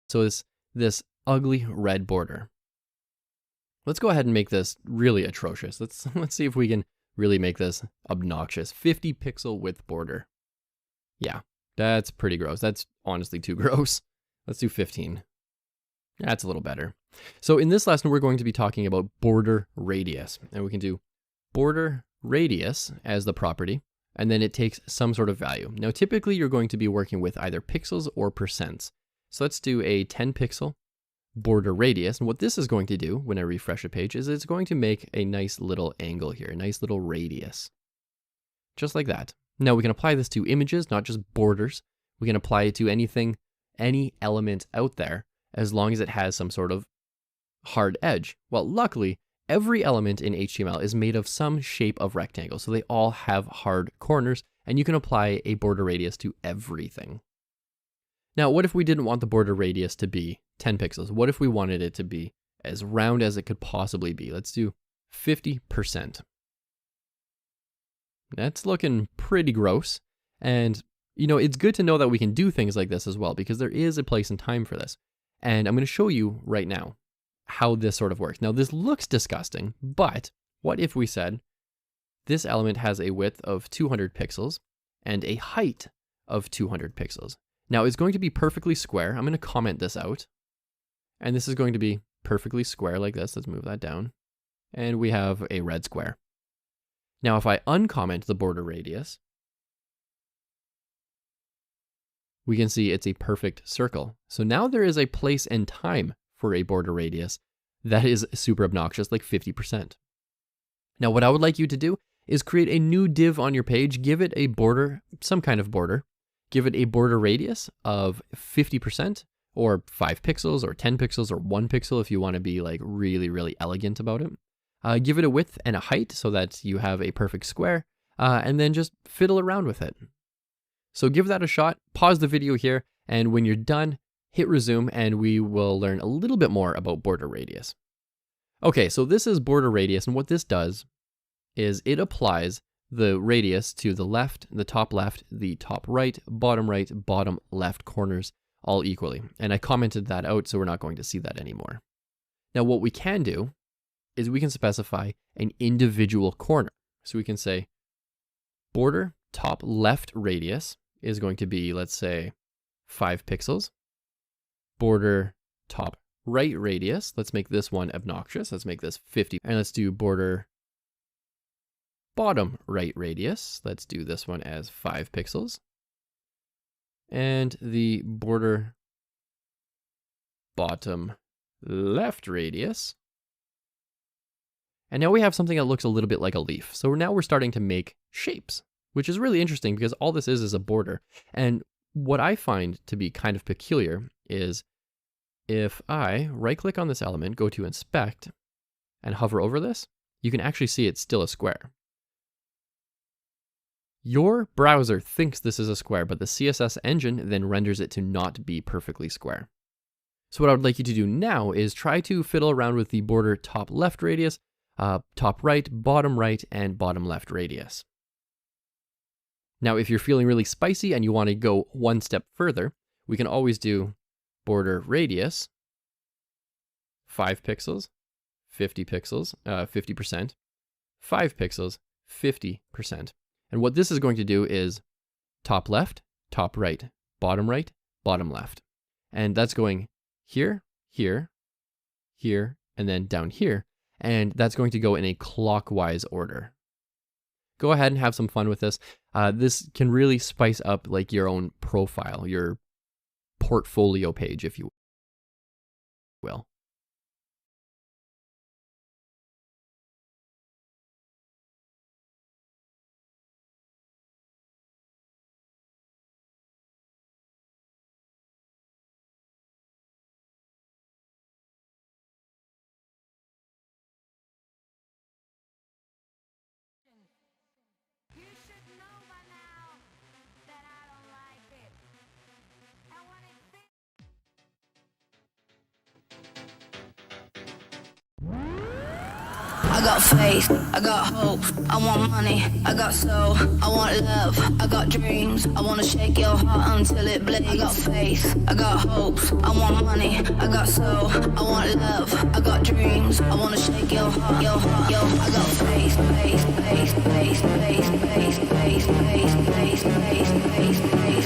So this ugly red border. Let's go ahead and make this really atrocious. Let's see if we can really make this obnoxious. 50 pixel width border. Yeah, that's pretty gross. That's honestly too gross. Let's do 15. That's a little better. So in this lesson, we're going to be talking about border radius. And we can do border radius as the property, and then it takes some sort of value. Now, typically, you're going to be working with either pixels or percents. So let's do a 10 pixel border radius. And what this is going to do when I refresh a page is it's going to make a nice little angle here, a nice little radius. Just like that. Now we can apply this to images, not just borders. We can apply it to anything, any element out there, as long as it has some sort of hard edge. Well, luckily, every element in HTML is made of some shape of rectangle, so they all have hard corners, and you can apply a border radius to everything. Now, what if we didn't want the border radius to be 10 pixels? What if we wanted it to be as round as it could possibly be? Let's do 50%. That's looking pretty gross. And, you know, it's good to know that we can do things like this as well, because there is a place and time for this. And I'm going to show you right now how this sort of works. Now, this looks disgusting, but what if we said this element has a width of 200 pixels and a height of 200 pixels? Now, it's going to be perfectly square. I'm going to comment this out. And this is going to be perfectly square like this. Let's move that down. And we have a red square. Now, if I uncomment the border radius, we can see it's a perfect circle. So now there is a place and time for a border radius that is super obnoxious, like 50%. Now, what I would like you to do is create a new div on your page, give it a border, some kind of border, give it a border radius of 50%, or 5 pixels, or 10 pixels, or 1 pixel if you want to be like really, really elegant about it. Give it a width and a height so that you have a perfect square, and then just fiddle around with it. So give that a shot, pause the video here, and when you're done, hit resume, and we will learn a little bit more about border radius. Okay, so this is border radius, and what this does is it applies the radius to the left, the top right, bottom left corners all equally. And I commented that out, so we're not going to see that anymore. Now, what we can do is we can specify an individual corner. So we can say border top left radius is going to be, let's say, 5 pixels. Border top right radius, let's make this one obnoxious. Let's make this 50. And let's do border bottom right radius. Let's do this one as 5 pixels. And the border bottom left radius. And now we have something that looks a little bit like a leaf. So now we're starting to make shapes, which is really interesting because all this is a border. And what I find to be kind of peculiar is if I right-click on this element, go to inspect, and hover over this, you can actually see it's still a square. Your browser thinks this is a square, but the CSS engine then renders it to not be perfectly square. So what I would like you to do now is try to fiddle around with the border top left radius, top right, and bottom left radius. Now, if you're feeling really spicy and you want to go one step further, we can always do border radius, 5 pixels, 50 pixels, 50%, 5 pixels, 50%. And what this is going to do is top right, bottom left. And that's going here, here, here, and then down here. And that's going to go in a clockwise order. Go ahead and have some fun with this. This can really spice up like your own profile, your portfolio page, if you will. You should know by now that I don't like it. And when it I got faith, I got hope, I want money, I got soul, I want love, I got dreams, I wanna shake your heart until it bleeds. I got faith, I got hope, I want money, I got soul, I want love, I got dreams, I wanna shake your heart, your heart, your heart. I got faith, faith, faith, faith, faith, faith, faith, faith, faith, faith, faith, faith.